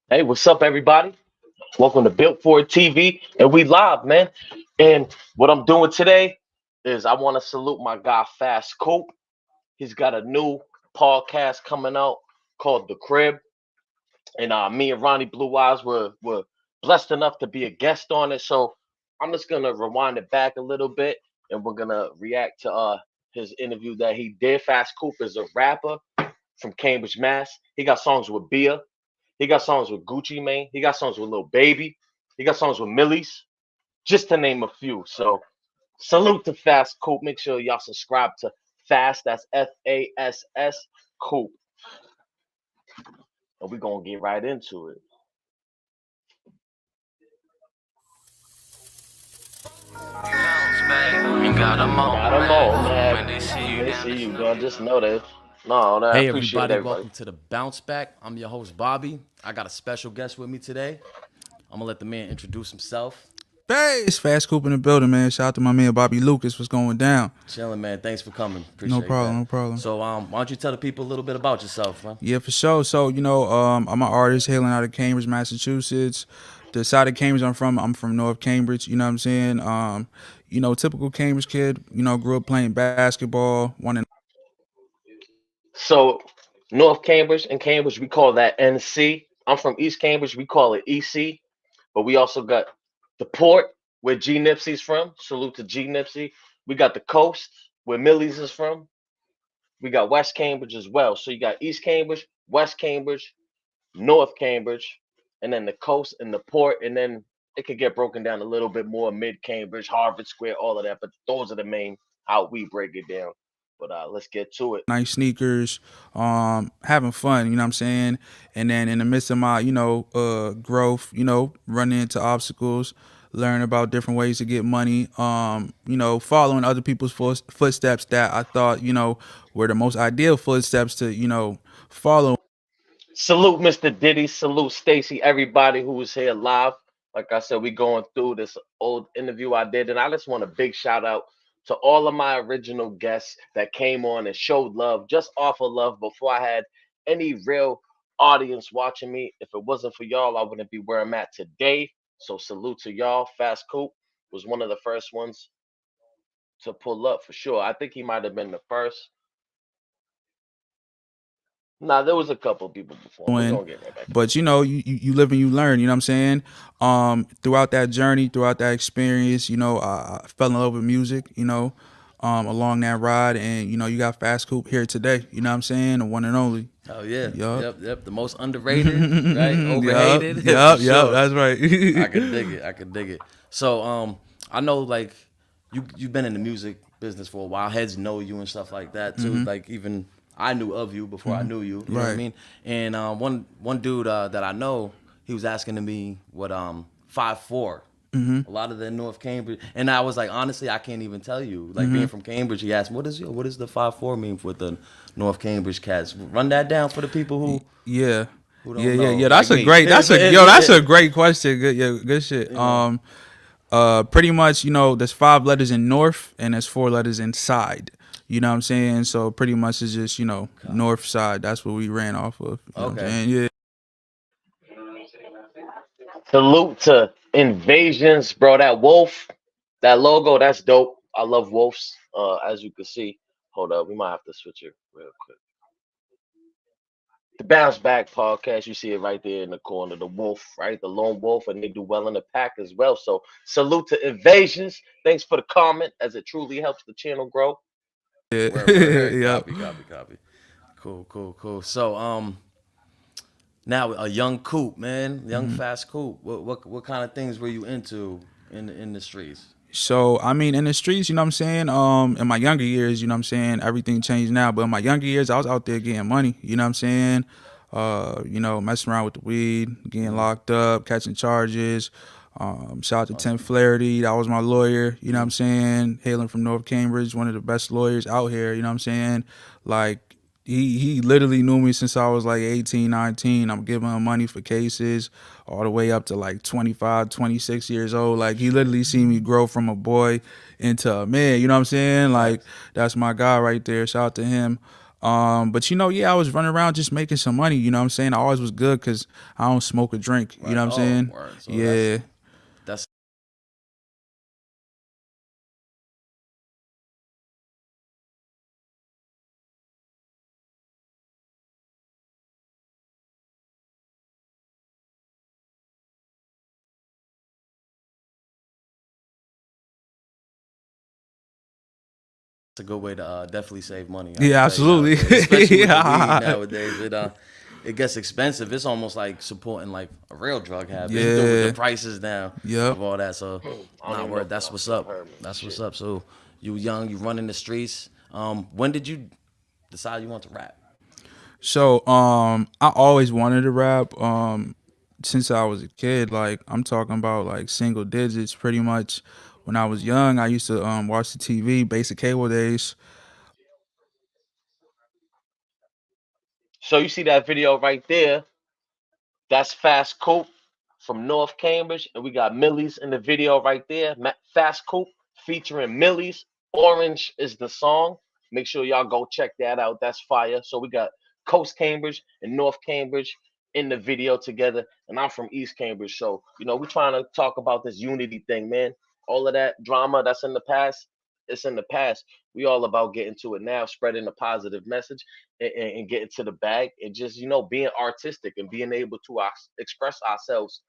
Hey, what's up, everybody? Welcome to Built for It TV, and we live, man. And what I'm doing today is I want to salute my guy Fasscoupe. He's got a new podcast coming out called The Crib, and me and Ronnie Blue Eyes were blessed enough to be a guest on it. So I'm just gonna rewind it back a little bit, and we're gonna react to his interview that he did. Fasscoupe is a rapper from Cambridge, Mass. He got songs with Bia. He got songs with Gucci Mane. He got songs with Lil Baby. He got songs with Millies, just to name a few. So salute to Fast Coop. Make sure y'all subscribe to Fast. That's Fass Coop. And we're gonna get right into it. Got 'em all, man. When they see you, They see you, dog. Just know that. No, I Hey appreciate everybody, everybody. welcome to the Bounce Back. I'm your host Bobby. I got a special guest with me today. I'm gonna let the man introduce himself. Hey, it's Fasscoupe in the building, man. Shout out to my man Bobby Lucas. What's going down? Chilling, man. Thanks for coming. Appreciate No problem, that. no problem. So, why don't you tell the people a little bit about yourself, man? Yeah, for sure. So, I'm an artist hailing out of Cambridge, Massachusetts. The side of Cambridge I'm from North Cambridge, you know what I'm saying? Typical Cambridge kid, grew up playing basketball, So North Cambridge and Cambridge, we call that NC. I'm from East Cambridge, we call it EC. But we also got the port where G Nipsey's from. Salute to G Nipsey. We got the coast where Millie's is from. We got West Cambridge as well. So you got East Cambridge, West Cambridge, North Cambridge, and then the coast and the port. And then it could get broken down a little bit more, mid Cambridge, Harvard Square, all of that. But those are the main how we break it down. But let's get to it. nice sneakers, having fun, you know what I'm saying? And then in the midst of my, growth, running into obstacles, learn about different ways to get money, following other people's footsteps that I thought, were the most ideal footsteps to, follow. Salute Mr. Diddy, salute Stacy, everybody who was here live. Like I said, we going through this old interview I did, and I just want a big shout out to all of my original guests that came on and showed love, just offer love before I had any real audience watching me. If it wasn't for y'all, I wouldn't be where I'm at today. So salute to y'all. Fast Coop was one of the first ones to pull up for sure. I think he might have been the first. Nah, there was a couple people before. We're gonna get right back. But you live and you learn, you know what I'm saying? Throughout that journey, throughout that experience, I fell in love with music, along that ride, and you got Fast Coupe here today, you know what I'm saying? The one and only. Oh yeah, Yup. yep. The most underrated, right? Overhated. Yep, For sure. that's right. I can dig it. So, I know like you've been in the music business for a while. Heads know you and stuff like that too. Like even I knew of you before I knew you. You know what I Right. mean? And one dude that I know, he was asking to me what 5'4". A lot of the North Cambridge, and I was like, honestly, I can't even tell you. Like being from Cambridge, he asked me, what does the 5'4" mean with the North Cambridge cats? Run that down for the people who Yeah. who don't Yeah, know. yeah. That's like a me. great. That's a great question. Good, yeah, good shit. Pretty much, there's 5 letters in North and there's 4 letters in Side. You know what I'm saying? So pretty much it's just North Side. That's what we ran off of. You know what I'm Okay. saying? Yeah. Salute to Invasions, bro. That wolf, that logo, that's dope. I love wolves. As you can see. Hold up, we might have to switch it real quick. The Bounce Back podcast, you see it right there in the corner. The wolf, right? The lone wolf, and they do well in the pack as well. So salute to Invasions. Thanks for the comment, as it truly helps the channel grow. Word. Yep. Copy. Cool. So now a young Coop, man, young Fast Coop. What kind of things were you into in the streets? So I mean, in the streets, you know what I'm saying? In my younger years, you know what I'm saying, everything changed now. But in my younger years, I was out there getting money, you know what I'm saying? Messing around with the weed, getting locked up, catching charges. Shout out to Tim Flaherty, that was my lawyer, you know what I'm saying? Hailing from North Cambridge, one of the best lawyers out here, you know what I'm saying? Like, he literally knew me since I was like 18, 19. I'm giving him money for cases all the way up to like 25, 26 years old. Like he literally seen me grow from a boy into a man. You know what I'm saying? Like Facts. that's my guy right there. Shout out to him. But yeah, I was running around just making some money. You know what I'm saying? I always was good because I don't smoke or drink. You Right. know what I'm Oh, saying? word. So Yeah. that's a good way to definitely save money. I can Yeah, tell you nowadays, absolutely. especially with the weed Yeah. nowadays. It gets expensive. It's almost like supporting like a real drug habit with the Yeah. prices down Yep. of all that. So, I don't nah, even know word. if That's y'all what's still up. heard me. That's what's Shit. up. So, you young, you running the streets. When did you decide you want to rap? So, I always wanted to rap. Since I was a kid, like I'm talking about like single digits, pretty much. When I was young, I used to watch the TV, basic cable days. So you see that video right there? That's Fasscoupe from North Cambridge, and we got Millie's in the video right there. Fasscoupe featuring Millie's. Orange is the song. Make sure y'all go check that out. That's fire. So we got Coast Cambridge and North Cambridge in the video together, and I'm from East Cambridge. So we're trying to talk about this unity thing, man. All of that drama that's in the past, it's in the past. We all about getting to it now, spreading a positive message and getting to the bag and just being artistic and being able to express ourselves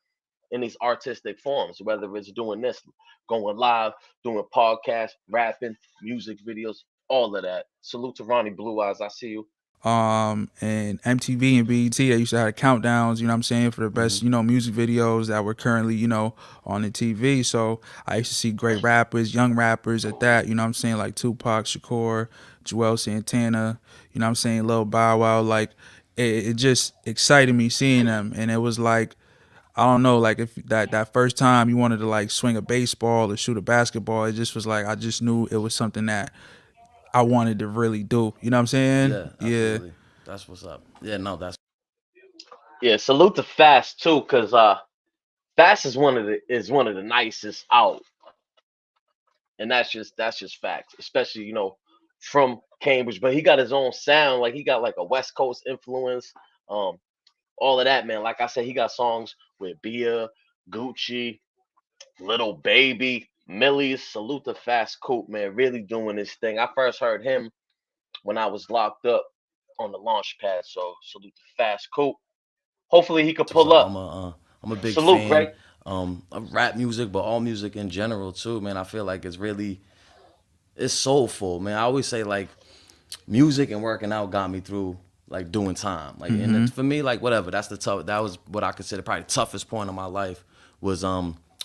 in these artistic forms, whether it's doing this, going live, doing podcasts, rapping, music videos, all of that. Salute to Ronnie Blue Eyes. I see you. And MTV and BET, they used to have countdowns, you know what I'm saying, for the best, music videos that were currently, on the TV. So I used to see great rappers, young rappers at that, you know what I'm saying, like Tupac Shakur, Joel Santana, you know what I'm saying, Lil Bow Wow. Like it just excited me seeing them. And it was like, I don't know, like if that first time you wanted to like swing a baseball or shoot a basketball, it just was like I just knew it was something that I wanted to really do. You know what I'm saying? Yeah, Yeah. absolutely. That's what's up. Yeah, no, that's Yeah, salute to Fast too, cause Fast is one of the nicest out, and that's just facts, especially from Cambridge. But he got his own sound, like he got like a West Coast influence. Um, all of that, man. Like I said, he got songs with Bia, Gucci, Little Baby, Millie's. Salute to Fast Coupe, man. Really doing his thing. I first heard him when I was locked up on the launch pad. So salute to Fast Coupe. Hopefully he could what's pull up. up. I'm a big Salute, fan Greg. of rap music, but all music in general too, man. I feel like it's soulful, man. I always say like music and working out got me through like doing time. Like and for me, like whatever. That was what I consider probably the toughest point of my life was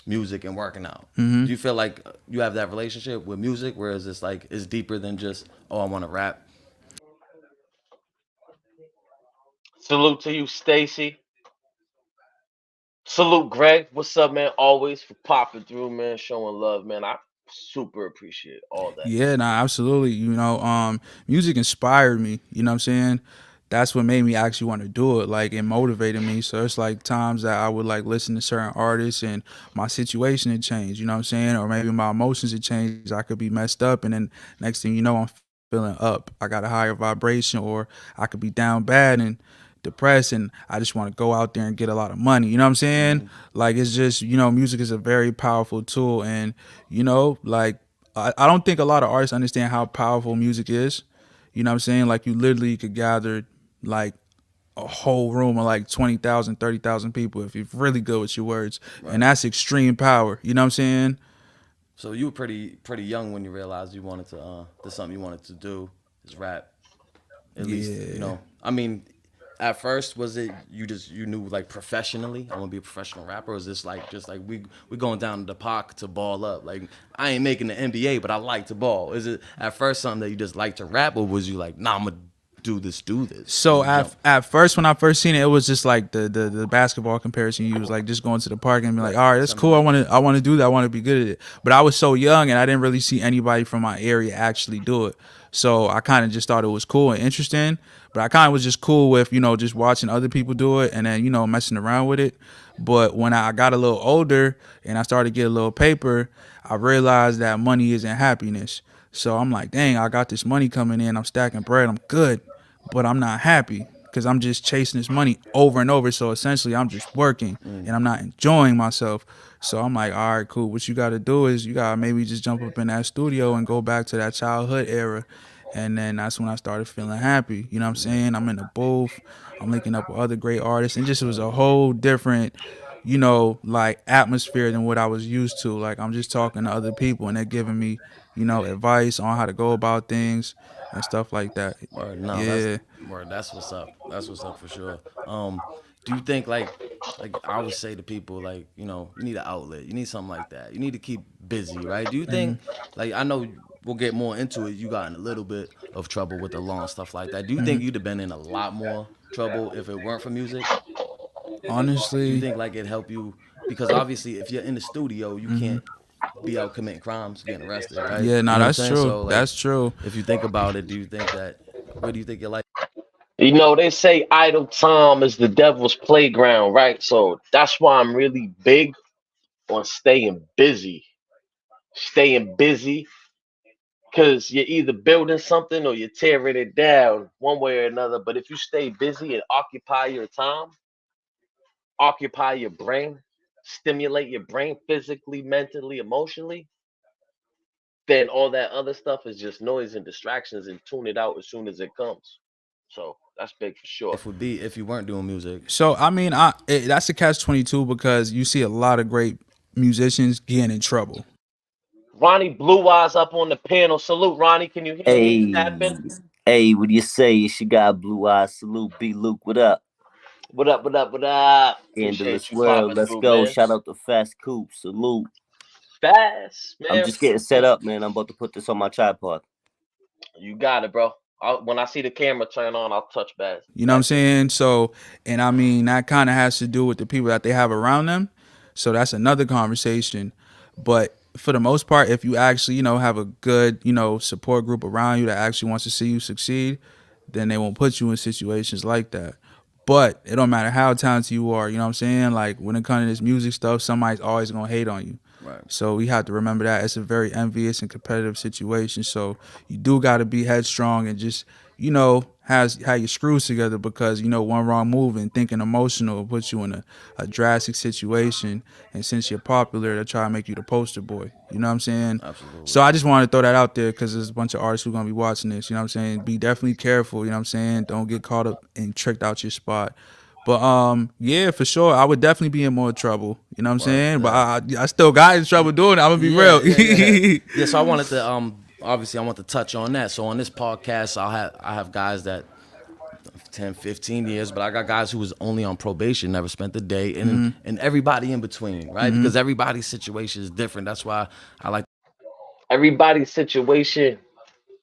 music and working out. Do you feel like you have that relationship with music, whereas it's like it's deeper than just oh I want to rap? Salute to you, Stacy. Salute, Greg. What's up, man? Always for popping through, man. Showing love, man. I super appreciate all that. Yeah, nah, absolutely. Music inspired me, you know what I'm saying? That's what made me actually want to do it. Like it motivated me. So it's like times that I would like listen to certain artists and my situation had changed, you know what I'm saying? Or maybe my emotions had changed. I could be messed up and then next thing you know I'm feeling up. I got a higher vibration or I could be down bad and depressed and I just want to go out there and get a lot of money. You know what I'm saying? Like it's just, music is a very powerful tool and like I don't think a lot of artists understand how powerful music is. You know what I'm saying? Like you literally could gather like a whole room of like 20,000, 30,000 people if you're really good with your words. And Right. that's extreme power. You know what I'm saying? So you were pretty young when you realized you wanted to there's something you wanted to do is rap. At least Yeah. I mean, at first was it you knew like professionally I want to be a professional rapper? Or is this like just like we going down to the park to ball up? Like I ain't making the NBA, but I like to ball. Is it at first something that you just like to rap, or was you like nah I'm gonna do this, do this. So You jump. at first, when I first seen it, it was just like the basketball comparison you was like just going to the park and be like, all right, that's Something cool. like I want to do that. I want to be good at it. But I was so young and I didn't really see anybody from my area actually do it. So I kind of just thought it was cool and interesting. But I kind of was just cool with just watching other people do it and then messing around with it. But when I got a little older and I started to get a little paper, I realized that money isn't happiness. So I'm like, dang, I got this money coming in. I'm stacking bread. I'm good, but I'm not happy because I'm just chasing this money over and over. So essentially, I'm just working and I'm not enjoying myself. So I'm like, all right, cool. What you got to do is you got to maybe just jump up in that studio and go back to that childhood era. And then that's when I started feeling happy. You know what I'm saying? I'm in the booth. I'm linking up with other great artists. And just it was a whole different, like atmosphere than what I was used to. Like I'm just talking to other people and they're giving me, advice on how to go about things and stuff like that. Word, no, that's Yeah. word. That's what's up. That's what's up for sure. Do you think like I always say to people like you need an outlet, you need something like that, you need to keep busy, right? Do you think like I know we'll get more into it. You got in a little bit of trouble with the law and stuff like that. Do you think you'd have been in a lot more trouble if it weren't for music? Do you Honestly, think like it helped you because obviously if you're in the studio you can't be out committing crimes, getting arrested, right? yeah, You no, know what I'm that's saying? true. So like That's true. if you think about it, do you think that where do you think your life? They say idle time is the devil's playground, right? So that's why I'm really big on staying busy. Staying busy because you're either building something or you're tearing it down one way or another. But if you stay busy and occupy your time, occupy your brain, stimulate your brain physically, mentally, emotionally, then all that other stuff is just noise and distractions and tune it out as soon as it comes. So that's big for sure. Would be if you weren't doing music. So I mean, that's a catch-22 because you see a lot of great musicians getting in trouble. Ronnie Blue Eyes up on the panel. Salute, Ronnie. Can you hear me? You Hey, tapping? hey, what do you say? It's your guy Blue Eye Salute. B Luke, what up? What up, what up, what up? Appreciate Scandalous you World. popping Let's through, go. man. Shout out to Fasscoupe. Salute. Fast, I'm man. just getting set up, man. I'm about to put this on my tripod. You got it, bro. When I see the camera turn on, I'll touch back. You know what I'm Back in. saying? So, and I mean, that kind of has to do with the people that they have around them. So that's another conversation. But for the most part, if you actually, have a good, support group around you that actually wants to see you succeed, then they won't put you in situations like that. But it don't matter how talented you are, you know what I'm saying? Like when it comes to this music stuff, somebody's always gonna hate on you. Right. So we have to remember that it's a very envious and competitive situation. So you do got to be headstrong and just has have your screws together because one wrong move and thinking emotional will put you in a drastic situation. And since you're popular, they'll try to make you the poster boy. You know what I'm saying? Absolutely. So I just wanted to throw that out there because there's a bunch of artists who are gonna be watching this. You know what I'm saying? Be definitely careful. You know what I'm saying? Don't get caught up and tricked out your spot. But yeah, for sure, I would definitely be in more trouble. You know what I'm saying? But I still got in trouble doing it. I'm gonna be Yeah, real. yeah. Yeah, so I wanted to obviously I want to touch on that. So on this podcast I have guys that 10, 15 years, but I got guys who was only on probation, never spent a day, and everybody in between, right? Because everybody's situation is different. That's why I like Everybody's situation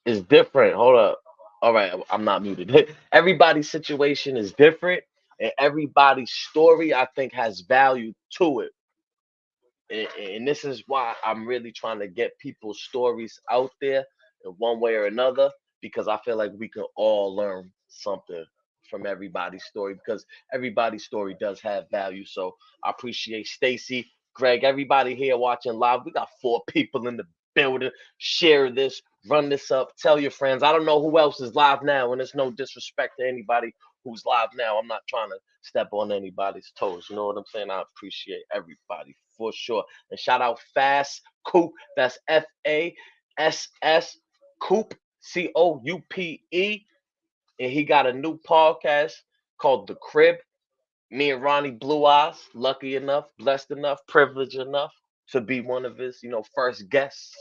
is different. Hold up. All right, I'm not muted. Everybody's situation is different, and everybody's story, I think, has value to it. And this is why I'm really trying to get people's stories out there in one way or another, because I feel like we can all learn something from everybody's story because everybody's story does have value. So I appreciate Stacy, Greg, everybody here watching live. We got 4 people in the building. Share this, run this up, tell your friends. I don't know who else is live now, and it's no disrespect to anybody who's live now. I'm not trying to step on anybody's toes. You know what I'm saying? I appreciate everybody for sure. And shout out Fast Coupe. That's FASS Coupe, COUPE. And he got a new podcast called The Crib. Me and Ronnie Blue Eyes, lucky enough, blessed enough, privileged enough to be one of his, first guests.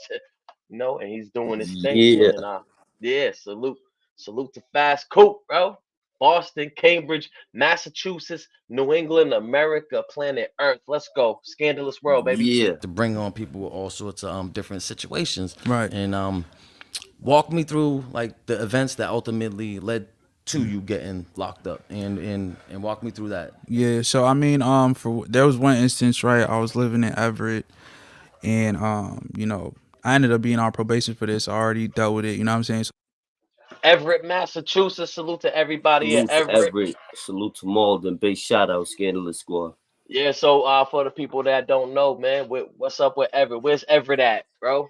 And he's doing his thing, Yeah, man. And yeah, salute to Fast Coop, bro. Boston, Cambridge, Massachusetts, New England, America, planet Earth. Let's go. Scandalous world, baby. yeah. to bring on people with all sorts of different situations. Right. And walk me through like the events that ultimately led to you getting locked up, and walk me through that. Yeah, so I mean, there was one instance, right? I was living in Everett, and I ended up being on probation for this. I already dealt with it. You know what I'm saying? So, Everett, Massachusetts. Salute to everybody at Salute to Everett. Everett. Salute to Malden. Big shout out, Scandalous Squad. Yeah, so for the people that don't know, man, what's up with Everett? Where's Everett at, bro?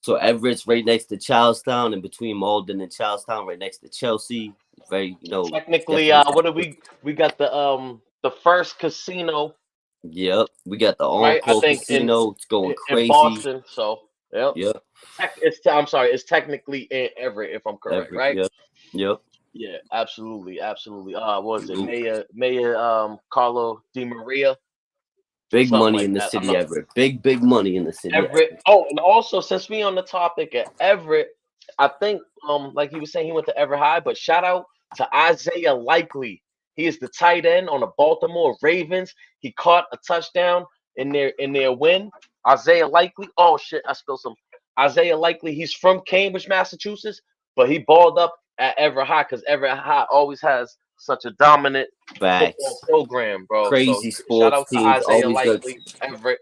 So Everett's right next to Charlestown, and between Malden and Charlestown, right next to Chelsea. Very, Technically, definitely. what do we got the first casino, Yep, we got the right? I Encore think Casino. It's going in crazy. Boston. So, yep. Yep, I'm sorry, it's technically in Everett, if I'm correct, Everett. right? Yep. Yeah, absolutely, absolutely. What was it Salute. Mayor Carlo Di Maria, Big something money like in the that. I'm city, not Everett. Big money in the city, Everett. Everett. Oh, and also since we on the topic at Everett, I think like he was saying he went to Everett High, but shout out to Isaiah Likely. He is the tight end on the Baltimore Ravens. He caught a touchdown in their win. Isaiah Likely. Oh shit, I spilled some. Isaiah Likely. He's from Cambridge, Massachusetts, but he balled up at Everett High because Everett High always has such a dominant football Facts. program, bro. So Crazy shout sports out to teams Isaiah always got Likely, Everett.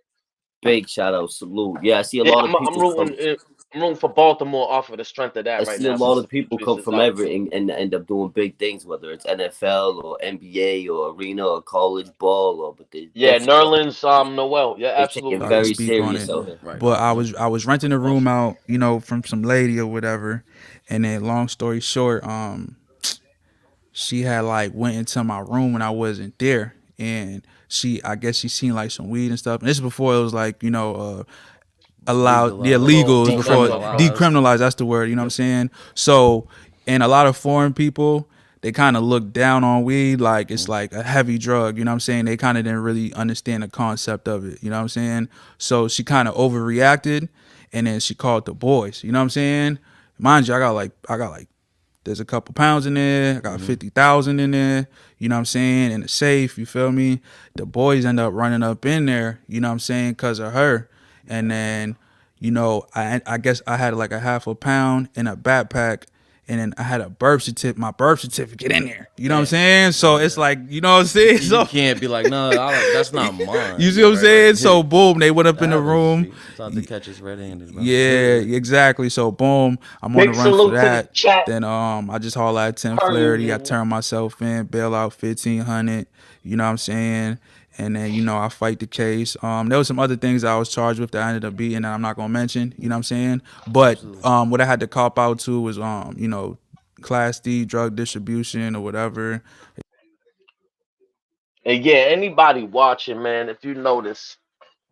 big shout out, salute. Yeah, I see a Yeah, lot of people from. I'm rooting for Baltimore off of the strength of I that right see a now lot since of people Demetrius come is from out. Everett and end up doing big things, whether it's NFL or NBA or arena or college ball, but they Yeah, definitely Nerlens Noel. Yeah, they take it I can absolutely. very speak on serious it. out here. Right. But I was renting a room out, from some lady or whatever, and then long story short, she had like went into my room when I wasn't there, and I guess she seen like some weed and stuff. And this is before it was like allowed, yeah, legal. It was before Decriminalized. decriminalized. That's the word. You know what I'm saying? So, and a lot of foreign people, they kind of look down on weed like it's like a heavy drug. You know what I'm saying? They kind of didn't really understand the concept of it. You know what I'm saying? So she kind of overreacted, and then she called the boys. You know what I'm saying? Mind you, I got like there's a couple pounds in there. I got 50,000 in there. You know what I'm saying? In the safe. You feel me? The boys end up running up in there. You know what I'm saying? Because of her. And then, I guess I had like a half a pound in a backpack, and then I had my birth certificate in there. You know what I'm saying? So it's like, you know what I'm saying? So You can't be like, no, that's not mine. you see what I'm saying? So boom, they went up in the That room. Sometimes they catch us red-handed, bro. Yeah, exactly. So boom, I'm on Big the run for salute to the that. chat. Then I just haul out 10 Flaherty. I Permanent. turn myself in, bail out 1,500. You know what I'm saying? And then I fight the case. There was some other things I was charged with that I ended up beating that I'm not gonna mention. You know what I'm saying? But what I had to cop out to was Class D drug distribution or whatever. And yeah, anybody watching, man, if you notice,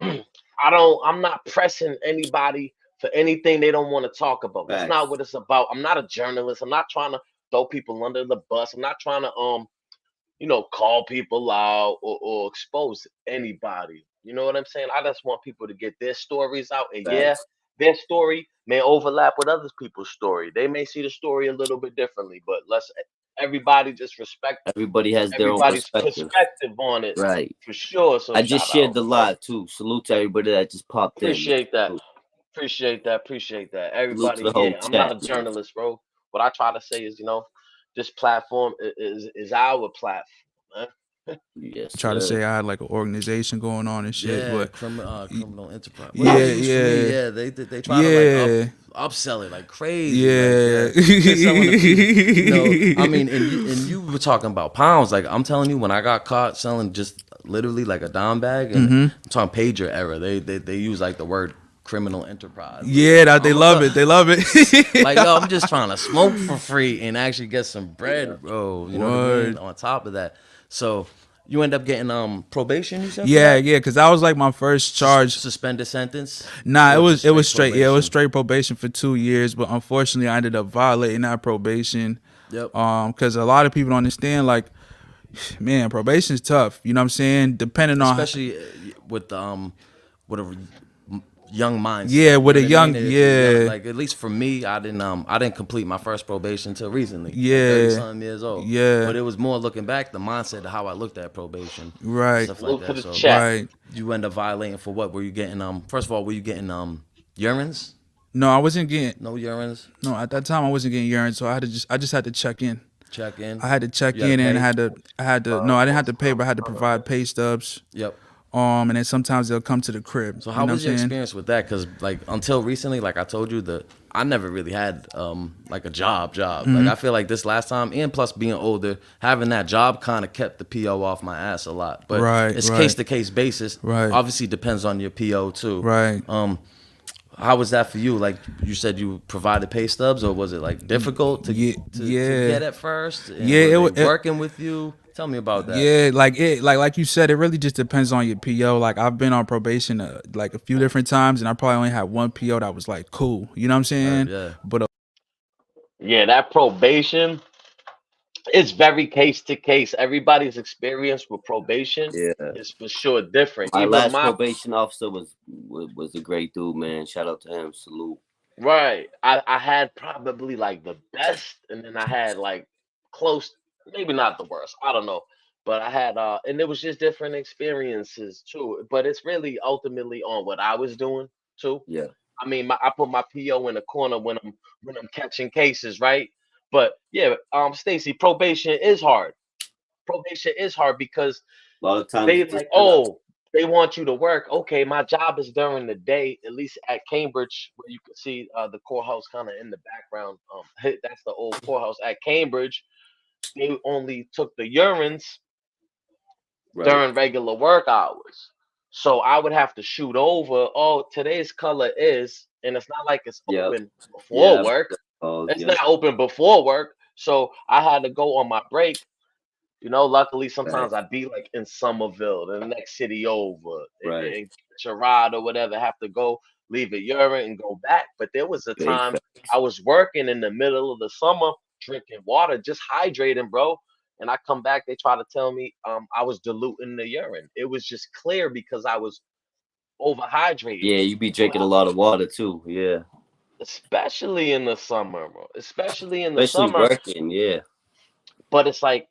I'm not pressing anybody for anything they don't want to talk about. That's not Facts. what it's about. I'm not a journalist. I'm not trying to throw people under the bus. I'm not trying to call people out or expose anybody. You know what I'm saying? I just want people to get their stories out. And yeah, Facts. their story may overlap with other people's story. They may see the story a little bit differently, but everybody just respect Everybody has their own everybody's perspective. perspective on it Right. for sure. So I just shout shared out. the live too. Salute to everybody that just popped in, man. Appreciate that. Appreciate that. Appreciate that. Salute to Everybody the whole here. I'm not a chat, man. journalist, bro. What I try to say is, this platform is our platform, man. Yes, Try to sir. say I had like an organization going on and shit, Yeah, but criminal enterprise. Yeah, Well, used to me, yeah. They try to Yeah. like upsell it like crazy. Yeah. Like, they're selling it to people, I mean, and you were talking about pounds. Like I'm telling you, when I got caught selling just literally like a dime bag, and I'm talking pager era, they use like the word criminal enterprise. Yeah, that they love it. They love it. Like, yo, I'm just trying to smoke for free and actually get some bread, bro. You know what I mean? On top of that, so you end up getting probation. You said? Yeah, because that was like my first charge. Suspended sentence. Nah, Or it was straight. Yeah, it was probation? straight probation for 2 years, but unfortunately, I ended up violating that probation. Yep. Because a lot of people don't understand. Like, man, probation is tough. You know what I'm saying? Depending on Especially with whatever young mindset. Yeah, with You a know what I young- mean? If you're yeah. young, like at least for me, I didn't complete my first probation until recently. Yeah. 30-something years old. Yeah. But it was more looking back, the mindset of how I looked at probation. Right. Stuff Salute like to that. the So chat. right. you end up violating for what? Were you getting first of all, were you getting urines? No, I wasn't getting. No urines? No, at that time I wasn't getting urine, so I just had to check in. Check in. I had to check You had to in, and pay? I had to. No, I didn't have to pay, but I had to provide pay stubs. Yep. And then sometimes they'll come to the crib. So You how know what I'm was your saying? experience with that? Because like until recently, like I told you, I never really had like a job. Mm-hmm. Like I feel like this last time, and plus being older, having that job kind of kept the PO off my ass a lot. But Right, it's right. case to case basis. Right. Obviously depends on your PO too. Right. How was that for you? Like you said, you provided pay stubs, or was it like difficult to Yeah, to yeah. get at first? And Yeah, were it they wa- working with you? Tell me about that. Yeah, like you said, it really just depends on your PO. Like I've been on probation like a few different times, and I probably only had one PO that was like cool. You know what I'm saying? Yeah. But Yeah, that probation is very case to case. Everybody's experience with probation Yeah. is for sure different. My Even last my probation officer was a great dude, man. Shout out to him. Salute. right, I had probably like the best, and then I had like close, maybe not the worst. I don't know, but I had and it was just different experiences too. But it's really ultimately on what I was doing too. Yeah. I mean, I put my PO in the corner when I'm catching cases, right? But yeah, Stacy, probation is hard. Probation is hard because A lot of times they it just like, turn out. oh, they want you to work. Okay, my job is during the day, at least at Cambridge, where you can see the courthouse kind of in the background. That's the old courthouse at Cambridge. They only took the urines Right. during regular work hours. So I would have to shoot over. Oh, today's color is, and it's not like it's Yeah. open before Yeah. work. It's Yeah. not open before work. So I had to go on my break. Luckily sometimes Right. I'd be like in Somerville, the next city over, Right. and catch a ride or whatever, have to go leave a urine and go back. But there was a Big time facts. I was working in the middle of the summer, drinking water, just hydrating, bro. And I come back, they try to tell me I was diluting the urine. It was just clear because I was overhydrated. Yeah, you be So drinking a lot of water too. Yeah. especially in the summer, bro. Especially in the Especially summer. working. Yeah. But it's like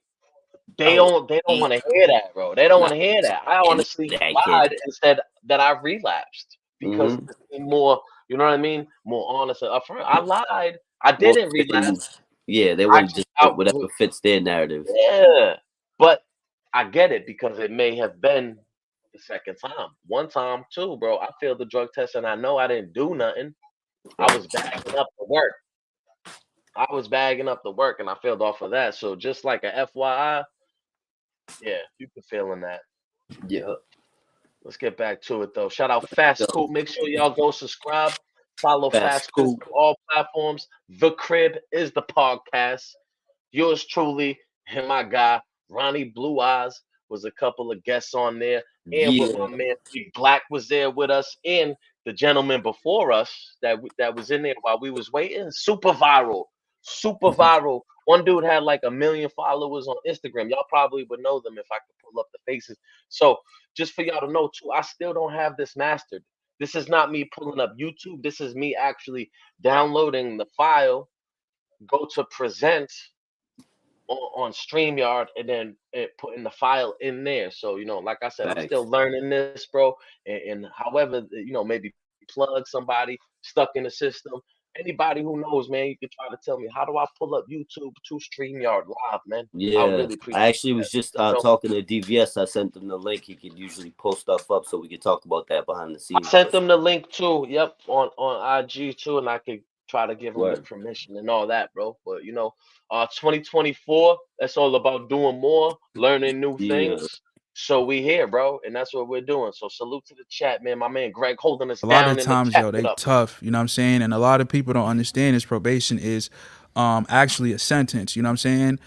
Oh, they don't eat. want to hear that, bro. They don't Nah, want to hear that. I getting honestly that kid. lied and said that I relapsed because Mm-hmm. to be more, you know what I mean, more honest and upfront. I lied. I Most didn't relapse. things, yeah, they I want to just just put whatever fits their narrative. yeah. But I get it because it may have been the second time. One time too, bro. I failed the drug test and I know I didn't do nothing. I was bagging up the work. I was bagging up the work and I failed off of that. So just like a FYI, yeah, you can fail in that. Yeah. Let's get back to it though. Shout out So Fasscoupe. Make sure y'all go subscribe. Follow fast Fasscoupe scoop. on all platforms. The Crib is the podcast. Yours truly and my guy Ronnie Blue Eyes was a couple of guests on there, and with Yeah. my man Big Black was there with us, and the gentleman before us that was in there while we was waiting. Super viral. One dude had like 1 million followers on Instagram. Y'all probably would know them if I could pull up the faces. So just for y'all to know too, I still don't have this mastered. This is not me pulling up YouTube. This is me actually downloading the file, go to present on StreamYard, and then putting the file in there. So, like I said, I'm Facts. still learning this, bro. And however, maybe plug somebody stuck in the system. Anybody who knows, man, you could try to tell me, how do I pull up YouTube to StreamYard live, man? I would Yeah. really appreciate I actually that. was just You know, talking to DVS. I sent them the link. He could usually post stuff up so we could talk about that behind the I scenes. sent them the link too. Yep, on IG too, and I could try to give them the Word. permission and all that, bro. But 2024, that's all about doing more, learning new Yeah. things. So we here, bro, and that's what we're doing. So salute to the chat, man. My man Greg holding us a lot of down in the times, chat. yo, What they up? tough. You know what I'm saying? And a lot of people don't understand this probation is actually a sentence. You know what I'm saying?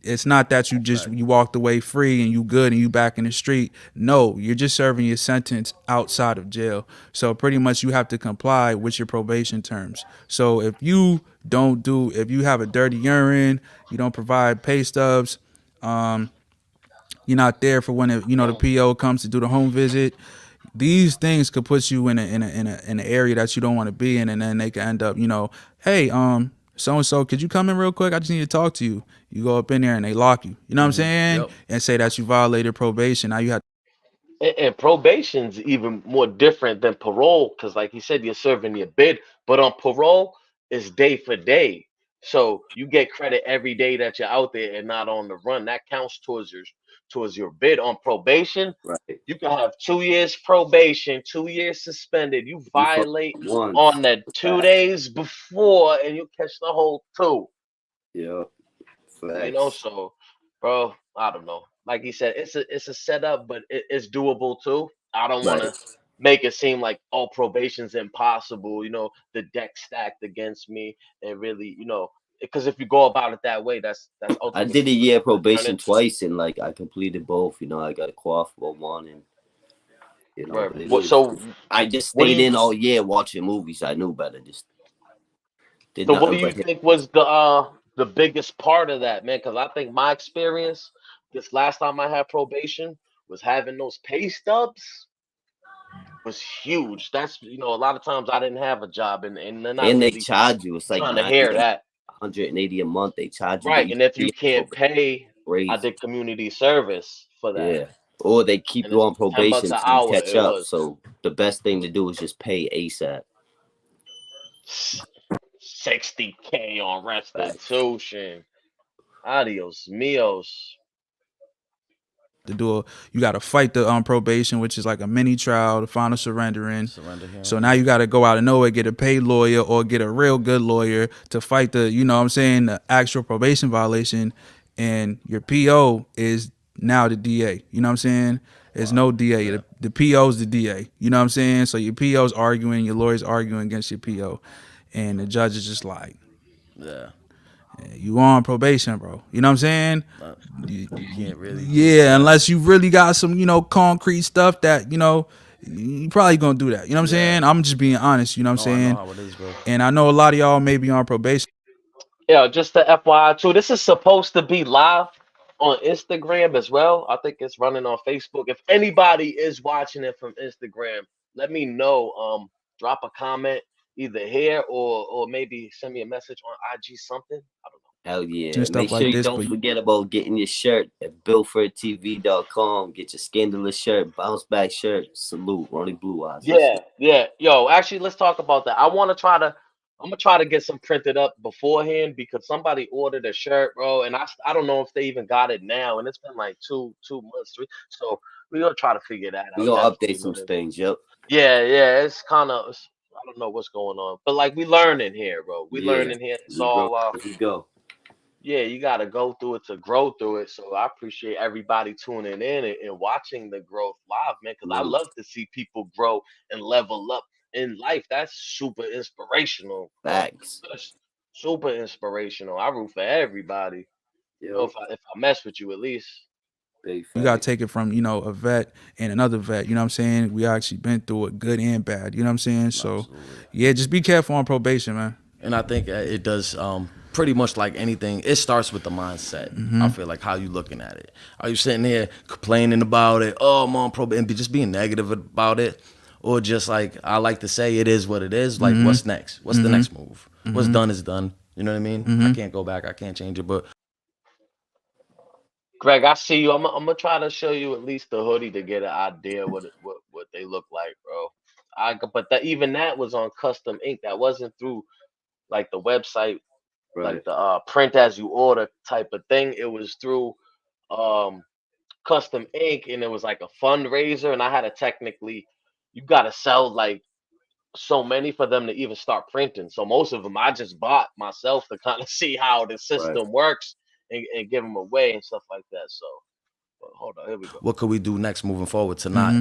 It's not that you walked away free and you good and you back in the street. No, you're just serving your sentence outside of jail. So pretty much you have to comply with your probation terms. So if you have a dirty urine, you don't provide pay stubs, you're not there for when the PO comes to do the home visit. These things could put you in an area that you don't want to be in, and then they can end up, hey, so and so, could you come in real quick? I just need to talk to you. You go up in there and they lock you. You know what I'm saying? Yep. And say that you violated probation. Now you have And probation's even more different than parole because, like you said, you're serving your bid. But on parole, it's day for day. So you get credit every day that you're out there and not on the run. That counts towards your bid on probation. Right. You can have 2 years probation, 2 years suspended. You You fuck violate once. on the 2 days before, and you catch the whole two. Yeah. You know, Facts. so, bro, I don't know. Like he said, it's a setup, but it's doable too. I don't want Right. to make it seem like oh probation's impossible. You know, the deck stacked against me, and really, because if you go about it that way, that's I did a ultimately what year it's going to turn probation into. twice, and like I completed both. I got a quaff for one, and Right. but it What? was. So, I just what do stayed you? in all year watching movies. I knew better. Just did So, what do nothing you but hit. think was the biggest part of that, man? Because I think my experience this last time I had probation was having those pay stubs was huge. That's a lot of times I didn't have a job and they're not And they really charge you. It's like trying to 90, hear that. 180 a month. They charge you to Right. each And if you year can't probation. pay, I Crazy. did community service for that. Yeah. Or they keep And you it's on $10 probation an till you hour. catch It up. was So the best thing to do is just pay ASAP. 60K on Facts. restitution. Adios mios. To do you got to fight the probation, which is like a mini trial, the final surrendering. Surrender So hearing. now you got to go out of nowhere, get a paid lawyer or get a real good lawyer to fight the, what I'm saying, the actual probation violation. And your PO is now the DA. You know what I'm saying? There's no DA. Yeah. The PO is the DA. You know what I'm saying? So your PO's arguing, your lawyer's arguing against your PO. And the judge is just like, Yeah. you on probation, bro. You know what I'm saying? You can't really do Yeah, that. unless you really got some, concrete stuff that, you probably gonna do that. You know what I'm Yeah. saying? I'm just being honest, you know what No, I'm I know saying? how it is, bro. And I know a lot of y'all may be on probation. Yeah, just the FYI too. This is supposed to be live on Instagram as well. I think it's running on Facebook. If anybody is watching it from Instagram, let me know. Drop a comment either here or maybe send me a message on IG something. I don't Hell yeah. And Make stuff sure like you this, don't but forget about getting your shirt at BuiltForTV.com. Get your scandalous shirt, bounce back shirt. Salute, Ronnie Blue Eyes. Yeah, yeah. Yo, actually, let's talk about that. I'm gonna try to get some printed up beforehand because somebody ordered a shirt, bro, and I don't know if they even got it now, and it's been like two months, three. So we're gonna try to figure that We out. gonna Definitely, update some man. things, yep. Yeah, yeah. It's kind of I don't know what's going on, but like we learning here, bro. We Yeah. learning here. It's We grow all as we go. yeah, you got to go through it to grow through it. So I appreciate everybody tuning in and watching the growth live, man, because I Salute. love to see people grow and level up in life. That's super inspirational, bro. Facts. That's super inspirational. I root for everybody. Yep. If I mess with you, at least. Big you gotta facts. take it from, a vet and another vet. You know what I'm saying? We actually been through it, good and bad. You know what I'm saying? So Absolutely. yeah, just be careful on probation, man. And I think it does pretty much like anything. It starts with the mindset. I feel like how you looking at it. Are you sitting here complaining about it? Oh, I'm on probation, and just being negative about it, or just like I like to say, it is what it is. Like, what's next? What's the next move? What's done is done. You know what I mean? I can't go back. I can't change it. But Greg, I see you. I'm gonna try to show you at least the hoodie to get an idea what they look like, bro. But even that was on custom ink. That wasn't through like the website like Right. the print as you order type of thing. It was through um custom ink and it was like a fundraiser and I had to technically you gotta sell like so many for them to even start printing. So most of them I just bought myself to kind of see how the Right. system works and give them away and stuff like that. So but hold on, here we go. what could we do next moving forward to not?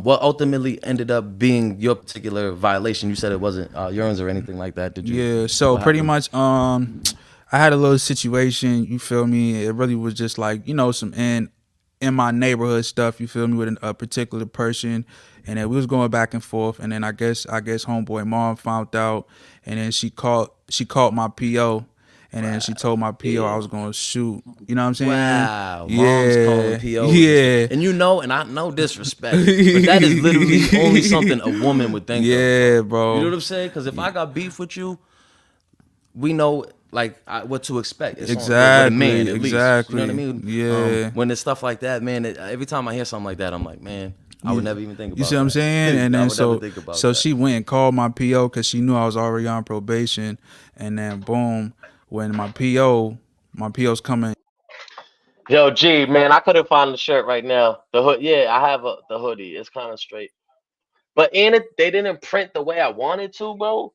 What ultimately ended up being your particular violation? You said it wasn't urines or anything like that. Did you? Yeah, so what pretty happened? much I had a little situation, you feel me? It really was just like, some in my neighborhood stuff, you feel me, with a particular person, and then we was going back and forth, and then I guess homeboy mom found out, and then she called my PO, and then she told my PO I was going to shoot. You know what I'm saying? Wow, Yeah. mom's calling PO. Yeah. And I know disrespect, but that is literally only something a woman would think of. Yeah, Bro. bro. You know what I'm saying? Because if I got beef with you, we know like what to expect. It's with a man at least. You know what I mean? Yeah. When it's stuff like that, man. Every time I hear something like that, I'm like, man, I would never even think about. You see what I'm saying? And I then would never think about that. she went and called my PO because she knew I was already on probation. And then boom, when my PO's coming. Yo, G, man, I couldn't find the shirt right now. The hood, yeah, I have the hoodie. It's kind of straight, but they didn't print the way I wanted to, bro.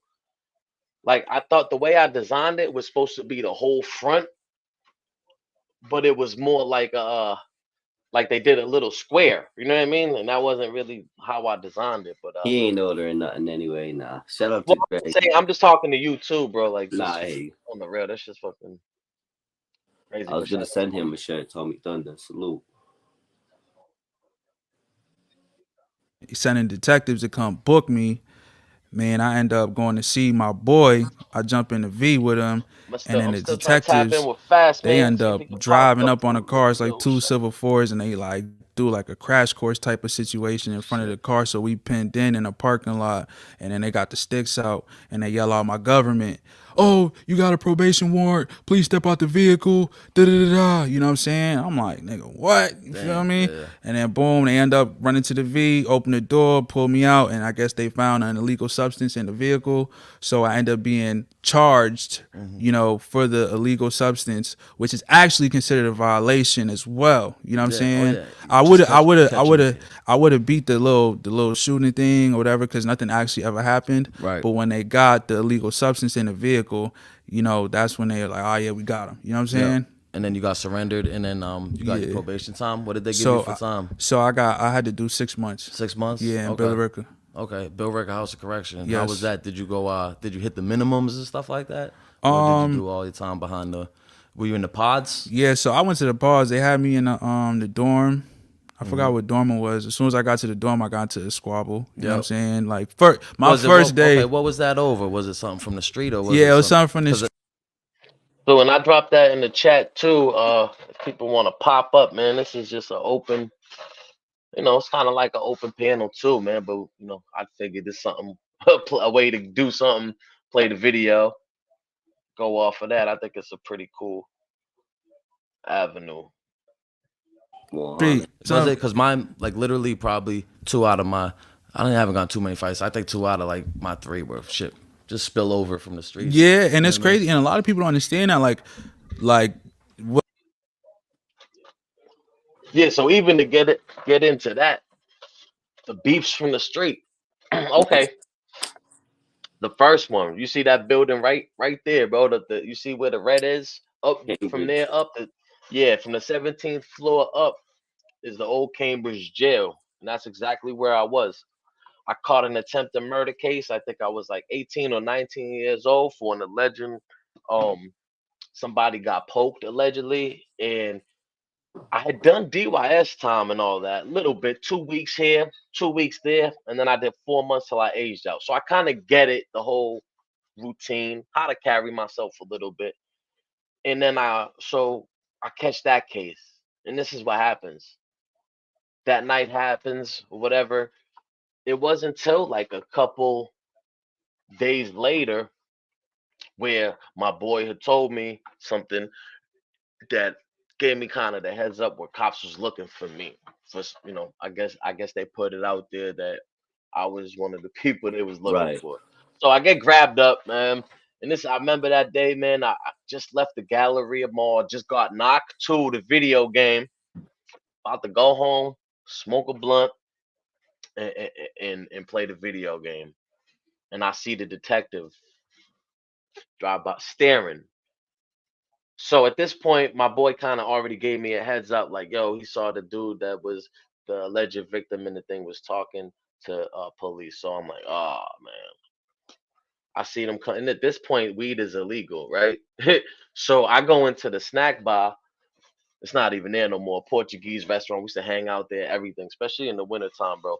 Like I thought the way I designed it was supposed to be the whole front, but it was more like they did a little square. You know what I mean? And that wasn't really how I designed it. But He ain't ordering nothing anyway. Nah. Shout out well, to Greg. I'm just talking to you too, bro. Like Nah, just hey, on the real, that's just fucking crazy. I was But gonna shout out send to him you. a shirt. Tommy Thunder, salute. Sending detectives to come book me. Man, I end up going to see my boy. I jump in the V with him, and then I'm the still trying to tap in detectives, with Fast, they man. end See if up he can pop driving up up on the too. cars like Yo, two Civil Fours, and they like do like a crash course type of situation in front of the car. So we pinned in a parking lot, and then they got the sticks out, and they yell out my government. Oh, you got a probation warrant? Please step out the vehicle. Da da da da. You know what I'm saying? I'm like, nigga, what? You feel Dang, me? yeah. And then boom, they end up running to the V, open the door, pull me out, and I guess they found an illegal substance in the vehicle. So I end up being charged, for the illegal substance, which is actually considered a violation as well. You know what I'm Yeah, saying? yeah. I Just would catching have beat the little shooting thing or whatever because nothing actually ever happened. Right. But when they got the illegal substance in the vehicle, that's when they were like, oh yeah, we got him. You know what I'm Yeah. saying? And then you got surrendered, and then you got your Yeah. probation time. What did they give you for time? I had to do 6 months. 6 months. Yeah, in Okay. Billerica. Okay, Bill Ricker House of Correction. How Yes. was that? Did you go? Did you hit the minimums and stuff like that, or did you do all your time behind the? Were you in the pods? Yeah, so I went to the pause. They had me in the dorm. I forgot what dorm it was. As soon as I got to the dorm, I got into a squabble. You know what I'm Yep. saying? Like Was it- first day. Okay, what was that over? Was it something from the street or was Yeah, it it was something from this. So when I drop that in the chat too, if people want to pop up, man, this is just an open. It's kind of like an open panel too, man. But I figured this something a way to do something, play the video, go off of that. I think it's a pretty cool avenue. Street. Was it? Because mine, like literally, probably 2 out of my. I haven't got too many fights. I think 2 out of like my 3 were shit. Just spill over from the streets. Yeah, and it's crazy, and a lot of people don't understand that. Like what? Yeah, so even to get into that, the beefs from the street. Okay, the first one, you see that building right there, bro. You see where the red is up from Cambridge. there up. Yeah, from the 17th floor up is the old Cambridge jail, and that's exactly where I was. I caught an attempted murder case. I think I was like 18 or 19 years old for an alleged somebody got poked allegedly, and I had done DYS time and all that, little bit, 2 weeks here, 2 weeks there, and then I did 4 months till I aged out. So I kind of get it, the whole routine, how to carry myself a little bit. And then I catch that case, and this is what happens. That night happens, or whatever. It wasn't until like a couple days later where my boy had told me something that gave me kind of the heads up where cops was looking for me. For I guess they put it out there that I was one of the people they was looking Right. for. So I get grabbed up, man. And I remember that day, man. I just left the Galleria Mall, just got knocked to the video game, about to go home, smoke a blunt, and play the video game. And I see the detective drive by staring. So at this point, my boy kind of already gave me a heads up, like, yo, he saw the dude that was the alleged victim and the thing was talking to police. So I'm like, oh man, I seen him come. And at this point, weed is illegal, right? So I go into the snack bar. It's not even there no more. Portuguese restaurant. We used to hang out there, everything, especially in the wintertime, bro.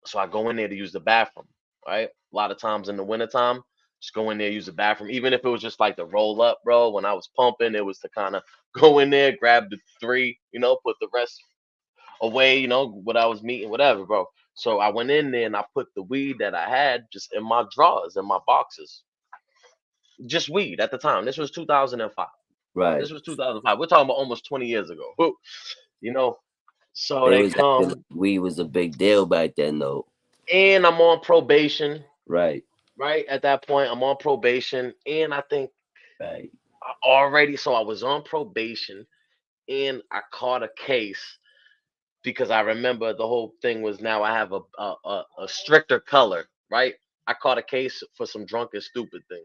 So I go in there to use the bathroom, right? A lot of times in the wintertime, just go in there, use the bathroom. Even if it was just like the roll up, bro. When I was pumping, it was to kind of go in there, grab the 3, put the rest away, what I was meeting, whatever, bro. So I went in there and I put the weed that I had just in my drawers, in my boxes. Just weed at the time. This was 2005. Right. This was 2005. We're talking about almost 20 years ago. You know, so It they was acting like come weed was a big deal back then, though. and I'm on probation. Right. Right at that point, I'm on probation, and I think Right. So I was on probation, and I caught a case because I remember the whole thing was now I have a stricter color, right? I caught a case for some drunk and stupid thing,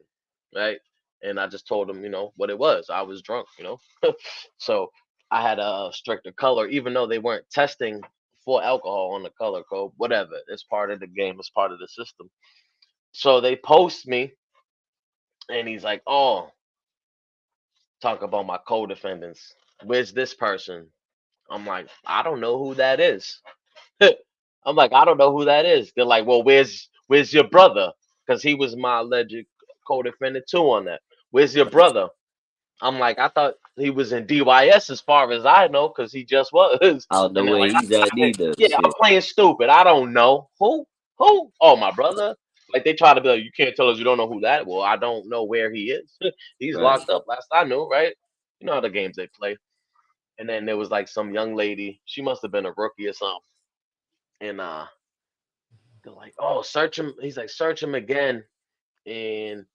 right? And I just told them, what it was. I was drunk. So I had a stricter color, even though they weren't testing for alcohol on the color code. Whatever, it's part of the game. It's part of the system. So they post me, and he's like, "Oh, talk about my co-defendants. Where's this person?" I'm like, "I don't know who that is." I'm like, I don't know who that is. They're like, well, where's your brother? Because he was my alleged co-defendant too on that. Where's your brother? I'm like, I thought he was in DYS as far as I know, because he just was. I don't know And they're where like, he's at either. yeah, I'm Shit. playing stupid. I don't know who. Who? Oh, my brother. Like they try to be like, you can't tell us you don't know who that. Well, I don't know where he is. He's Right. locked up. Last I knew, right? You know how the games they play. And then there was like some young lady. She must have been a rookie or something. And they're like, oh, search him. He's like, search him again. And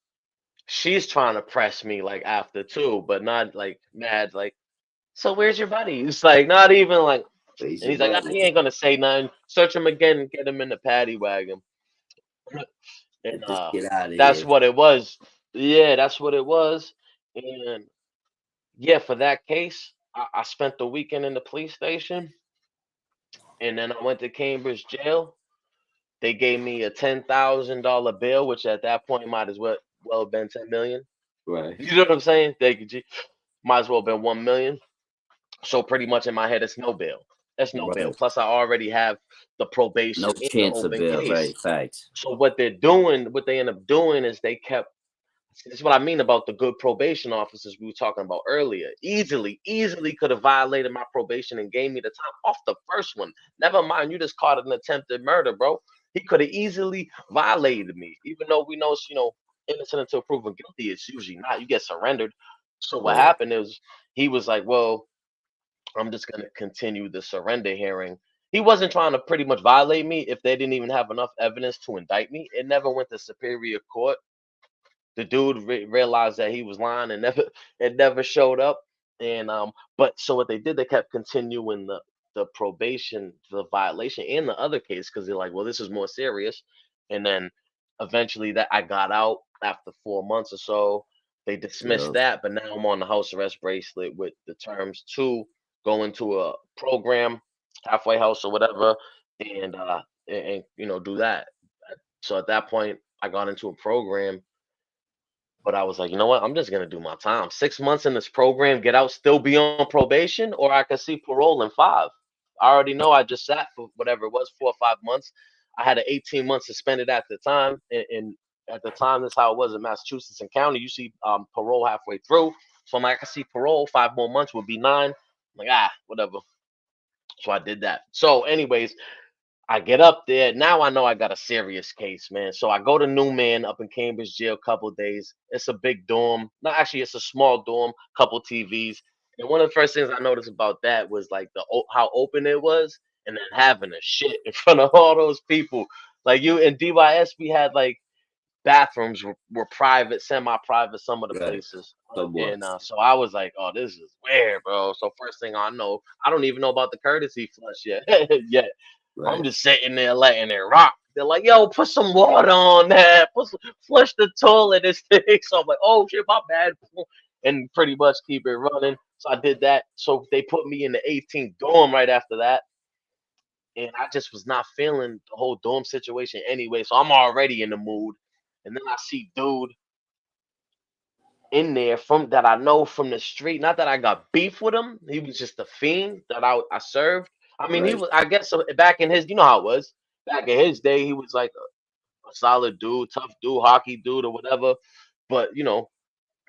she's trying to press me like after too, but not like mad. Like, so where's your buddy? It's like not even like. Where's And your he's like, buddy? he ain't gonna say nothing. Search him again and get him in the paddy wagon. And Just get out of that's here. what it was. Yeah, that's what it was. And yeah, for that case, I spent the weekend in the police station, and then I went to Cambridge jail. They gave me a $10,000 bill, which at that point might as well have been 10 million. Right. You know what I'm saying? Thank you, G. Might as well have been 1 million. So pretty much in my head, it's no bail. It's no bail. Right. Plus, I already have the No probation in the chance of open bail. case. Right. Facts. So what they end up doing is they kept. This is what I mean about the good probation officers we were talking about earlier. Easily could have violated my probation and gave me the time off the first one. Never mind, you just caught an attempted murder, bro. He could have easily violated me, even though we know it's innocent until proven guilty. It's usually not. You get surrendered. So what Right. happened is he was like, "Well, I'm just gonna continue the surrender hearing." He wasn't trying to pretty much violate me if they didn't even have enough evidence to indict me. It never went to superior court. The dude realized that he was lying and never it never showed up. And but so what they did, they kept continuing the probation, the violation, and the other case because they're like, well, this is more serious. And then eventually that I got out after 4 months or so. They dismissed Yeah. that, but now I'm on the house arrest bracelet with the terms to go into a program, halfway house or whatever, and do that. So at that point, I got into a program, but I was like, you know what? I'm just gonna do my time. 6 months in this program, get out, still be on probation, or I could see parole in 5. I already know I just sat for whatever it was, 4 or 5 months. I had an 18 month suspended at the time, and at the time, that's how it was in Massachusetts and county. You see parole halfway through, so I'm like, I can see parole. 5 more months would be 9. I'm like, whatever. So I did that. So, anyways, I get up there. Now I know I got a serious case, man. So I go to Newman up in Cambridge jail a couple of days. It's a big dorm. No, actually, it's a small dorm, couple TVs. And one of the first things I noticed about that was like how open it was, and then having a shit in front of all those people. Like you in DYS, we had like bathrooms were private, semi-private, some of the Right. places. Somewhat. And so I was like, oh, this is weird, bro. So first thing I know, I don't even know about the courtesy flush yet. yet. I'm Right. just sitting there letting it rock. They're like, yo, put some water on that. Flush the toilet. This thing. So I'm like, oh shit, my bad. And pretty much keep it running. So I did that. So they put me in the 18th dorm right after that. And I just was not feeling the whole dorm situation anyway. So I'm already in the mood. And then I see dude in there from that I know from the street. Not that I got beef with him. He was just a fiend that I served. I mean, he Right. was. I guess back in his, you know how it was. Back in his day, he was like a solid dude, tough dude, hockey dude, or whatever. But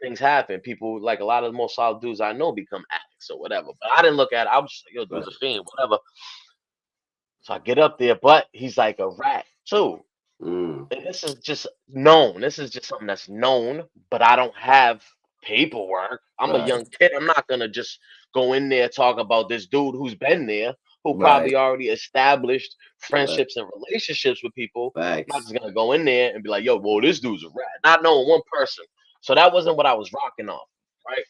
things happen. People like a lot of the most solid dudes I know become addicts or whatever. But I didn't look at it. I was just like, yo, dude's a Right. fiend, whatever. So I get up there, but he's like a rat too. Mm. And this is just known. This is just something that's known, but I don't have paperwork. I'm a Right. young kid. I'm not gonna just go in there talk about this dude who's been there, who Right. probably already established Right. friendships and relationships with people. I'm not Facts. just gonna go in there and be like, "Yo, well, this dude's a rat," not knowing one person. So that wasn't what I was rocking off, right?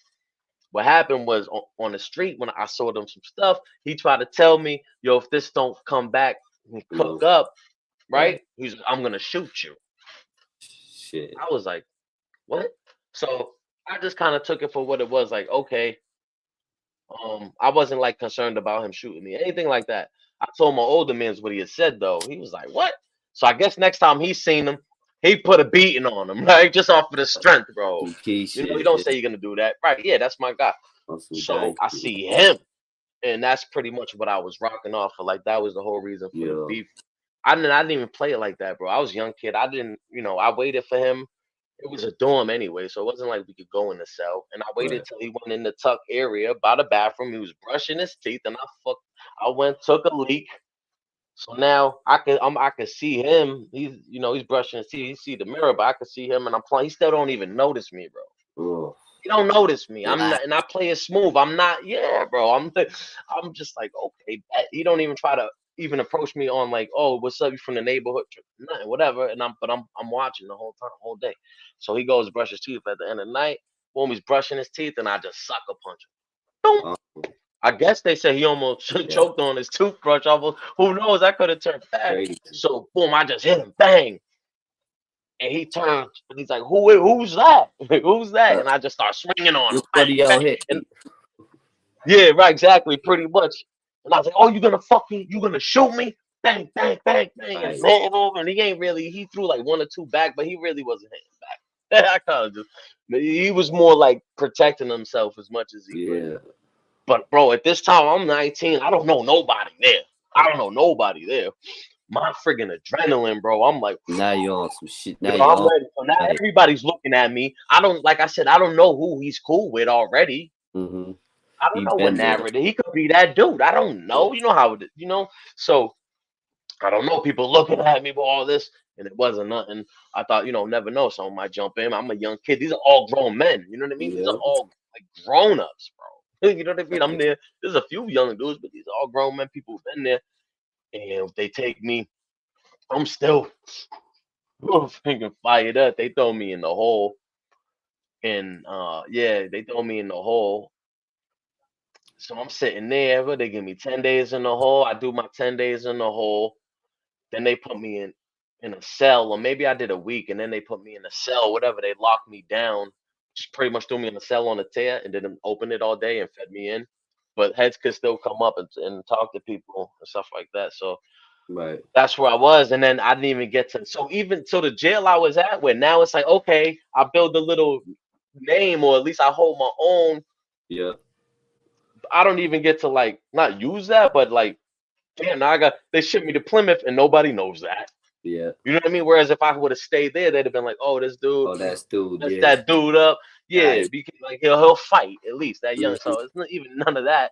What happened was on the street when I sold him some stuff, he tried to tell me, yo, if this don't come back and cook up, right? I'm gonna shoot you. Shit. I was like, what? So I just kind of took it for what it was, like, okay. I wasn't like concerned about him shooting me, anything like that. I told my older man's what he had said though. He was like, what? So I guess next time he seen him, he put a beating on him, right? Just off of the strength, bro. Some key You know, shit. you don't say you're gonna do that. Right, yeah, that's my guy. Some So giant I shit. see him, and that's pretty much what I was rocking off for. Like that was the whole reason for the beef. I didn't even play it like that, bro. I was a young kid. I didn't, I waited for him. It was a dorm anyway, so it wasn't like we could go in the cell. And I waited till he went in the tuck area by the bathroom. He was brushing his teeth, and I went, took a leak. So now I could see him. He's brushing his teeth. He see the mirror, but I could see him, and I'm playing. He still don't even notice me, bro. He don't notice me. I'm not, and I play it smooth. I'm not, yeah, bro. I'm just like, okay, bet. He don't even try to even approach me on like, oh, what's up? You from the neighborhood? Nothing, whatever. And I'm watching the whole time, whole day. So he goes brush his teeth at the end of the night. Boom, he's brushing his teeth, and I just sucker punch him. Boom. I guess they said he almost choked on his toothbrush. Almost, who knows? I could have turned bad. Crazy. So boom, I just hit him, bang. And he turns and he's like, who's that? Who's that? And I just start swinging on him. Buddy out here. Yeah, right, exactly, pretty much. And I was like, oh, you gonna fuck me? You gonna shoot me? Bang, bang, bang, bang. And hitting over. And he threw like 1 or 2 back, but he really wasn't hitting back. I kind of just, he was more like protecting himself as much as he could. But bro, at this time, I'm 19. I don't know nobody there. My friggin' adrenaline, bro. I'm like, now you're on some shit. Now I'm ready. So now everybody's looking at me. I don't know who he's cool with already. Mm-hmm. I don't know what narrative. He could be that dude. I don't know. You know how it, So I don't know. People looking at me with all this, and it wasn't nothing. I thought, never know. Someone might jump in. I'm a young kid. These are all grown men. You know what I mean? These are all like grown ups, bro. You know what I mean? I'm there. There's a few young dudes, but these are all grown men. People who've been there, and if they take me, I'm still thinking fired up. They throw me in the hole, and they throw me in the hole. So I'm sitting there, but they give me 10 days in the hole. I do my 10 days in the hole. Then they put me in a cell, or maybe I did a week, and then they put me in a cell, whatever. They locked me down, just pretty much threw me in a cell on a tear, and didn't open it all day and fed me in. But heads could still come up and talk to people and stuff like that. So that's where I was. And then I didn't even get to, so the jail I was at, where now it's like, okay, I build a little name, or at least I hold my own. Yeah. I don't even get to like not use that, but like, damn, now they shipped me to Plymouth and nobody knows that. Yeah. You know what I mean? Whereas if I would have stayed there, they'd have been like, oh, this dude, that's that dude up. Yeah, nice. Because like he'll fight at least that young. So it's not even none of that.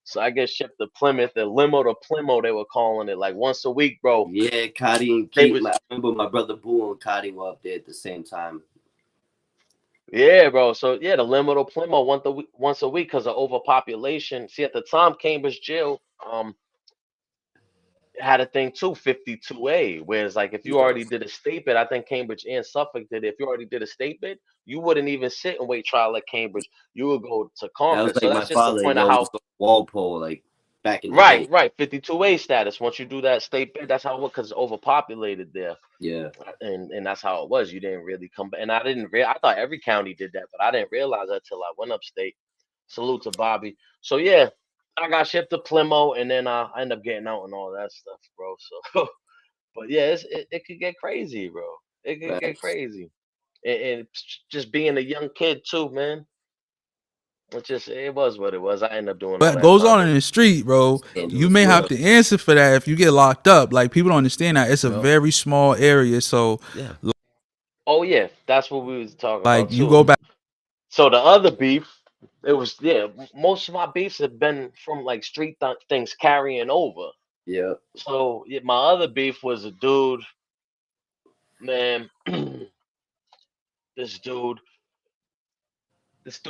So I get shipped to Plymouth, the limo to Plymouth, they were calling it like once a week, bro. Yeah, Cotty and Keith. I remember my brother Boo and Cotty were up there at the same time. Yeah, bro. So yeah, the limo to Plymouth once a week because of overpopulation. See, at the time, Cambridge jail had a thing too, 52A. Whereas like if you already did a state bid, I think Cambridge and Suffolk did it. If you already did a state bid, you wouldn't even sit and wait trial at Cambridge. You would go to conference. That was like so that's just the point of how Walpole, like back in the day. Right. 52A status. Once you do that state bid, that's how it was, because it's overpopulated there. Yeah. And that's how it was. You didn't really come back. And I thought every county did that, but I didn't realize that till I went upstate. Salute to Bobby. So yeah, I got shipped to Plymouth, and then I ended up getting out and all that stuff, bro. So, but yeah, it could get crazy, bro. It could get crazy, and just being a young kid too, man. It was what it was. I ended up doing. What goes on in the street, bro? You may have to answer for that if you get locked up. Like people don't understand that it's a very small area. So yeah. Oh yeah, that's what we was talking like about. You go back. So the other beef, it was most of my beefs have been from like street things carrying over. Yeah. So my other beef was a dude, man. This dude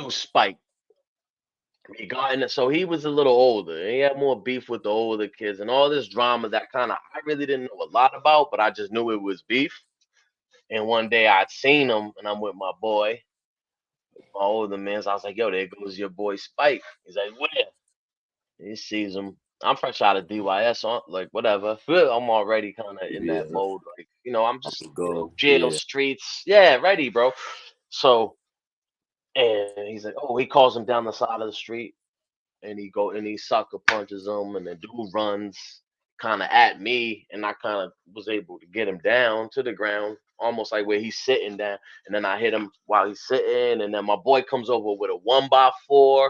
Spike. He got in it, so he was a little older. He had more beef with the older kids and all this drama that I really didn't know a lot about, but I just knew it was beef. And one day I'd seen him, and I'm with my boy, my older man. So I was like, "Yo, there goes your boy Spike." He's like, "Where?" He sees him. I'm fresh out of DYS, on like whatever. I'm already kind of in Yeah. that mode, like I'm I just can go. jail Yeah. streets, yeah, ready, bro. So and he's like, oh, he calls him down the side of the street, and he sucker punches him, and the dude runs kind of at me, and I kind of was able to get him down to the ground, almost like where he's sitting down, and then I hit him while he's sitting, and then my boy comes over with a 1x4,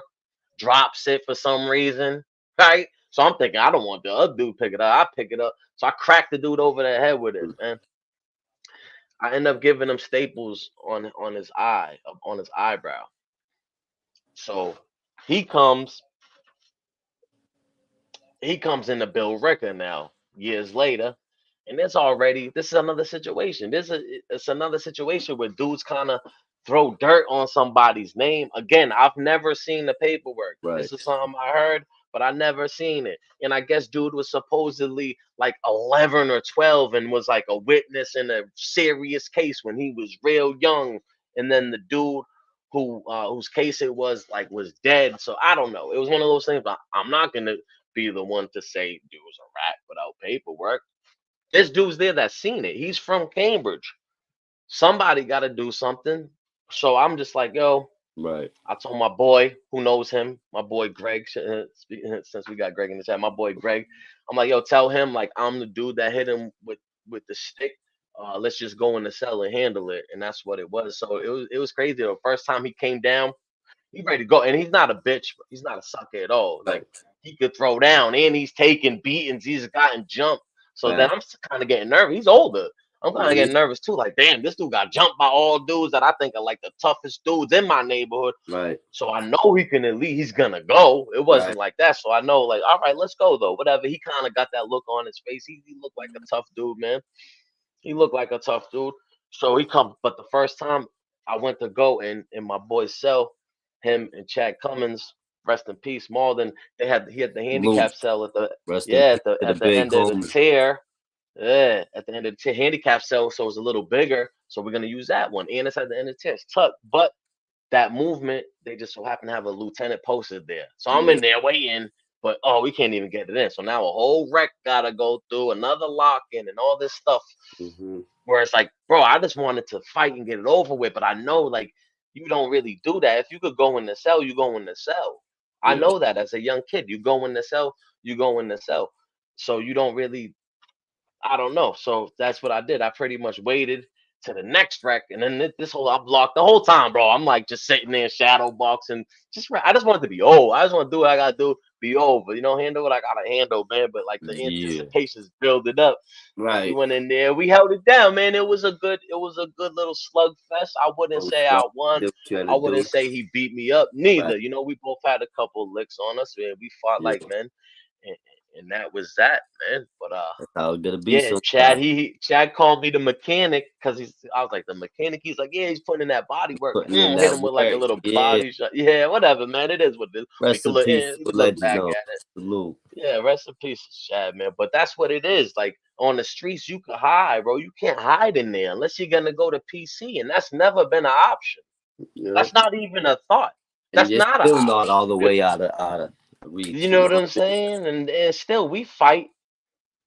drops it for some reason, right? So I'm thinking I don't want the other dude pick it up. I pick it up, so I crack the dude over the head with it, man. I end up giving him staples on his eye, on his eyebrow. So he comes he comes into Bill Ricker now, years later, and this is another situation. It's another situation where dudes kind of throw dirt on somebody's name. Again, I've never seen the paperwork. Right. This is something I heard, but I never seen it. And I guess dude was supposedly like 11 or 12 and was like a witness in a serious case when he was real young. And then the dude whose case it was dead. So I don't know. It was one of those things. But I'm not gonna be the one to say dude was a rat without paperwork. This dude's there that's seen it. He's from Cambridge. Somebody got to do something. So I'm just like, yo, Right. I told my boy who knows him, my boy Greg, since we got Greg in the chat, my boy Greg, I'm like, yo, tell him like I'm the dude that hit him with the stick. Let's just go in the cell and handle it. And that's what it was. So it was crazy. The first time he came down, he's ready to go, and he's not a bitch. He's not a sucker at all. Like Right. he could throw down, and he's taking beatings. He's gotten jumped. So then Right. I'm kind of getting nervous. He's older. I'm kind of Mhm. getting nervous too. Like, damn, this dude got jumped by all dudes that I think are like the toughest dudes in my neighborhood. Right. So I know he can at least he's gonna go. It wasn't Right. like that. So I know, like, all right, let's go though. Whatever. He kind of got that look on his face. He looked like a tough dude, man. He looked like a tough dude. So he come, but the first time I went to go in my boy's cell, him and Chad Cummins, rest in peace, Malden, he had the Luke, handicap cell at the rest in yeah peace to the at the big end of the homie. tier. Yeah, at the end of the tier, handicap cell, so it's a little bigger. So we're gonna use that one. And it's at the end of the tier. It's tucked. But that movement, they just so happen to have a lieutenant posted there. So I'm Yeah. in there waiting, but oh, we can't even get it in. So now a whole wreck gotta go through another lock in and all this stuff. Mm-hmm. Where it's like, bro, I just wanted to fight and get it over with, but I know like you don't really do that. If you could go in the cell, you go in the cell. I Yeah. know that as a young kid, you go in the cell, you go in the cell. So you don't really I don't know. So that's what I did. I pretty much waited to the next wreck, and then this whole I blocked the whole time, bro. I'm like just sitting there shadow boxing. I just wanted to be old. I just want to do what I gotta do, be over. Handle what I gotta handle, man. But like the Yeah. anticipation's building up. We Right. went in there, we held it down, man. It was a good little slugfest. I wouldn't Oh, say fuck. I won. Did what you had I to do. wouldn't say he beat me up. Right. Neither. We both had a couple licks on us, man. We fought Yeah. like men, and, and that was that, man. But That's how it gotta be yeah, Chad. sometimes. Chad called me the mechanic because I was like the mechanic. He's like, yeah, he's putting in that body work. Putting in Hit that him with like a work. little Yeah. body shot. Yeah, whatever, man. It is what it is. Rest in peace to We the could look legend. back No. at it. Salute. Yeah, rest in peace, Chad, man. But that's what it is. Like on the streets, you can hide, bro. You can't hide in there unless you're gonna go to PC, and that's never been an option. Yeah. That's not even a thought. And That's you're not an still not option. all the way out of reach. You You know know what I'm what I mean? saying? And still, we fight.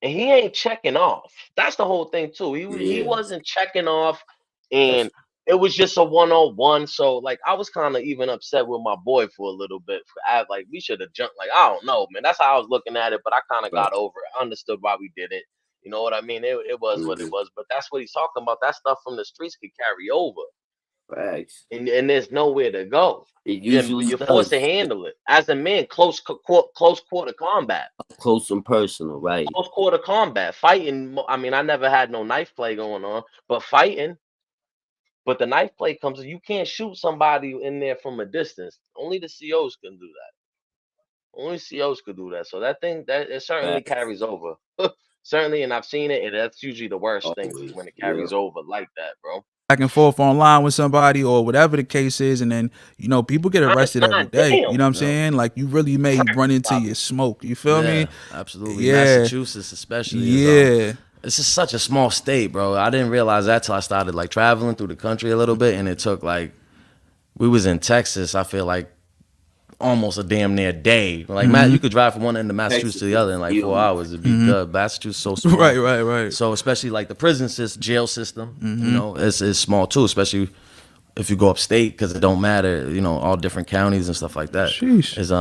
And he ain't checking off. That's the whole thing too. He Yeah. wasn't checking off, That's and it was just a 1-on-1. So like I was kind of even upset with my boy for a little bit. Like we should have jumped. Like I don't know, man. That's how I was looking at it. But I kind of right. got over it. I understood why we did it. You know what I mean? It was what it Mm-hmm. was. But that's what he's talking about. That stuff from the streets could carry over, Facts. and there's nowhere to go. It You're, usually you're forced to does. handle it as a man. Close quarter combat. Close and personal, right? Close quarter combat, fighting. I mean, I never had no knife play going on, but fighting. But the knife play comes. You can't shoot somebody in there from a distance. Only the COs can do that. Only COs could do that. So that thing that it certainly Facts. carries over. Certainly, and I've seen it, and that's usually the worst thing Always. when it Yeah. carries over like that, bro. Back and forth online with somebody or whatever the case is, and then people get arrested every God day. damn. You know what I'm Yep. saying? Like you really may Crack run into pop. your smoke. You feel me? Yeah, absolutely. Yeah. Massachusetts, especially, is Yeah. it's just such a small state, bro. I didn't realize that till I started like traveling through the country a little bit, and it took like we was in Texas. I feel like almost a damn near day. Like Matt, you could drive from one end of Massachusetts to the other in like 4 hours. It'd be good. Massachusetts is so small. Right. So especially like the prison system, jail system, you know, it's small too. Especially if you go upstate, because it don't matter. You know, all different counties and stuff like that. Sheesh. Is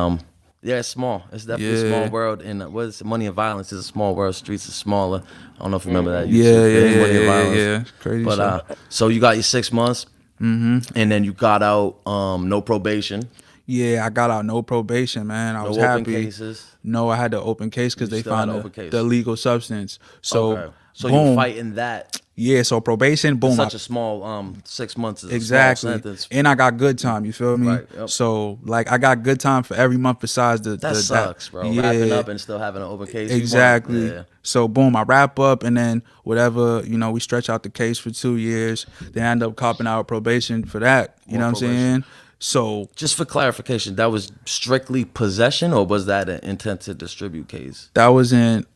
yeah, it's small. It's definitely a small world. And what is it? Money and Violence is a small world. Streets is smaller. I don't know if you remember that. Yeah. Crazy. But so you got your 6 months, and then you got out no probation. Yeah, I got out no probation, man. I was happy. Open cases. No, I had to open case because they still had found an open case. the illegal substance. So, So boom. you're fighting that. Yeah, so probation, boom. Such a small 6 months is Exactly. a small sentence. And I got good time, you feel me? Right, yep. So, like, I got good time for every month besides That sucks, bro. Yeah. Wrapping up and still having an open case. Exactly. Yeah. So boom, I wrap up and then whatever, you know, we stretch out the case for 2 years. Then I end up copping out probation for that. You know what I'm saying? So Just for clarification, that was strictly possession, or was that an intent to distribute case? that was in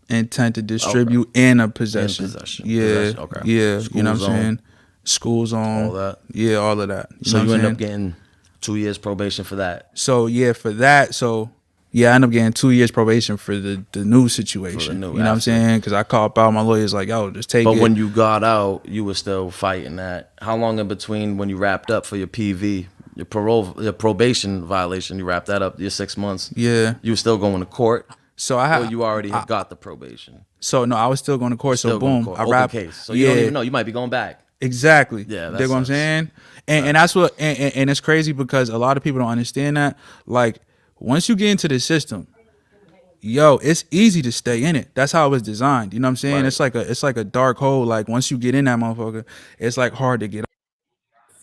intent to distribute and a possession. Possession. Yeah. Possession, okay. Yeah. School you know what zone. I'm saying? School zone. All that. Yeah, all of that. So know you what end I'm up saying? getting 2 years probation for that. So yeah, for that, so yeah, I end up getting 2 years probation for the new situation. new, you know what I'm saying? Because I called out, my lawyer's like, yo, just take But it. when you got out, you were still fighting that. How long in between when you wrapped up for your PV, your probation violation, you wrapped that up, your 6 months? Yeah. You were still going to court, So I or had you already had got the probation? So no, I was still going to court. Still So going to boom, court. I Open wrapped. case. So you don't even know. You might be going back. Exactly. Yeah, that Dig what I'm sucks. saying? And that's what and it's crazy because a lot of people don't understand that. Like once you get into the system, yo, it's easy to stay in it. That's how it was designed. You know what I'm saying? Right. It's like a dark hole. Like once you get in that motherfucker, it's like hard to get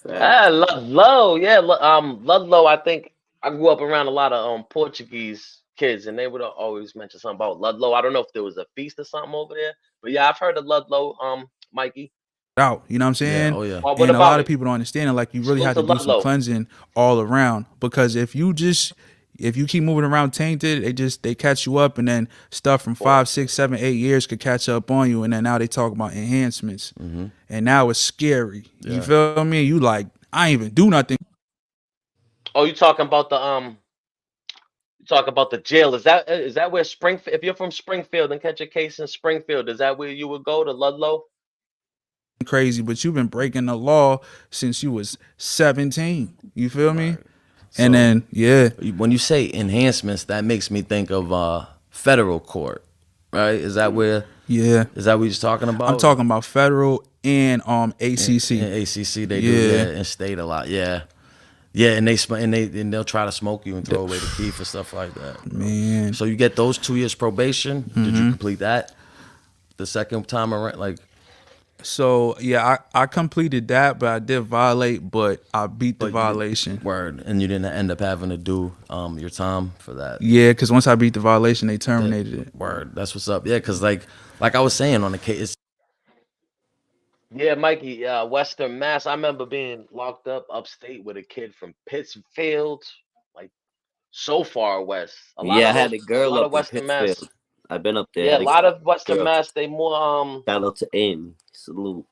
out. Ludlow, yeah, Ludlow. I think I grew up around a lot of Portuguese kids, and they would always mention something about Ludlow. I don't know if there was a feast or something over there, but yeah, I've heard of Ludlow, Mikey. Out. You know what I'm saying? Yeah, oh yeah. Well, And what a about lot of it? people don't understand it. Like you really Salute have to to do some Ludlow. cleansing all around. Because if you keep moving around tainted, they catch you up, and then stuff from 5, 6, 7, 8 years could catch up on you, and then now they talk about enhancements, and now it's scary. You Yeah. feel me? You like I ain't even do nothing. Oh, you talking about the You talk about the jail. Is that where Springfield? If you're from Springfield and catch a case in Springfield, is that where you would go to Ludlow? Crazy, but you've been breaking the law since you was 17. You feel me? And then yeah, When you say enhancements, that makes me think of federal court, right? Is that where? yeah. Is that what you're talking about? I'm talking about federal and ACC. In ACC, they do, yeah, and state a lot, yeah, and they'll try to smoke you and throw away the key for stuff like that. Man. So you get those 2 years probation. Did you complete that the second time around? Like, So yeah, I completed that, but I did violate, but I beat the violation. word, and you didn't end up having to do your time for that. Yeah, because once I beat the violation, they terminated it. Word, that's what's up. Yeah, because like I was saying on the case, Yeah, Mikey, Western Mass. I remember being locked up upstate with a kid from Pittsfield, like so far west. Yeah, I had a girl lot up of Western in Mass. Pittsfield. I've been up there. Yeah, a lot of Western girl. Mass. They more Shout out to Amy. Salute.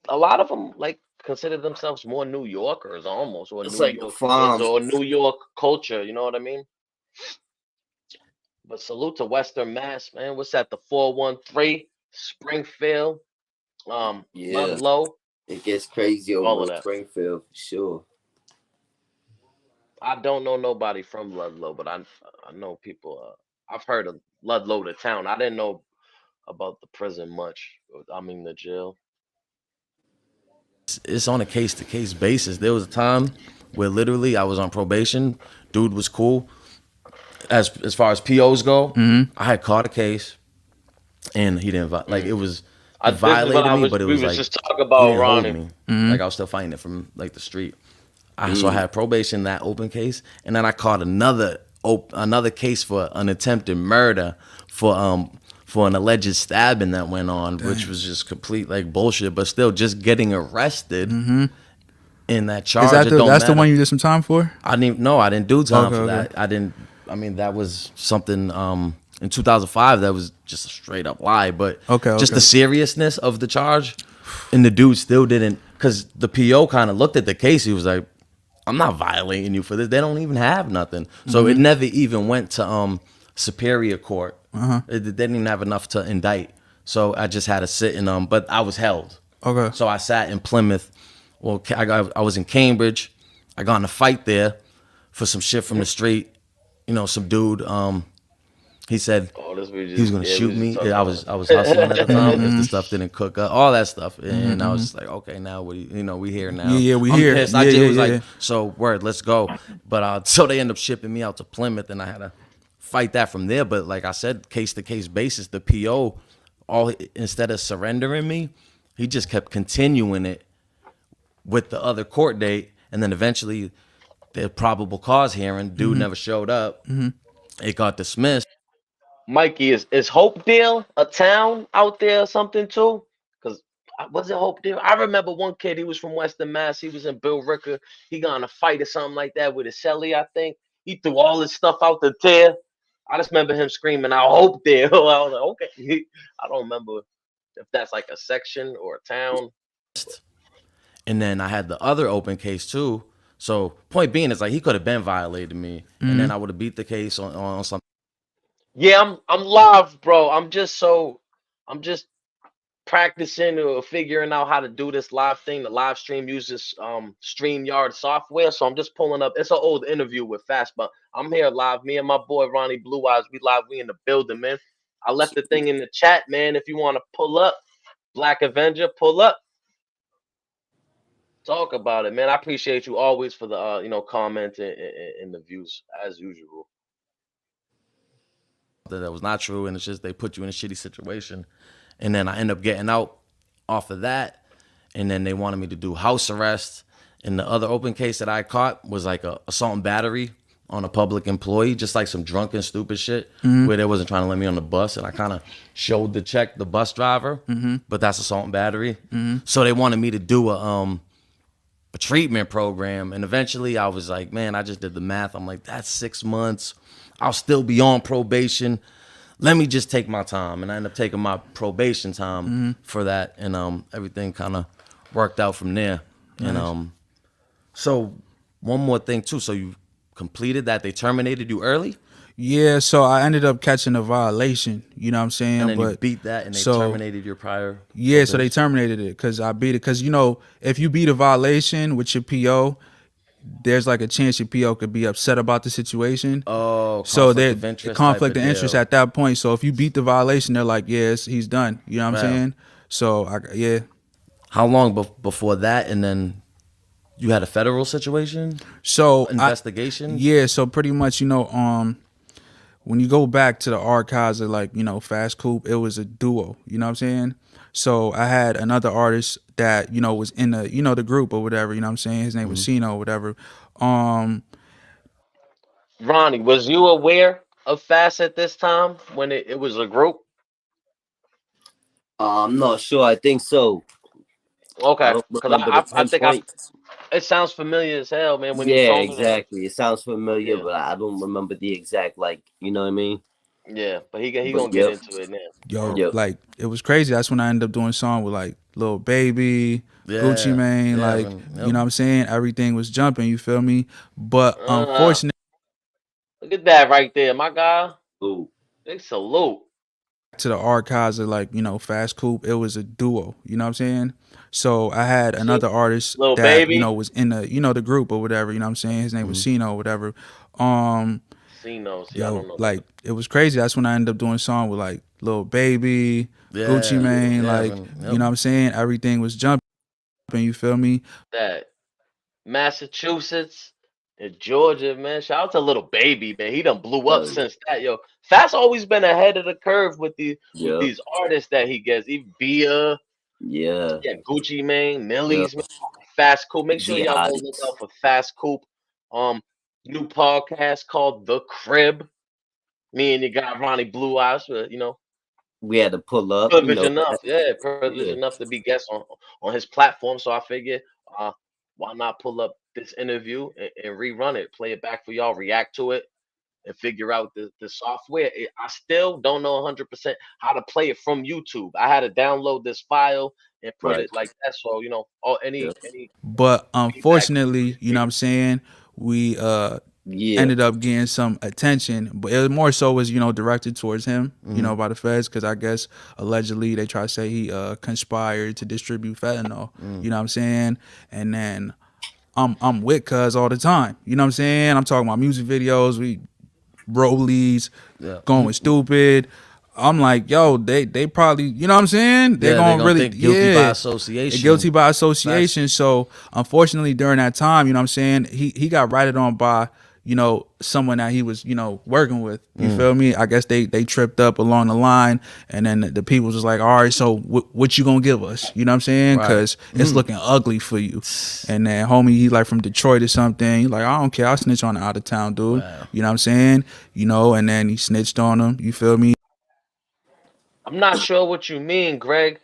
a lot of them like consider themselves more New Yorkers almost, or It's New like York the farm. kids, or New York culture. You know what I mean? But salute to Western Mass, man. What's that? The 413 Springfield, Yeah. Ludlow. It gets crazy All over of in that. Springfield for sure. I don't know nobody from Ludlow, but I know people. I've heard of Ludlow, the town. I didn't know about the prison much. I mean the jail. it's on a case to case basis. There was a time where literally I was on probation. Dude was cool. As far as POs go, I had caught a case, and he didn't like it was. This It is what violated me, but it we was was like just talking he about, didn't hold Ronnie. me. Like I was still fighting it from like the street. So I had probation, that open case, and then I caught another case for an attempted murder for an alleged stabbing that went on, which was just complete like bullshit. But still, just getting arrested in that charge. Is that it don't that's the matter. one you did some time for? I didn't do time Okay, for okay. that. I mean, that was something in 2005 that was just a straight up lie. But Okay, just okay. the seriousness of the charge, and the dude still didn't, because the PO kind of looked at the case. He was like, I'm not violating you for this. They don't even have nothing. So it never even went to superior court. They didn't even have enough to indict. So I just had to sit in but I was held. Okay. So I sat in Plymouth. Well, I was in Cambridge. I got in a fight there for some shit from the street. You know, some dude. He said Oh, this we he was just gonna yeah, shoot we just me. talking I about. was hustling at the time. If the stuff didn't cook up, all that stuff, and I was just like, okay, now what? We here now. Yeah, we I'm here. pissed. Yeah, I just yeah, was yeah. like, so word, let's go. But so they end up shipping me out to Plymouth, and I had to fight that from there. But like I said, case to case basis, the PO, instead of surrendering me, he just kept continuing it with the other court date, and then eventually the probable cause hearing, dude never showed up. It got dismissed. Mikey, is Hopedale a town out there or something too? Because was it Hopedale? I remember one kid. He was from Western Mass. He was in Bill Ricker. He got in a fight or something like that with a celly, I think. He threw all his stuff out the tear. I just remember him screaming, "I Hopedale." I was like, okay. I don't remember if that's like a section or a town. And then I had the other open case too. So point being is like he could have been violated me, and then I would have beat the case on something. Yeah, I'm live, bro. I'm just practicing or figuring out how to do this live thing. The live stream uses StreamYard software, so I'm just pulling up. It's an old interview with Fast, but I'm here live. Me and my boy Ronnie Blue Eyes, we live. We in the building, man. I left the thing in the chat, man. If you want to pull up, Black Avenger, pull up. Talk about it, man. I appreciate you always for the comment and the views as usual. That was not true, and it's just they put you in a shitty situation, and then I end up getting out off of that, and then they wanted me to do house arrest. And the other open case that I caught was like a assault and battery on a public employee, just like some drunken stupid shit where they wasn't trying to let me on the bus, and I kind of showed the bus driver, but that's assault and battery. So they wanted me to do a treatment program, and eventually I was like, man, I just did the math. I'm like, that's 6 months. I'll still be on probation. Let me just take my time. And I ended up taking my probation time for that, and everything kind of worked out from there. Nice. And so one more thing too. So you completed that. They terminated you early? Yeah, so I ended up catching a violation, you know what I'm saying? And then but you beat that, and they terminated your prior Yeah, so they probation? terminated it because I beat it. Because, if you beat a violation with your PO, there's like a chance your PO could be upset about the situation. Oh, So conflict they of interest. conflict type of interest deal. at that point. So if you beat the violation, they're like, yes, he's done. You know what I'm Wow. saying? So yeah. How long before that, and then you had a federal situation? So Investigation? Yeah, so pretty much, when you go back to the archives of Fasscoupe, it was a duo, you know what I'm saying? So I had another artist that, was in the, the group or whatever, you know what I'm saying? His name was Sino or whatever. Ronnie, was you aware of Fast at this time when it was a group? I'm not sure. I think so. I Okay, don't because remember the I think I pinpoint. it sounds familiar as hell, man. When you Yeah, told me that, exactly. It sounds familiar, yeah, but I don't remember the exact, you know what I mean? yeah. But he But gonna get yep, into it now. Yo, yep. like, it was crazy. That's when I ended up doing a song with like Lil Baby, Gucci Yeah. Mane, Yeah, like, yep. you know what I'm saying? Everything was jumping, you feel me? But Uh, unfortunately, Look at that right there, my guy. Ooh. Big salute. to the archives of Fasscoupe, it was a duo, you know what I'm saying? So I had See, another artist little that, baby. was in the, the group or whatever, you know what I'm saying? His name was Sino or whatever. See, no, see, I Yo, don't know that. like, it was crazy. That's when I ended up doing a song with like Lil Baby, Gucci Yeah. Mane, Yeah, like, yep. you know what I'm saying? Everything was jumping, you feel me? That Massachusetts and Georgia, man. Shout out to little baby, man. He done blew up Hell yeah. since that, yo. Fast always been ahead of the curve with Yep. these artists that he gets. Even Bia, Yeah. yeah, Gucci Mane, Yep. Millie's, man. Fasscoupe. Make sure The y'all go look eyes. out for Fasscoupe. New podcast called The Crib. Me and your guy Ronnie Blue Eyes, We had to pull up, privileged enough, yeah, privileged Yeah. enough to be guests on his platform. So I figured, why not pull up this interview and rerun it, play it back for y'all, react to it. and figure out the software. I still don't know 100% how to play it from YouTube. I had to download this file and put Right. it like that. So all Yeah. any But feedback. unfortunately, you know what I'm saying, we Yeah. ended up getting some attention, but it was more so was directed towards him, by the feds, because I guess allegedly they try to say he conspired to distribute fentanyl. You know what I'm saying? And then I'm with Cuz all the time. You know what I'm saying? I'm talking about music videos, we rollies, Yeah. going stupid. I'm like, yo, they probably, you know what I'm saying? They're Yeah, gonna they gonna really, think guilty by yeah, association. they're guilty by association. So unfortunately, during that time, you know what I'm saying, he got righted on by someone that he was working with. You feel me? I guess they tripped up along the line, and then the people was just like, all right, so what you gonna give us? You know what I'm saying? Right. Because it's looking ugly for you. And then homie, he like from Detroit or something. He like, I don't care, I'll snitch on the out of town dude. Wow. You know what I'm saying? And then he snitched on him. You feel me? I'm not sure what you mean, Greg,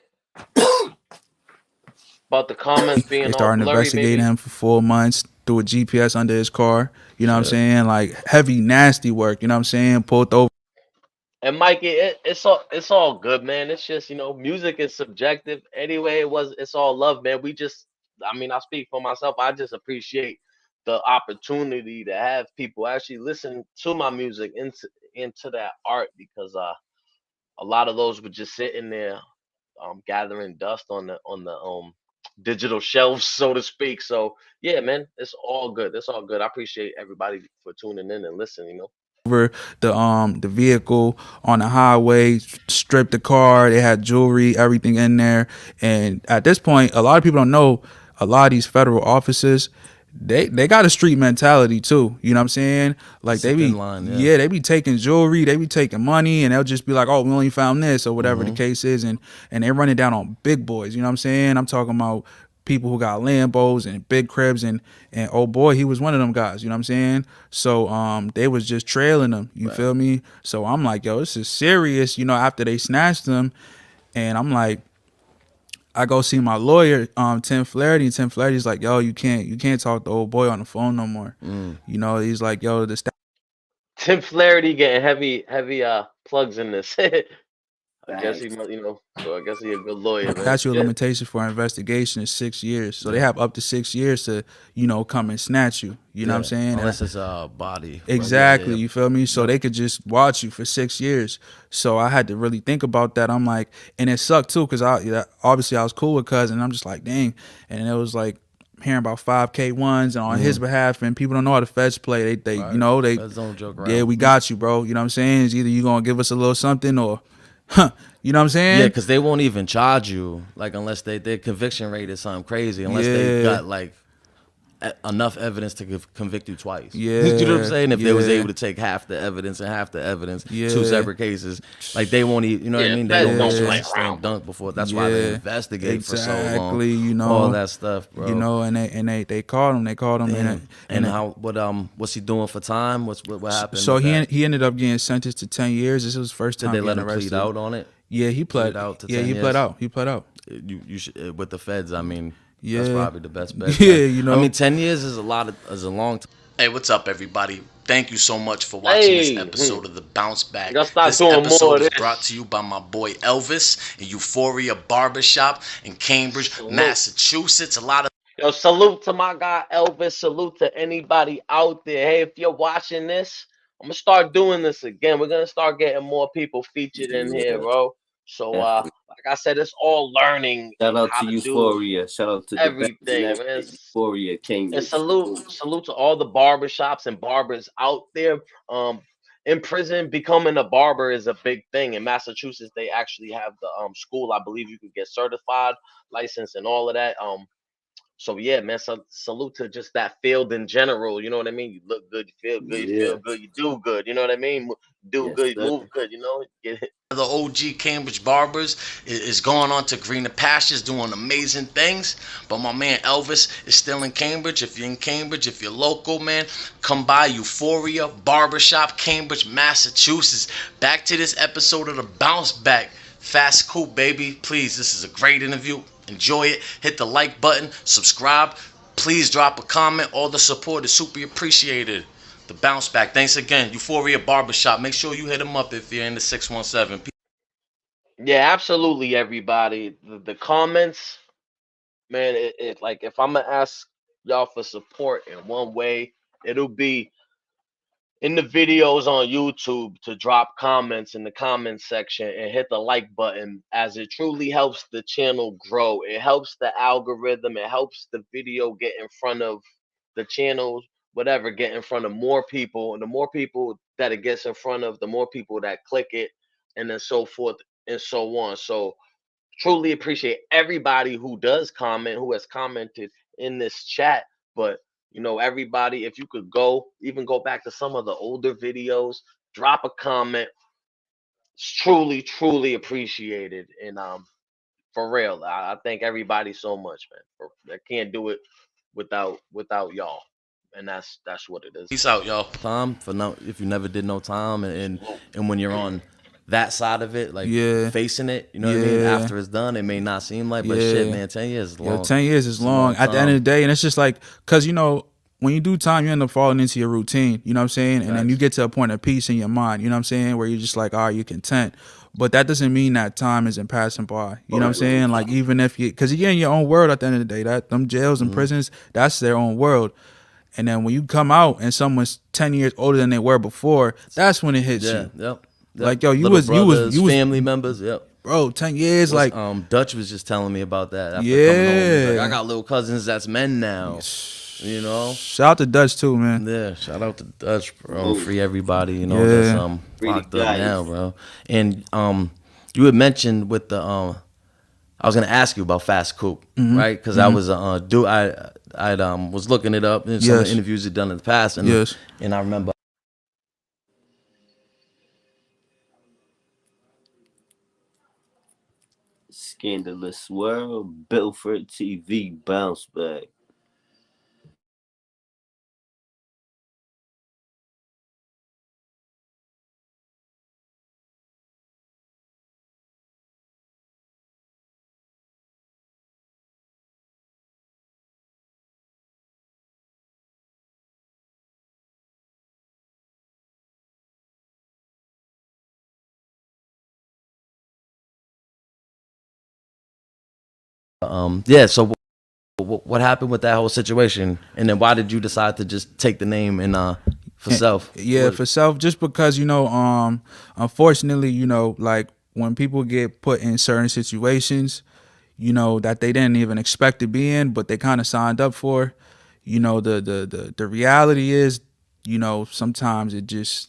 about the comments They being all started blurry. investigating Maybe him for 4 months, threw a GPS under his car. You know what I'm Shit. saying? Like heavy, nasty work. You know what I'm saying? Pulled over. And Mikey, it's all good, man. It's just music is subjective. Anyway, it's all love, man. I mean, I speak for myself. I just appreciate the opportunity to have people actually listen to my music into that art because a lot of those were just sitting there gathering dust on the digital shelves, so to speak. So yeah, man, it's all good. It's all good. I appreciate everybody for tuning in and listening. The vehicle on the highway, stripped the car. They had jewelry, everything in there. And at this point, a lot of people don't know a lot of these federal officers. They got a street mentality too. You know what I'm saying? Like they Sit be in line, yeah. they be taking jewelry, they be taking money, and they'll just be like, oh, we only found this or whatever the case is, and they run it down on big boys. You know what I'm saying? I'm talking about people who got Lambos and big cribs, and oh boy, he was one of them guys. You know what I'm saying? So they was just trailing him. You feel me? So I'm like, yo, this is serious. After they snatched him, and I'm like, I go see my lawyer, Tim Flaherty, and Tim Flaherty's like, yo, you can't talk to old boy on the phone no more. He's like, yo, the Tim Flaherty getting heavy plugs in this. I guess he must, so I guess he a good lawyer, man. statute of Shit. limitations for investigation is 6 years. So they have up to 6 years to, come and snatch you. You know what I'm saying? Unless it's a body. Exactly, Yeah. you feel me? So they could just watch you for 6 years. So I had to really think about that. I'm like, and it sucked too, because obviously I was cool with Cousin. And I'm just like, dang. And it was like hearing about 5K1s and on his behalf, and people don't know how the feds play. They Feds don't joke around. yeah, we got you, bro. You know what I'm saying? It's either you gonna give us a little something or, you know what I'm saying? Yeah, because they won't even charge you, like, unless their conviction rate is something crazy, unless they got like enough evidence to convict you twice. Yeah, You know what I'm saying? If they was yeah. able to take half the evidence and half the evidence, Yeah. two separate cases, like they won't even, you know what Yeah, I mean? They feds don't don't make play it slam around. dunk before. That's why they Yeah, investigate for so long. exactly, all that stuff, bro. And they called him. They called him, Damn. and how what's he doing for time? What happened? so with that? he ended up getting sentenced to 10 years. This was his first Did time they let getting him arrested. plead out on it? Yeah, he pled out to Yeah, 10 he years? pled out. He pled out. You should with the feds. I mean, Yeah. that's probably the best bet. Yeah, I mean, 10 years is a long time. Hey, what's up, everybody? Thank you so much for watching this Hey, episode of the Bounce Back. Gotta start This doing more episode of is this. brought to you by my boy Elvis in Euphoria Barbershop in Cambridge, Salute. Massachusetts. A lot of Yo, salute to my guy Elvis. Salute to anybody out there. Hey, if you're watching this, I'm gonna start doing this again. We're gonna start getting more people featured in here, bro. So Definitely. like I said, it's all learning Shout out how to to do Euphoria. Shout out to the everything, best man. Euphoria And Cambridge. salute to all the barbershops and barbers out there. In prison, becoming a barber is a big thing. In Massachusetts, they actually have the school. I believe you could get certified, license, and all of that. So yeah, man. So salute to just that field in general. You know what I mean? You look good, you feel good, you Yeah. feel good, you do good. You know what I mean? Do Yes, good, sir. move good. Get the OG Cambridge barbers is going on to greener pastures, doing amazing things. But my man Elvis is still in Cambridge. If you're in Cambridge, if you're local, man, come by Euphoria Barbershop, Cambridge, Massachusetts. Back to this episode of the Bounce Back. Fasscoupe, baby. Please, this is a great interview. Enjoy it. Hit the like button. Subscribe. Please drop a comment. All the support is super appreciated. The bounce back. Thanks again. Euphoria Barbershop. Make sure you hit them up if you're in the 617. Yeah, absolutely, everybody. The comments, man. It like if I'm gonna ask y'all for support in one way, it'll be in the videos on YouTube to drop comments in the comment section and hit the like button, as it truly helps the channel grow. It helps the algorithm, it helps the video get in front of the channels, whatever, get in front of more people. And the more people that it gets in front of, the more people that click it, and then so forth and so on. So truly appreciate everybody who does comment, who has commented in this chat. But everybody, if you could even go back to some of the older videos, drop a comment. It's truly, truly appreciated. And for real, I thank everybody so much, man. I can't do it without y'all. And that's what it is. Peace out, y'all. Time for no, if you never did no time, and when you're on that side of it, like Yeah. facing it, you know what I mean? Yeah. After it's done, it may not seem like, but shit, Yeah. man, 10 years is Yo, long. 10 years is It's a long. At the end of the day, and it's just like, because, when you do time, you end up falling into your routine, you know what I'm saying? And then you get to a point of peace in your mind, you know what I'm saying? Where you're just like, all right, you're content. But that doesn't mean that time isn't passing by. You know what I'm saying? Like, even if because you're in your own world at the end of the day, that them jails and prisons, that's their own world. And then when you come out and someone's 10 years older than they were before, that's when it hits Yeah, you. yep. Like, yo, you Little was brothers, family members, yep. Bro, 10 years, like, Dutch was just telling me about that after coming home. He's like, Yeah. I got little cousins that's men now. You know? shout out to Dutch too, man. Yeah, shout out to Dutch, bro. Free everybody, Yeah. that's Free the locked up guys. now, bro. And you had mentioned with the I was gonna ask you about Fasscoupe, right? Because I was I was looking it up in some of the Yes. interviews you've done in the past, and Yes. and I remember Scandalous world. Belfort TV bounce back. yeah. So what happened with that whole situation, and then why did you decide to just take the name and for self? Yeah, What- for self, just because unfortunately, like when people get put in certain situations, that they didn't even expect to be in, but they kind of signed up for. The reality is, sometimes it just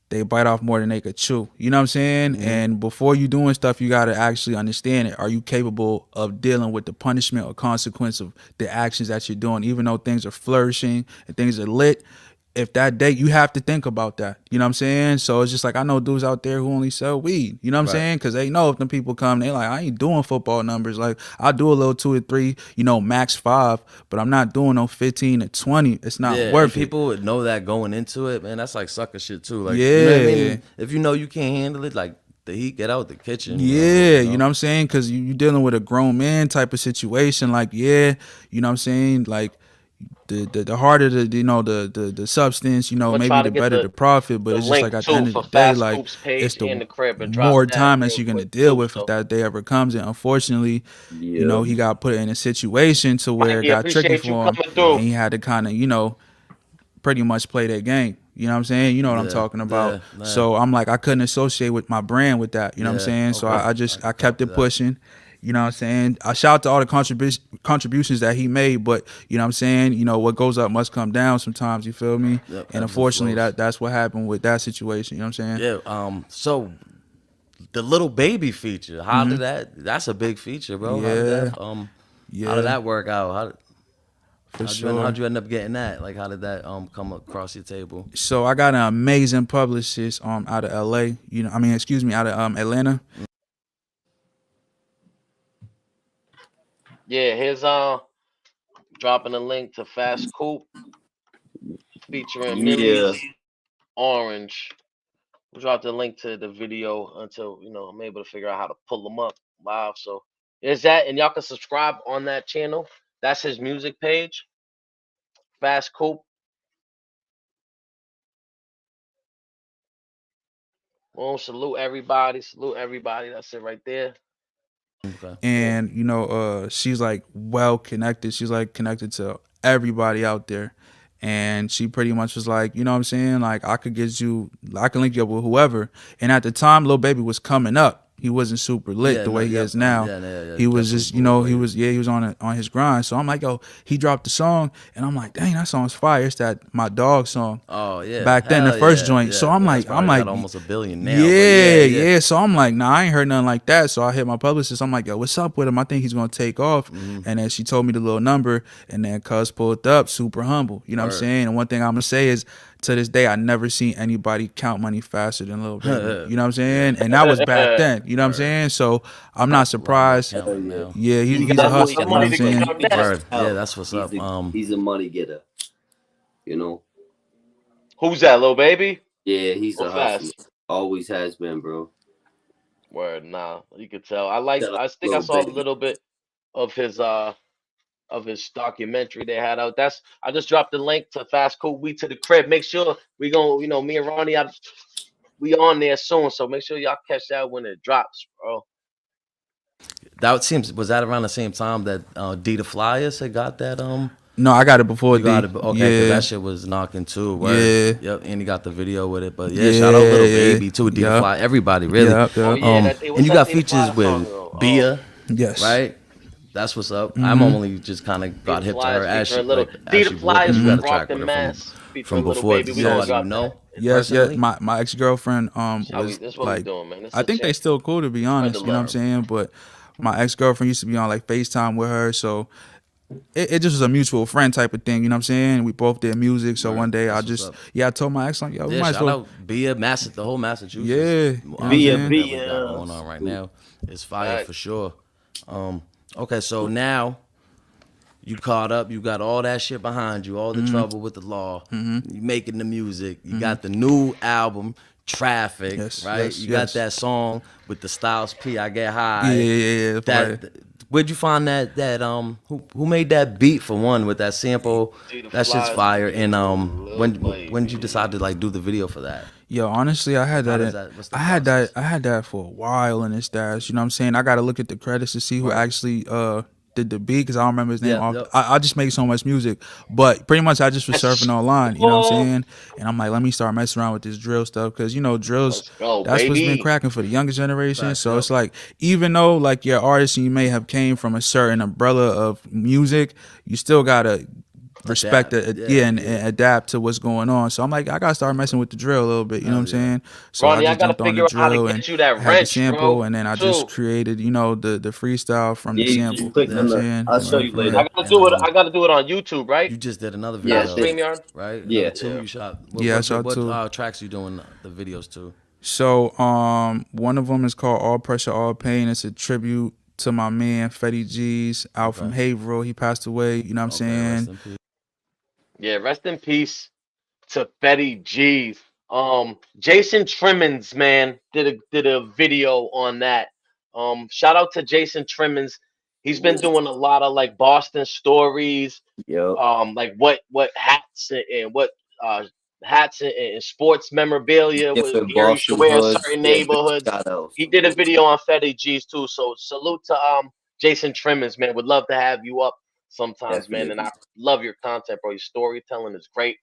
they bite off more than they could chew. You know what I'm saying? And before you doing stuff, you got to actually understand it. Are you capable of dealing with the punishment or consequence of the actions that you're doing? Even though things are flourishing and things are lit, if that day, you have to think about that. You know what I'm saying? So it's just like, I know dudes out there who only sell weed. You know what I'm saying? Because they know if them people come, they like, I ain't doing football numbers. Like, I'll do a little 2 or 3, max 5, but I'm not doing no 15 or 20. It's not Yeah, worth and people would know that going into it, man. That's like sucker shit too. Like, you know what I Yeah. mean? If you know you can't handle it, like the heat, get out the kitchen. Yeah, you know what I'm saying? Because you dealing with a grown man type of situation. Like, yeah, you know what I'm saying? Like, the harder the substance, gonna maybe try the to get better the profit. But the it's just link like at the too end of for the day, Fast like Coupe's page it's in the the crib, and drop more that time that real you're gonna quick, deal too, with so. if that day ever comes. And unfortunately, Yeah. he got put in a situation to where it Mikey, got tricky appreciate you for him, coming through. and he had to kind of pretty much play that game. You know what I'm saying? You know what I'm Yeah, talking about. yeah. So I'm like, I couldn't associate with my brand with that. You know what I'm Yeah, saying? So okay. I kept it pushing. You know what I'm saying? I shout out to all the contributions that he made, but you know what I'm saying? What goes up must come down sometimes, you feel me? Yep, ebbs And and unfortunately flows. that's what happened with that situation, you know what I'm saying? Yeah. So the little baby feature, how did that's a big feature, bro. How did that how Yeah. did that work out? For sure. How'd you end up getting that? Like, how did that come across your table? So I got an amazing publicist out of LA, out of Atlanta. Yeah, here's dropping a link to Fast Coupe featuring Yeah. Millie's Orange. We'll drop the link to the video until I'm able to figure out how to pull them up live. So there's that, and y'all can subscribe on that channel. That's his music page, Fast Coupe. Well, salute everybody. Salute everybody. That's it right there. Okay. And she's like well connected. She's like connected to everybody out there, and she pretty much was like, you know what I'm saying, like I can link you up with whoever. And at the time Lil Baby was coming up, he wasn't super lit Yeah, the no, way he yep, is now. yeah, He was definitely just, blew he away. was he was on his grind. So I'm like, yo, he dropped the song, and I'm like, dang, that song's fire. It's that My Dog song. Oh yeah, Back then, the hell first yeah, joint. So yeah. I'm Well, that's like, probably got almost 1 billion now. But yeah, yeah, yeah. So I'm like, nah, I ain't heard nothing like that. So I hit my publicist. I'm like, yo, what's up with him? I think he's gonna take off. Mm-hmm. And then she told me the little number, and then Cuz pulled up, super humble. You know what I'm Word. saying? And one thing I'm gonna say is, to this day, I never seen anybody count money faster than Lil Baby. You know what I'm saying? And that was back then. You know what I'm saying? So I'm not surprised. Counting yeah. now. Yeah, You he's gotta a put some hustler. You know what money I'm to saying? get up next. Word. Yeah, that's what's up. He's a money getter. You know. Who's that, Lil Baby? Yeah, he's Or a hustler. Fast? Always has been, bro. Word, nah. You could tell. Shout out I to think I Lil saw a Baby. little bit of his documentary they had out. I just dropped the link to Fasscoupe We to the Crib. Make sure we gon' me and Ronnie, we on there soon. So make sure y'all catch that when it drops, bro. Was that around the same time that D the Flyers had got that No, I got it before You got D. it, okay? Because Yeah, that shit was knocking too. Word. yeah, Yep, and he got the video with it. But yeah, shout out yeah, Little yeah. Baby too, D the Yup. Fly, everybody really. Yep, Oh yep. yeah, And what's you that got Data features Flyer with song? Oh, Bia, Yes. right? That's what's up. I'm Mm-hmm. only just kind of got Data hip to her Flyers as she featuring Little as Data she blew up because Flyers you got from a track with Brockton, her Mass, from featuring Little before. Baby. We gonna Yes. Somebody you drop that. know Yes, yeah. personally. My ex girlfriend This was is what we like, doing, man. It's I a think they chick. still cool, to be Spread the honest. You know what I'm love. saying? But my ex girlfriend used to be on like FaceTime with her, so it just was a mutual friend type of thing. You know what I'm saying? We both did music, so Word. one day That's what's up. I told my ex, like, yo, we Yeah, might as shout well. out Bia, the whole Massachusetts. Yeah, you know what I'm Bia, saying? That we got Bia. going on right now. It's fire Right. for sure. Okay, so now you caught up. You got all that shit behind you. All the trouble with the law. You making the music. You got the new album, Traffic. Yes, Right. yes, You yes. got that song with the Styles P. I Get Yeah, High. yeah. Where'd you find that who made that beat for one with that sample? Data That shit's Flyers fire. And featuring Lil when did you Baby. decide to like do the video for that? Yo, honestly, I had How that. does that- what's the I had process? that. I had that for a while in this stash. You know what I'm saying? I got to look at the credits to see who actually did the beat, because I don't remember his name. Yeah, yep. I just make so much music, but pretty much I just was surfing online. You know what I'm saying? And I'm like, let me start messing around with this drill stuff, because drills. Let's go, That's what's been baby. cracking for the younger generation. Facts, So yep. it's like, even though like you're artist and you may have came from a certain umbrella of music, you still gotta respect Adapt. it, Yeah, and adapt to what's going on. So I'm like, I gotta start messing with the drill a little bit. You know what I'm Hell yeah. saying? So Ronnie, I I just gotta jumped on the figure out how to drill and get you that I had the wrench, sample, bro. and then I Too. just created, the freestyle from the Yeah, you sample. just click You know on what I'm the. saying? I'll show you From later. there. I gotta do it on YouTube, right? You just did another Yeah, video, StreamYard. right? Yeah. Another two Yeah. you shot. Yeah, I shot what two. tracks you doing the videos to? So one of them is called All Pressure, All Pain. It's a tribute to my man Fetty G's out from Haverhill. He passed away. You know what I'm saying? Rest in peace. Yeah, rest in peace to Fetty G's. Jason Trimmins, man, did a video on that. Shout out to Jason Trimmins. He's been doing a lot of like Boston stories, Yo. like what hats and what hats and sports memorabilia with Different gear you should Boston wear in hoods. certain Yeah, big neighborhoods. shout outs. He did a video on Fetty G's too. So salute to Jason Trimmins, man. Would love to have you up sometimes, man. And Definitely. I love your content, bro. Your storytelling is great.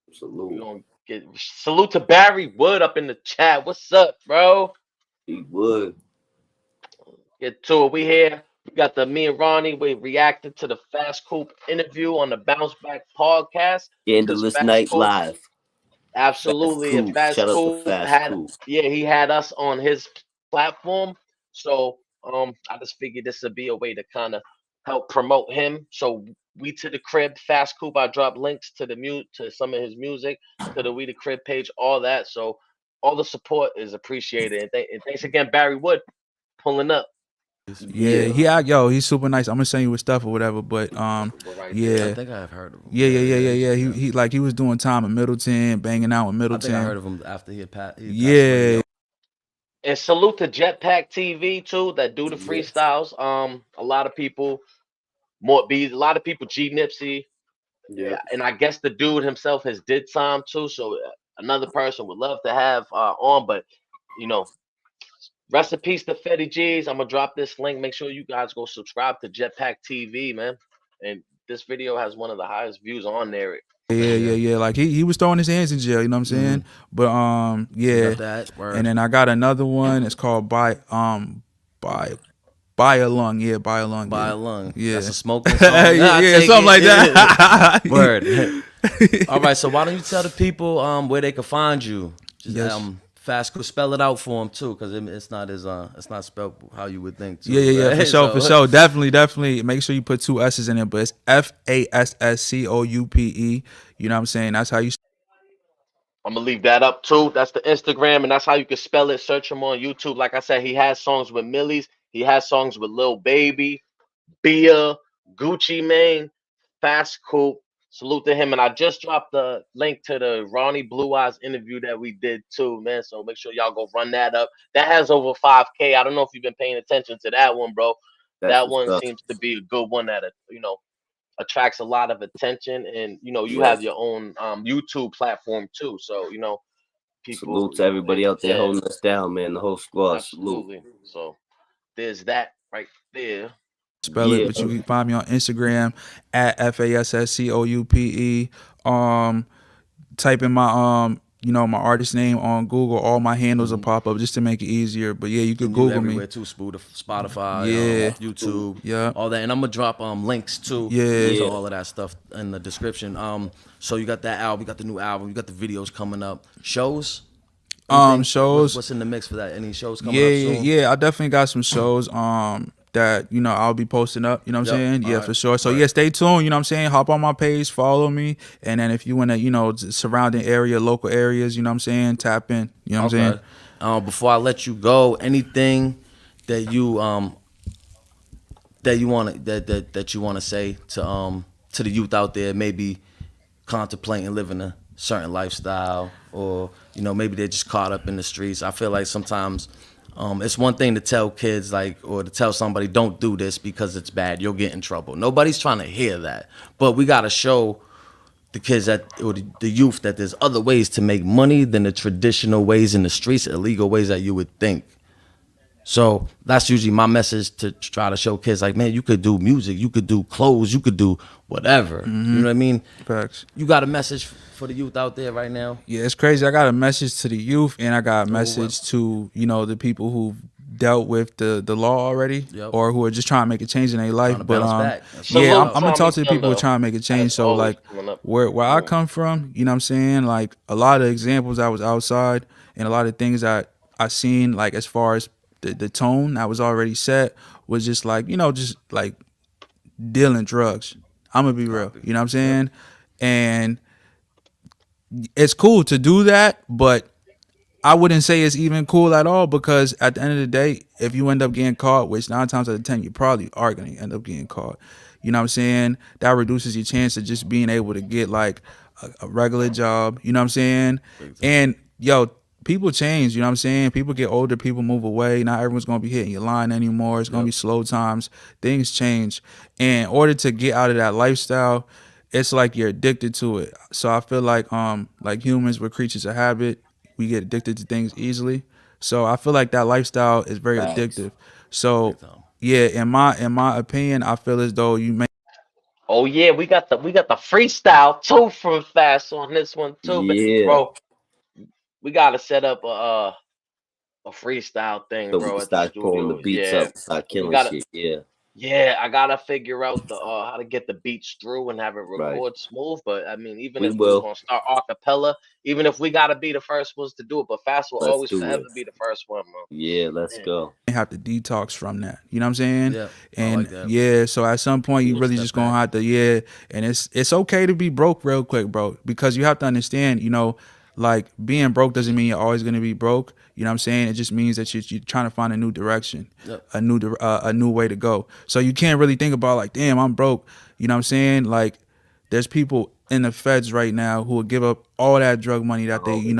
We Salute. gonna get salute to Barry Wood up in the chat. What's up, bro? He would. Get to it. We here. We got me and Ronnie. We reacted to the Fast Coop interview on the Bounce Back podcast because Scandalous Fast Night Coop, Live. absolutely, and Fasscoupe. Fast Shout out to Coop Fasscoupe. he had us on his platform. So I just figured this would be a way to kind of help promote him. So we to the crib, Fast Coop. I drop links to to some of his music, to the We the Crib page, all that. So all the support is appreciated. And thanks again, Barry Wood, pulling up. Yeah, he's super nice. I'm gonna send you his stuff or whatever. But Right I yeah, think I've heard of him. yeah. He was doing time in Middleton, banging out in I Middleton. think I heard of him after he passed away. Yeah. And salute to Jetpack TV too, that do the freestyles. A lot of people, a lot of people, G Nipsey, Yeah. and I guess the dude himself has did time too. So another person would love to have on, but you know, rest in peace to Fetty G's. I'm gonna drop this link. Make sure you guys go subscribe to Jetpack TV, man. And this video has one of the highest views on there. Yeah. Like he was throwing his hands in jail, you know what I'm saying? But yeah. Got that word. And then I got another one. It's called Buy a Lung. Yeah, Buy a Lung. Buy yeah. a Lung. Yeah. That's a smoking song. Nah, yeah, take something it. like that. Word. All right, so why don't you tell the people where they can find you? Just Yes. Fasscoupe, spell it out for them too, because it's not as it's not spelled how you would think too. Yeah, right? for sure, So- for sure. Definitely. Make sure you put 2 S's in it, but it's Fasscoupe. You know what I'm saying? That's how you. I'm gonna leave that up too. That's the Instagram, and that's how you can spell it. Search him on YouTube. Like I said, he has songs with Millies. He has songs with Lil Baby, Bia, Gucci Mane, Fast Coupe. Salute to him. And I just dropped the link to the Ronnie Blue Eyes interview that we did too, man. So make sure y'all go run that up. That has over 5K. I don't know if you've been paying attention to that one, bro. That's That what's one up. seems to be a good one that attracts a lot of attention. And you Yes. have your own YouTube platform too. So people Salute to everybody out there yeah, holding us down, man. The whole squad. Salute. absolutely. So there's that right there. Spell it, Yeah. but you can find me on Instagram at Fasscoupe. Type in my my artist name on Google. All my handles will pop up just to make it easier. But yeah, you can You Google everywhere me. too, Spotify, Yeah. YouTube, Yeah. all that. And I'm gonna drop links too Yeah. to all of that stuff in the description. So you got that album, you got the new album, you got the videos coming up, shows. Anything? Shows. What's in the mix for that? Any shows coming Yeah, up soon? yeah. I definitely got some shows that I'll be posting up. You know what I'm Yep. saying? Yeah, Alright. for sure. So Right. yeah, stay tuned. You know what I'm saying? Hop on my page, follow me, and then if you wanna surrounding area, local areas, you know what I'm saying? Tap in. You know what I'm saying? Before I let you go, anything that you want to say to the youth out there, maybe contemplating living a certain lifestyle, or maybe they're just caught up in the streets. I feel like sometimes it's one thing to tell kids or to tell somebody don't do this because it's bad, you'll get in trouble. Nobody's trying to hear that, but we got to show the kids or the youth that there's other ways to make money than the traditional ways in the streets, illegal ways that you would think. So that's usually my message, to try to show kids man, you could do music, you could do clothes, you could do whatever. You know what I mean? Facts. You got a message for the youth out there right now? Yeah, it's crazy. I got a message to the youth, and I got a message to the people who dealt with the law already, Yep. or who are just trying to make a change in their life. Trying to But bounce back. That's yeah, Salute I'm gonna Tommy talk to the people who are Thunder. trying to make a change. That's So always coming up. where I come from, you know what I'm saying? Like a lot of examples, I was outside, and a lot of things that I seen, as far as the tone that was already set, was just just dealing drugs. I'm gonna be real. You know what I'm saying? And it's cool to do that, but I wouldn't say it's even cool at all, because at the end of the day, if you end up getting caught, which 9 times out of 10 you probably are going to end up getting caught, you know what I'm saying? That reduces your chance of just being able to get a regular job, you know what I'm saying? And people change, you know what I'm saying? People get older, people move away. Not everyone's going to be hitting your line anymore. It's going to be slow times. Things change. And in order to get out of that lifestyle, it's like you're addicted to it. So I feel like humans, we're creatures of habit. We get addicted to things easily. So I feel like that lifestyle is very addictive. So yeah, in my opinion, I feel as though you may. Oh yeah, we got the freestyle too from Fast on this one too, Yeah. bro. We gotta set up a freestyle thing, So we bro, can at the start pulling the studio. beats Yeah, up, start killing gotta- shit. Yeah. yeah. I gotta figure out the how to get the beats through and have it Right. record smooth. But I mean, even We if we're will. gonna start acapella, even if we gotta be the first ones to do it, but Fast will Let's always do forever it. be the first one, bro. Yeah, let's go. Have to detox from that. You know what I'm saying? Yeah, I And like that. yeah, so at some point you Little really step just gonna back. have to and it's okay to be broke real quick, bro, because you have to understand, being broke doesn't mean you're always gonna be broke. You know what I'm saying? It just means that you're trying to find a new direction, Yep. a new way to go. So you can't really think about damn, I'm broke. You know what I'm saying? There's people in the feds right now who will give up all that drug money that they,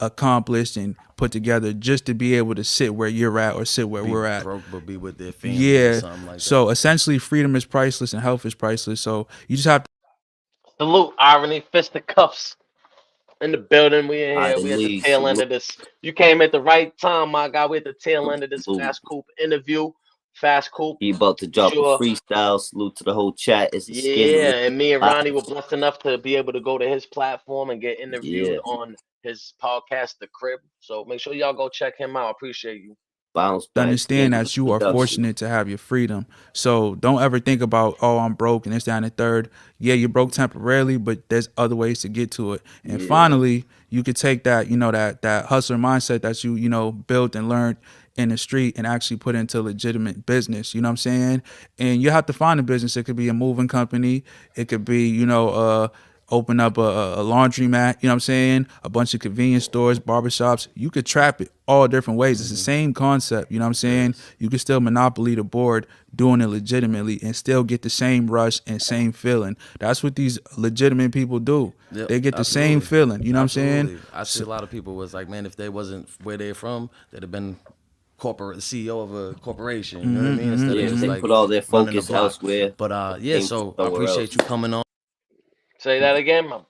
accomplished and put together just to be able to sit where you're at or sit where we're at. Broke, but be with their family. Or Yeah. something like that. So essentially, freedom is priceless and health is priceless. So you just have to. Salute, irony, fisticuffs. In the building, we in here. We at the Ali, tail end salute, of this. You came at the right time, my guy. We at the tail end of this salute. Fast Coupe interview. Fast Coupe, He about to for drop a sure. freestyle. Salute to the whole chat. It's a skin Yeah, and me and live. Ronnie were blessed enough to be able to go to his platform and get interviewed Yeah, on his podcast, The Crib. So make sure y'all go check him out. Appreciate you. bounce To back understand skin that you are production. fortunate to have your freedom. So don't ever think about, oh, I'm broke and it's down the third. Yeah, you're broke temporarily, but there's other ways to get to it. And Yeah, finally, you could take that, that hustler mindset that you built and learned in the street and actually put into legitimate business. You know what I'm saying? And you have to find a business. It could be a moving company. It could be, open up a laundromat, you know what I'm saying? A bunch of convenience stores, barbershops. You could trap it all different ways. It's the same concept, you know what I'm saying? You can still monopoly the board doing it legitimately and still get the same rush and same feeling. That's what these legitimate people do. Yep, They get the same absolutely. feeling, you know what I'm saying? Absolutely. I see a lot of people was like, man, if they wasn't where they're from, they'd have been CEO of a corporation. You know what I mean? Instead yeah. of just They like put all their running the focus block. elsewhere. But yeah, Came so I somewhere appreciate else. you coming on. Say that again, man.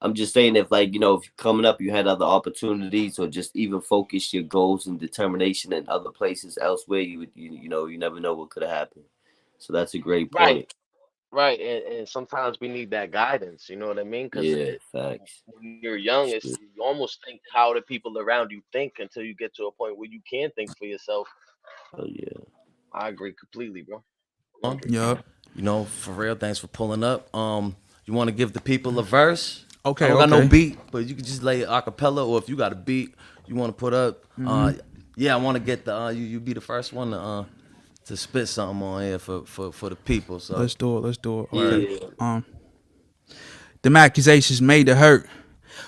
I'm just saying, if if you're coming up, you had other opportunities, or just even focus your goals and determination in other places elsewhere, you never know what could have happened. So that's a great Right, point. right. And sometimes we need that guidance. You know what I mean? Because Yeah, facts. when you're young, it's Shit. you almost think how the people around you think until you get to a point where you can think for yourself. Oh yeah. I agree completely, bro. I On. agree. Yup. You know, for real, thanks for pulling up. You want to give the people a verse? I Okay, don't got no okay. beat, but you can just lay a cappella, or if you got a beat you want to put up. Yeah, I want to get the you be the first one to spit something on here for the people. So Let's do it. Let's do it. Okay. Yeah. Them accusations made to hurt,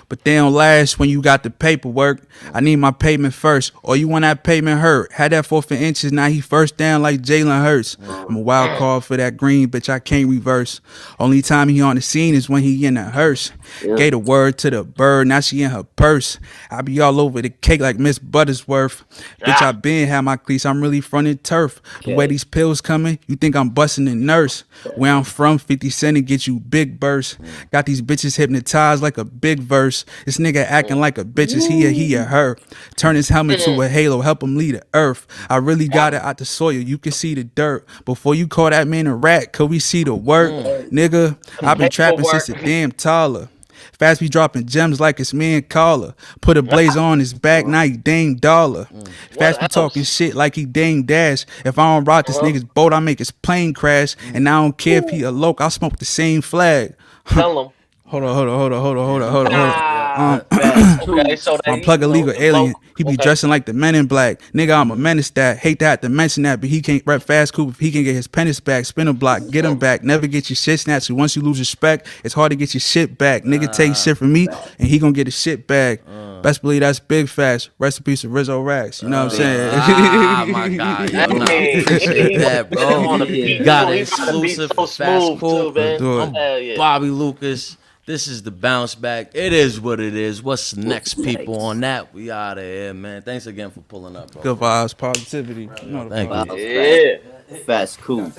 but they don't last when you got the paperwork. I need my payment first, or you want that payment hurt. Had that 4 for inches, now he first down like Jalen Hurts. I'm a wild card for that green, bitch, I can't reverse. Only time he on the scene is when he in a hearse. Gave the word to the bird, now she in her purse. I be all over the cake like Miss Buttersworth. Bitch, I been had my cleats, I'm really fronted turf. The way these pills coming, you think I'm busting the nurse. Where I'm from, 50 Cent and get you big bursts. Got these bitches hypnotized like a big verse. This nigga acting like a bitch, is he or her? Turn his helmet to a halo, help him lead the earth. I really got it out the soil, you can see the dirt. Before you call that man a rat, could we see the work? Nigga, I've been trapping since a damn taller. Fast be dropping gems like it's me and Caller. Put a blazer on his back, now he Dame Dollar. Fast be talking shit like he Dame Dash. If I don't rock this nigga's boat, I make his plane crash. And I don't care if he a loc, I smoke the same flag. Tell him. Hold on. Ah, okay, so My that plug illegal the alien. loc. He be Okay. dressing like the Men in Black. Nigga, I'm a menace that. Hate to have to mention that, but he can't rep Fast Coupe if he can get his penis back. Spin a block, get him back. Never get your shit snatched. Once you lose respect, it's hard to get your shit back. Nigga take shit from me, and he gonna get his shit back. Best believe that's big fast. Rest in peace to Rizzo Racks. You know what I'm saying? my God, yo, I nah, mean, appreciate that, put him on bro. the beat Got too. an He's got the beat exclusive so for Fast smooth too, Coupe. man. do it. Hell yeah. Bobby Lucas. This is the bounce back. It is what it is. What's next, people? On that, we out of here, man. Thanks again for pulling up, bro. Good vibes, positivity. You know the Thank vibes. you. Yeah. Fast cool. Bounce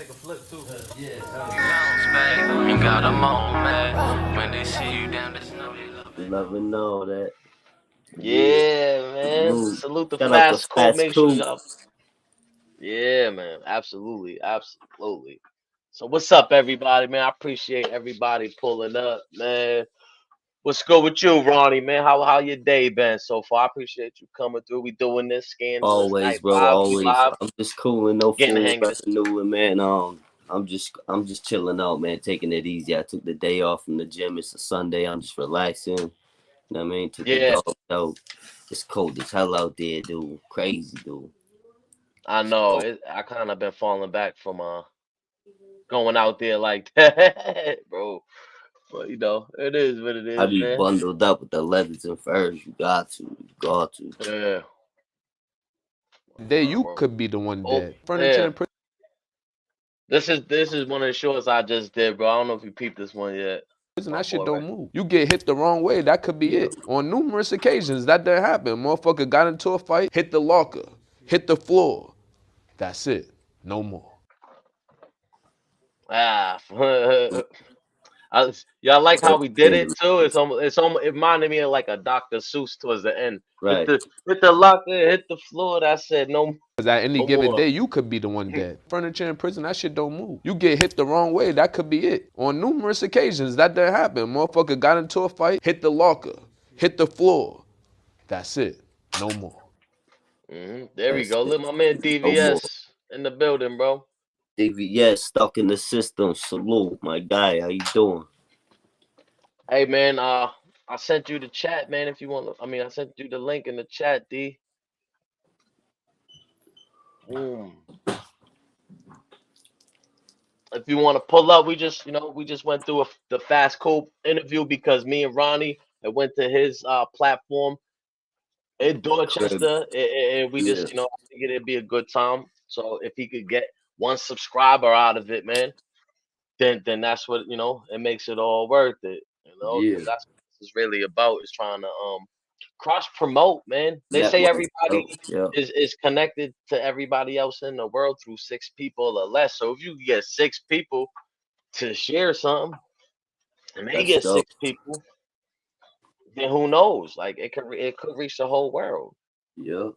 back. Ain't got a moment. When they see you down, they know they love it. Love and know that. Yeah, man. Salute. Salute the Shout out to Fast Coupe. Make sure Fasscoupe. y'all. Yeah, man. Absolutely. Absolutely. So what's up, everybody, man? I appreciate everybody pulling up, man. What's good with you, Ronnie, man? How your day been so far? I appreciate you coming through. We doing this Scandalous Always, Night bro. Live. We Always. live. I'm just cooling, no Getting the fool, hang of this. nothing new, and man. I'm just chilling out, man. Taking it easy. I took the day off from the gym. It's a Sunday. I'm just relaxing. You know what I mean? Took the Yeah, dog out. It's cold as hell out there, dude. Crazy, dude. I know. I kind of been falling back from going out there like that, bro. But it is what it I is, be man. bundled up with the leathers and furs. You got to. You got to. Yeah. Day you Bro. could be the one Oh, dead. Furniture yeah. and This is one of the shorts I just did, bro. I don't know if you peeped this one yet. prison, My that shit boy, don't right? move. You get hit the wrong way, that could be Yeah. it. On numerous occasions, that done happen. Motherfucker got into a fight, hit the locker, hit the floor. That's it. No more. Ah, Y'all like how we did it Scandalous. too. It's almost it reminded me of like a Dr. Seuss towards the end. Right. Hit the locker, hit the floor. That's it. No, Cause at any no given more. day, you could be the one dead. Furniture in prison, that shit don't move. You get hit the wrong way, that could be it. On numerous occasions, that did happen. Motherfucker got into a fight, hit the locker, hit the floor. That's it. No more. There we That's go. it. Look, my man No more. DVS in the building, bro. Yes, stuck in the system. Salute, my guy. How you doing? Hey man, I sent you the chat, man. If you want, I sent you the link in the chat, D. Boom. If you want to pull up, we just went through the Fasscoupe interview because me and Ronnie had went to his platform in Crib. Dorchester, and we Yeah, just, I figured it'd be a good time. So if he could get one subscriber out of it, man, then that's what it makes it all worth it, yeah. because that's what this is really about, is trying to cross promote, man. They say Network. everybody Yeah, is connected to everybody else in the world through six people or less. So if you get six people to share something, and they let's get go. six people, then who knows? Like it could reach the whole world, Yeah,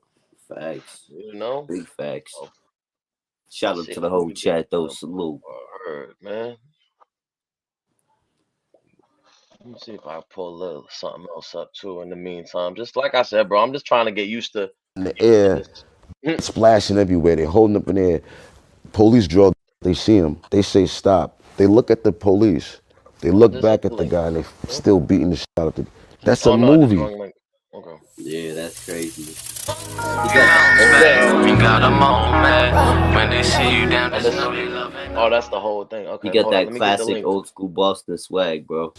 facts. you know. Big facts. So Shout let's out see to if the we whole can get chat though. some Salute. word, man. Let me see if I pull a little something else up too in the meantime. Just like I said, bro, I'm just trying to get used to In the air, this. splashing everywhere. They're holding up in the air. Police draw. They see him. They say stop. They look at the police. They look This is back the at the link. guy and they still beating the shit out of the. That's a Oh no, this is the movie. wrong link. Okay. Yeah, that's crazy. He got that. Oh yeah. We got a moment when they see you down, Oh, just this. know they love it. Oh, that's the whole thing. He Okay, got hold on. that Let me get the classic link. old school Boston swag, bro.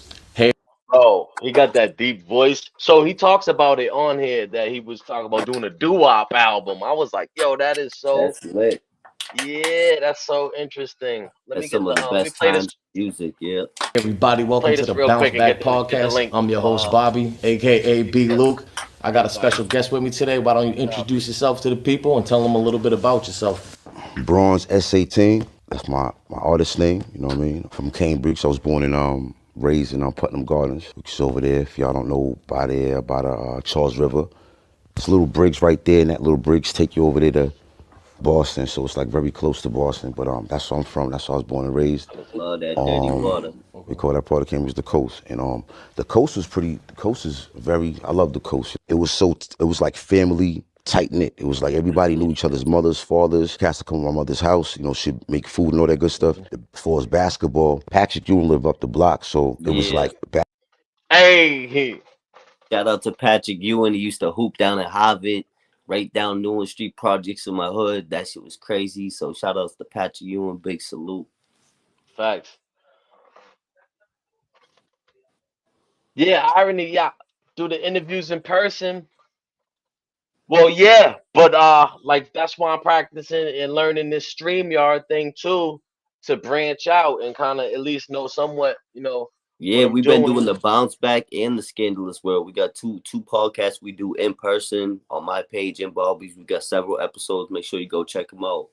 Oh, he got that deep voice. So he talks about it on here that he was talking about doing a doo-wop album. I was like, yo, that is so, That's lit. yeah, that's so interesting. That's some of the Let me best play this times music. Yeah. Everybody, welcome to the real Bounce quick and Back get the Podcast. link I'm your before host, Bobby, aka B Luke. I got a special guest with me today. Why don't you introduce yourself to the people and tell them a little bit about yourself? Bronze S18. That's my artist name. You know what I mean? From Cambridge. I was born in raised in Putnam Gardens, which is over there. If y'all don't know, by there, by the Charles River. It's little bridge right there, and that little bridge take you over there to Boston. So it's like very close to Boston. But that's where I'm from. That's where I was born and raised. Love that dirty water. We call that part of Cambridge the coast, and the coast was pretty. The coast is very. I love the coast. It was like family tight knit. It was like everybody knew each other's mothers, fathers. Cats to come to my mother's house. She'd make food and all that good stuff. As far as basketball, Patrick Ewing lived up the block, so it was Yeah. like. Hey, Shout out to Patrick Ewing. He used to hoop down at Harvard, right down Newland Street projects in my hood. That shit was crazy. So shout outs to Patrick Ewing. Big salute. facts. Yeah, irony. Yeah, do the interviews in person. Well, yeah, but like that's why I'm practicing and learning this StreamYard thing too, to branch out and kind of at least know somewhat, Yeah, what I'm we've been doing. doing the bounce back and the scandalous world. We got two podcasts we do in person on my page in Bobby's. We got several episodes. Make sure you go check them out.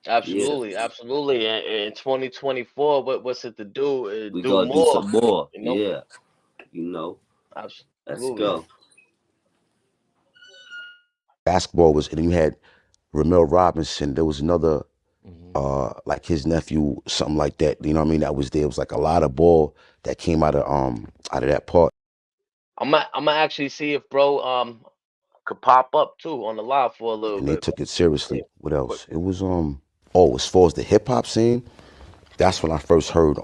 Yeah, Absolutely, absolutely. And in 2024, what's it to do? we Do gotta do more, some more. you know? Yeah, let's Absolutely. go. Basketball was, and then you had Ramel Robinson. There was another, like his nephew, something like that. You know what I mean? That was there. It was like a lot of ball that came out of that part. I'm gonna actually see if bro could pop up too on the live for a little And they bit. took it seriously. What Quick. else? It was oh, as far as the hip hop scene, that's when I first heard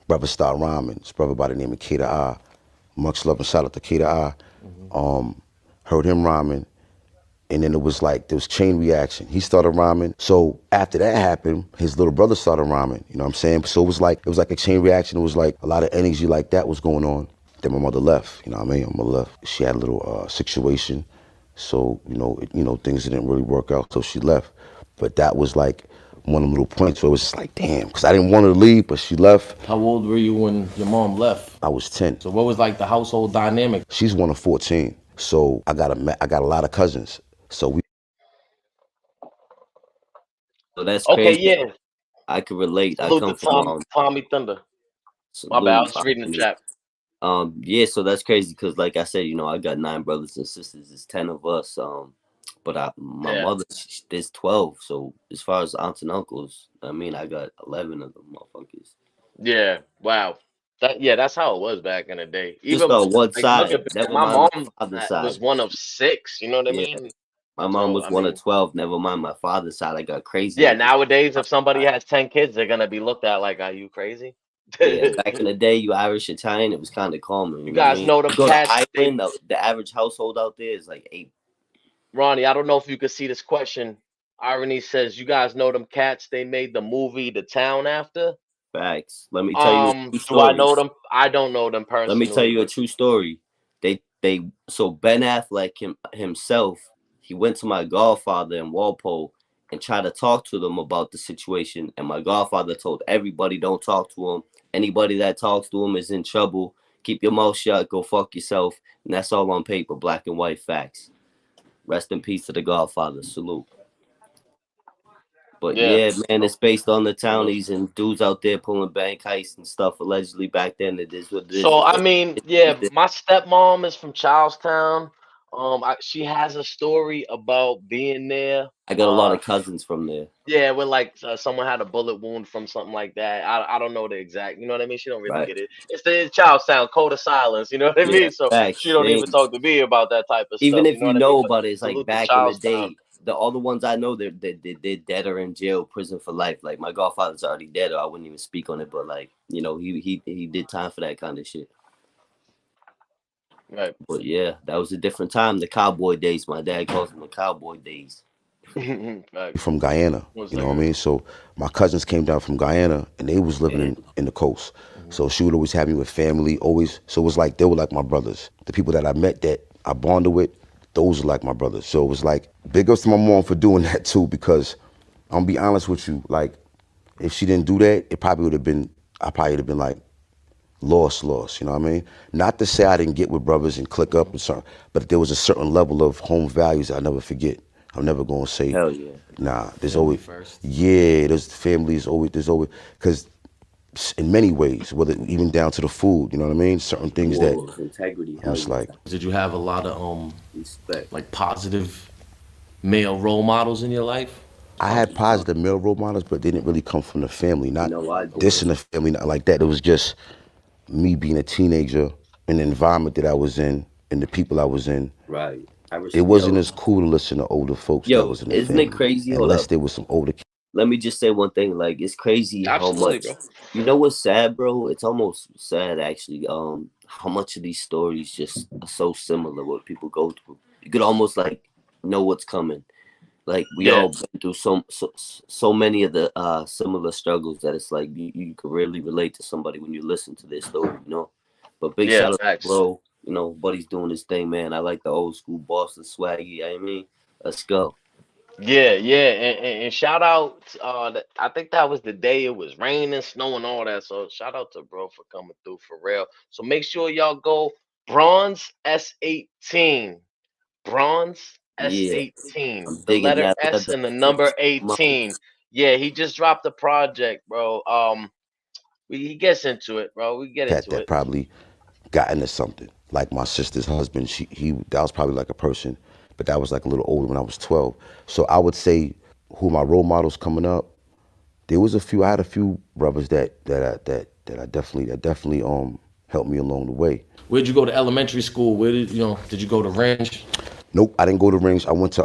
brother start rhyming. This brother by the name of Kida I. Much love and shout out to Kida I. Heard him rhyming. And then it was like, there was chain reaction. He started rhyming. So after that happened, his little brother started rhyming. You know what I'm saying? So it was like a chain reaction. It was like a lot of energy like that was going on. Then my mother left. You know what I mean? My mother left. She had a little situation. So, things didn't really work out. So she left. But that was like one of the little points where it was just like, damn, because I didn't want her to leave, but she left. How old were you when your mom left? I was 10. So what was like the household dynamic? She's one of 14. So I got a lot of cousins. So So that's Okay, crazy. yeah. I can relate. I Salute come to from Tommy Thunder. My bad. I Salute. was just reading the chat. Yeah, so that's crazy because, like I said, I got 9 brothers and sisters. It's 10 of us. But my Yeah. mother, there's 12. So as far as aunts and uncles, I mean, I got 11 of them motherfuckers. Yeah. Wow. That's how it was back in the day. Just Even on one like look side, at never my mind mom my father's side. was one of 6. You know what I Yeah, mean? my mom So was one of 12. Never mind my father's side. I got crazy. yeah. uncles. Nowadays, if somebody has 10 kids, they're gonna be looked at like, "Are you crazy?" Yeah, back in the day, you Irish Italian, it was kind of common. You You know what I guys mean? know them You go to cats. Ireland, the average household out there is like 8. Ronnie, I don't know if you could see this question. Irony says, "You guys know them cats they made the movie The Town after?" Facts. Let me tell you a true Do I story. know them? I don't know them Let me tell personally, you a but true story. So Ben Affleck himself, he went to my godfather in Walpole and tried to talk to them about the situation. And my godfather told everybody, don't talk to him. Anybody that talks to him is in trouble. Keep your mouth shut. Go fuck yourself. And that's all on paper, black and white facts. Rest in peace to the godfather. Salute. But yeah. yeah, man, it's based on the Salute. townies and dudes out there pulling bank heists and stuff. Allegedly back then, it is what it is. So I mean, yeah, my stepmom is from Charlestown. She has a story about being there. I got a lot of cousins from there. Yeah, when like someone had a bullet wound from something like that. I don't know the exact. You know what I mean? She don't really Right. get it. It's the Charlestown code of silence. You know what I Yeah, mean? So facts. she don't They, even talk to me about that type of even stuff. You if know you what I mean? know But about it, it's like salute to back in the Charlestown. day. The all the ones I know, they're dead or in jail, prison for life. Like my godfather's already dead, or I wouldn't even speak on it. But like he did time for that kind of shit. Right. But yeah, that was a different time. The cowboy days. My dad calls them the cowboy days. Right. From Guyana, One you know what I second. mean? So my cousins came down from Guyana and they was living in the coast. So she would always have me with family, always. So it was like, they were like my brothers. The people that I met that I bonded with, those are like my brothers. So it was like, big ups to my mom for doing that too, because I'm gonna be honest with you, like, if she didn't do that, it probably would have been, I probably would have been like, lost, you know what I mean? Not to say I didn't get with brothers and click up and something, but there was a certain level of home values I'll never forget. I'm never gonna say, Hell yeah. nah, there's Family always, first. yeah, there's families always, there's always, because in many ways, whether even down to the food, you know what I mean? Certain things that Morals, integrity. I'm Hell just yeah. like, Did you have a lot of Respect. like positive male role models in your life? I had positive male role models, but they didn't really come from the family. Not No, I did. this in the family, not like that. It was just me being a teenager in the environment that I was in and the people I was in. Right. It wasn't as cool to listen to older folks that was in the Isn't family. it crazy? Hold Unless up. there was some older kids. Let me just say one thing. Like, it's crazy how Absolutely, much. bro. You know what's sad, bro? It's almost sad, actually. How much of these stories just are so similar what people go through. You could almost like know what's coming. Like we Yeah. all been through so many of the similar struggles that it's like you could really relate to somebody when you listen to their story, you know. But big Yeah, shout out, facts. bro. You know, buddy's doing his thing, man. I like the old school Boston swaggy. You know what I mean, let's go. Yeah, and shout out. I think that was the day it was raining, snowing, all that. So shout out to bro for coming through for real. So make sure y'all go Bronze S18, Bronze Yeah, S18, I'm the digging letter that. S and the number 18. Yeah, he just dropped the project, bro. He gets into it, bro. We get into That it. probably got into something. Like my sister's husband, that was probably like a person, but that was like a little older when I was 12. So I would say who my role models coming up, there was a few. I had a few brothers that I definitely helped me along the way. Where'd you go to elementary school? Where did did you go to Range? Nope, I didn't go to rings. I went to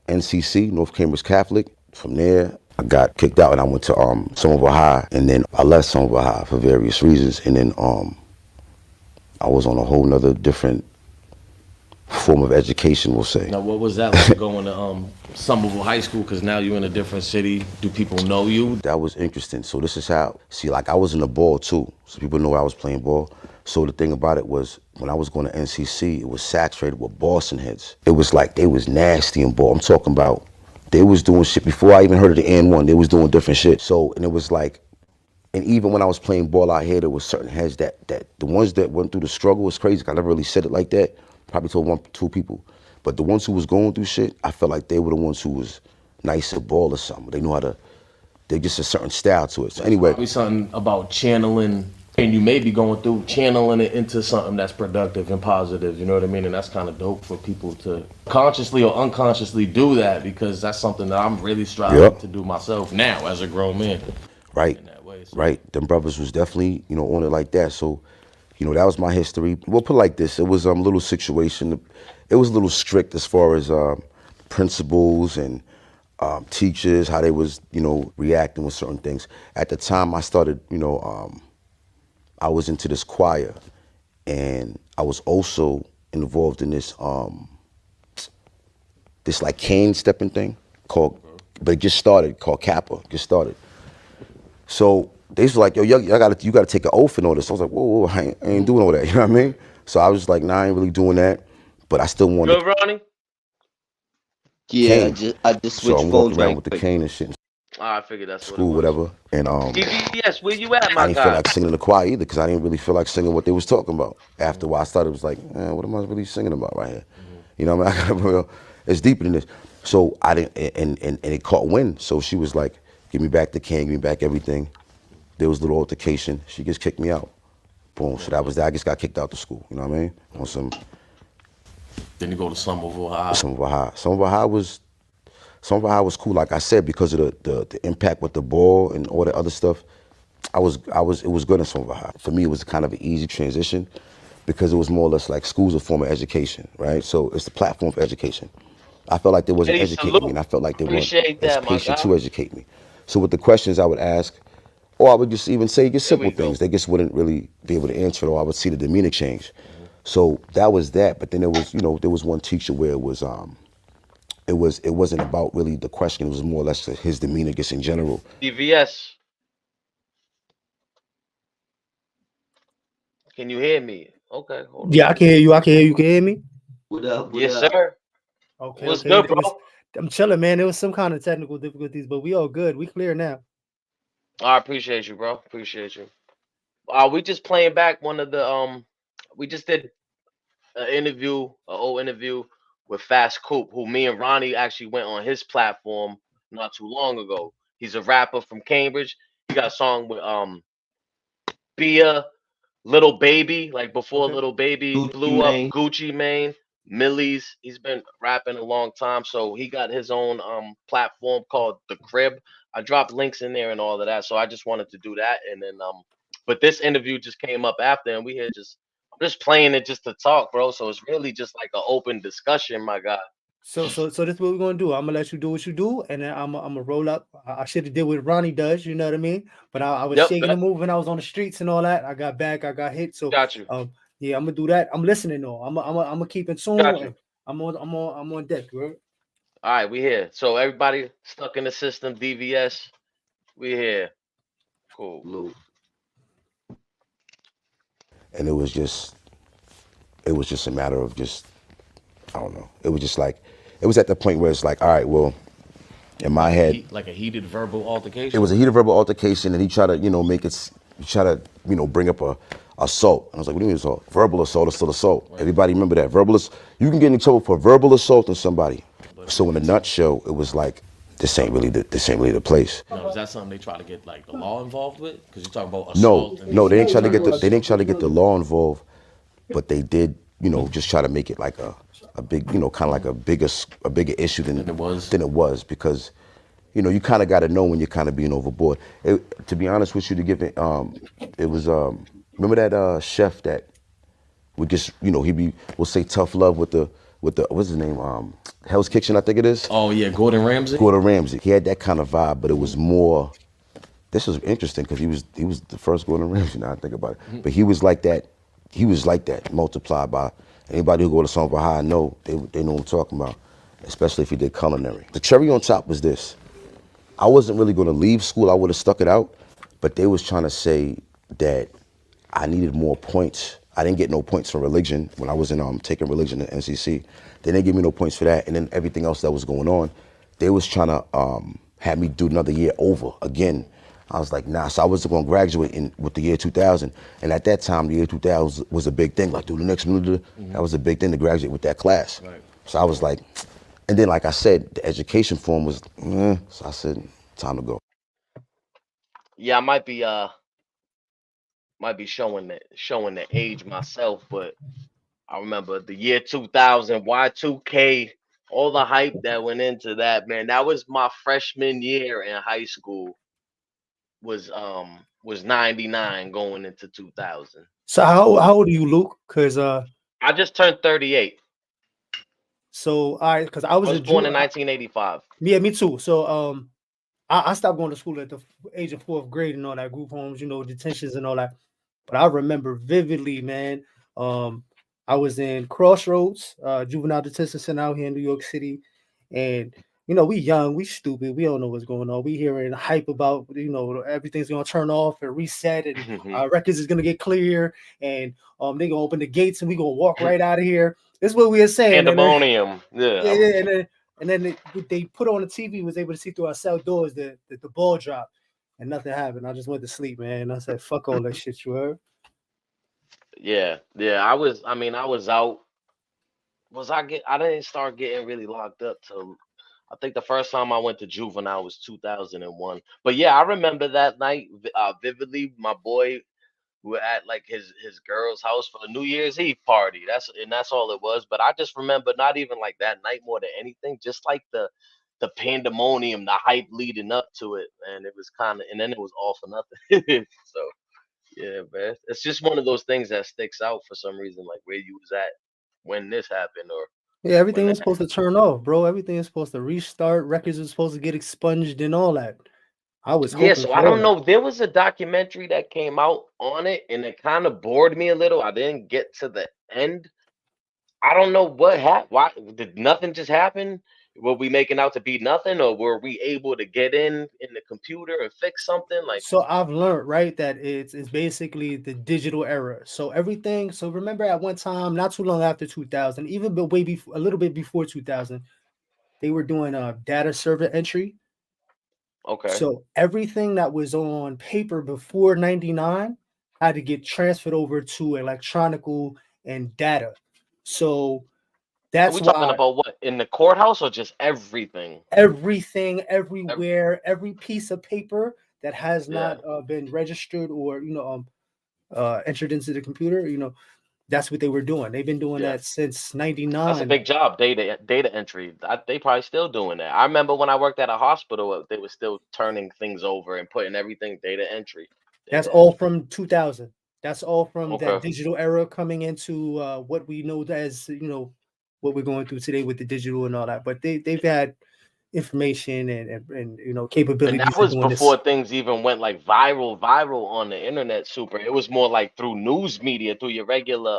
NCC, North Cambridge Catholic. From there, I got kicked out and I went to Somerville High, and then I left Somerville High for various reasons, and then I was on a whole nother different form of education, we'll say. Now, what was that like going to Somerville High School? Because now you're in a different city. Do people know you? That was interesting. So this is how, see, like I was in the ball too, so people know I was playing ball. So the thing about it was, when I was going to NCC, it was saturated with Boston heads. It was like they was nasty in ball. I'm talking about, they was doing shit before I even heard of the N1. They was doing different shit. So, and it was like, and even when I was playing ball out here, there was certain heads that the ones that went through the struggle was crazy. I never really said it like that. Probably told 1, 2 people. But the ones who was going through shit, I felt like they were the ones who was nice at ball or something. They knew how to, they just a certain style to it. So anyway. Probably something about channeling And you may be going through channeling it into something that's productive and positive, you know what I mean? And that's kind of dope for people to consciously or unconsciously do that, because that's something that I'm really striving to do myself now as a grown man. Right, In that way, so. right. Them brothers was definitely, on it like that. So, that was my history. We'll put it like this. It was a little situation. It was a little strict as far as principals and teachers, how they was, reacting with certain things. At the time I started, I was into this choir, and I was also involved in this this like cane stepping thing called, but it just started, called Kappa, just started. So they was like, yo, you gotta take an oath and all this. I was like, whoa, I ain't doing all that, you know what I mean? So I was like, nah, I ain't really doing that, but I still want Good, Ronnie? Yeah, cane. I just So switched I'm phones walking around right with the quick. cane and shit in I figured that's school, what it was. whatever. And DVS, where you at, I my didn't feel guy? like singing in the choir either, because I didn't really feel like singing what they was talking about. After a while, I started, it was like, what am I really singing about right here? You know what I mean? It's deeper than this. So I didn't, and it caught wind. So she was like, give me back the cane, give me back everything. There was a little altercation. She just kicked me out. Boom. So that was that. I just got kicked out the school. You know what I mean? On some. Then you go to Somerville High. Somerville High. Somerville High was cool. Like I said, because of the impact with the ball and all the other stuff. It was good in Somerville High. For me, it was kind of an easy transition, because it was more or less like school's a form of education, right? So it's the platform for education. I felt like they wasn't Eddie, educating salute. me, and I felt like they weren't Appreciate as that, my patient guy. to educate me. So with the questions I would ask, or I would just even say just simple we go. things, they just wouldn't really be able to answer it, or I would see the demeanor change. So that was that. But then there was one teacher where it wasn't about really the question. It was more or less his demeanor just in general. DVS, can you hear me? Okay, hold on. Yeah, I can hear you. I can hear you. Can you hear me? What up? Yes, sir. Okay, What's okay. good, bro? I'm chilling, man. There was some kind of technical difficulties, but we all good. We clear now. I appreciate you, bro. Appreciate you. We just playing back one of the we just did an old interview with Fasscoupe, who me and Ronnie actually went on his platform not too long ago. He's a rapper from Cambridge. He got a song with Bia, Little Baby, like before Okay. Little Baby Gucci blew up, Mane. Gucci Mane, Millie's. He's been rapping a long time, so he got his own platform called The Crib. I dropped links in there and all of that, so I just wanted to do that. And then but this interview just came up after, and I'm just playing it just to talk, bro. So it's really just like an open discussion, my guy. So this is what we're gonna do. I'm gonna let you do what you do, and then I'm gonna roll up. I should have did what Ronnie does, you know what I mean? But I was Yep, shaking and moving. I was on the streets and all that. I got back. I got hit. So got you, yeah, I'm gonna do that. I'm listening though. I'm gonna keep in tune. got you. And I'm on deck, bro. All right, we here. So everybody stuck in the system, DVS, we here. Cool. Salute. And it was just a matter of just, I don't know. It was just like, it was at the point where it's like, all right, well, in my head, Like a heated verbal altercation. it was a heated verbal altercation, and he tried to, bring up a assault. I was like, what do you mean assault? Verbal assault is still assault. Right. Everybody remember that. You can get in trouble for verbal assaulting somebody. So in a nutshell, it was like, this ain't really the place. No, is that something they try to get like the law involved with? Because you talk about No, assault. they didn't try to get the law involved, but they did, just try to make it like a big, kind of like a bigger issue than it was, because, you kind of got to know when you're kind of being overboard. To be honest with you, it was, remember that chef that would just, we'll say tough love with the what's his name, Hell's Kitchen, I think it is. Oh yeah, Gordon Ramsay. Gordon Ramsay. He had that kind of vibe, but it was more. This was interesting because he was the first Gordon Ramsay. Now I think about it, but he was like that. He was like that, multiplied by anybody who go to Somerville High. Know they know what I'm talking about, especially if he did culinary. The cherry on top was this. I wasn't really going to leave school. I would have stuck it out, but they was trying to say that I needed more points. I didn't get no points for religion when I was in taking religion at NCC. They didn't give me no points for that, and then everything else that was going on, they was trying to have me do another year over again. I was like, nah. So I wasn't going to graduate with the year 2000, and at that time, the year 2000 was a big thing. Like, do the next one. That was a big thing to graduate with that class. Right. So I was like, and then like I said, the education form was, so I said, time to go. Yeah, I might be might be showing the age myself, but I remember the year 2000, Y2K, all the hype that went into that, man. That was my freshman year in high school. Was 99 going into 2000. So how old are you, Luke? Because I just turned 38. so I because I I was was a born Jew. in 1985. Yeah, me too. So I stopped going to school at the age of 4th grade and all that, group homes, detentions and all that. But I remember vividly, man. I was in Crossroads, juvenile detention center out here in New York City, and we young, we stupid, we don't know what's going on. We hearing hype about everything's gonna turn off and reset, and records is gonna get clear, and they gonna open the gates and we gonna walk right out of here. This is what we are saying. And then, Pandemonium. Yeah. yeah, yeah, and then they put on the TV, was able to see through our cell doors the ball dropped, and nothing happened. I just went to sleep, man. I said, "Fuck all that shit," you heard? Yeah. I was out. I didn't start getting really locked up till I think the first time I went to juvenile was 2001. But yeah, I remember that night vividly. My boy, we were at like his girl's house for a New Year's Eve party. That's all it was. But I just remember not even like that night more than anything, just like the pandemonium, the hype leading up to it, and it was kind of, and then it was all for nothing. So yeah, man, it's just one of those things that sticks out for some reason, like where you was at when this happened or Yeah, when everything that was supposed to turn off, bro. Everything is supposed to restart. Records are supposed to get expunged and all that. I was Yeah, hoping so I for all don't that. know. There was a documentary that came out on it, and it kind of bored me a little. I didn't get to the end. I don't know what happened. Why did nothing just happen? Were we making out to be nothing, or were we able to get in the computer and fix something? Like, So I've learned, right, that it's basically the digital era. So everything. So remember, at one time, not too long after 2000, even but way before, a little bit before 2000, they were doing data server entry. okay, So everything that was on paper before 99 had to get transferred over to electronical and data. So are that's we talking why about what in the courthouse or just everything? everything, Ev- everywhere, every piece of paper that has yeah, not been registered or entered into the computer, that's what they were doing. They've been doing yeah. that since That's a 99. big job, data entry. They probably still doing that. I remember when I worked at a hospital, they were still turning things over and putting everything data entry, That's data all entry. from 2000. That's all from that Okay. digital era coming into what we know as, what we're going through today with the digital and all that. But they've had information and And that capabilities of was doing before this. things even went like viral on the internet. Super. It was more like through news media, through your regular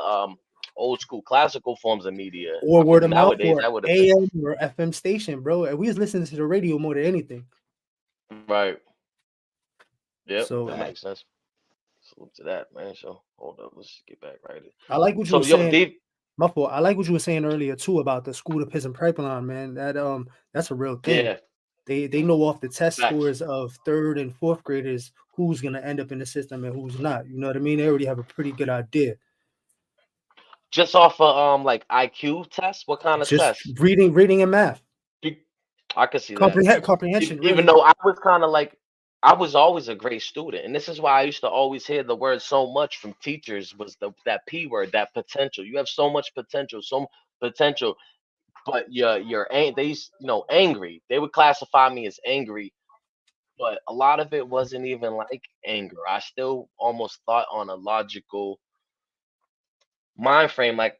old school classical forms of media. Or I word think of mouth nowadays or that would have been AM or FM station, bro. And we was listening to the radio more than anything. right. Yep, So that makes sense. Salute to that, man. So hold up, let's get back right. I like what you So were yo, saying. Dave, My fault. I like what you were saying earlier too about the school to prison pipeline, man. That's a real thing. yeah, They know off the test facts. scores of 3rd and 4th graders who's gonna end up in the system and who's not. You know what I mean? They already have a pretty good idea. Just off of like IQ tests. What kind of Just tests? reading and math. I could see that. Comprehension, Even really. though I was kind of like, I was always a great student, and this is why I used to always hear the word so much from teachers was that P word, that potential. You have so much potential, potential, but they used, angry. They would classify me as angry, but a lot of it wasn't even like anger. I still almost thought on a logical mind frame, like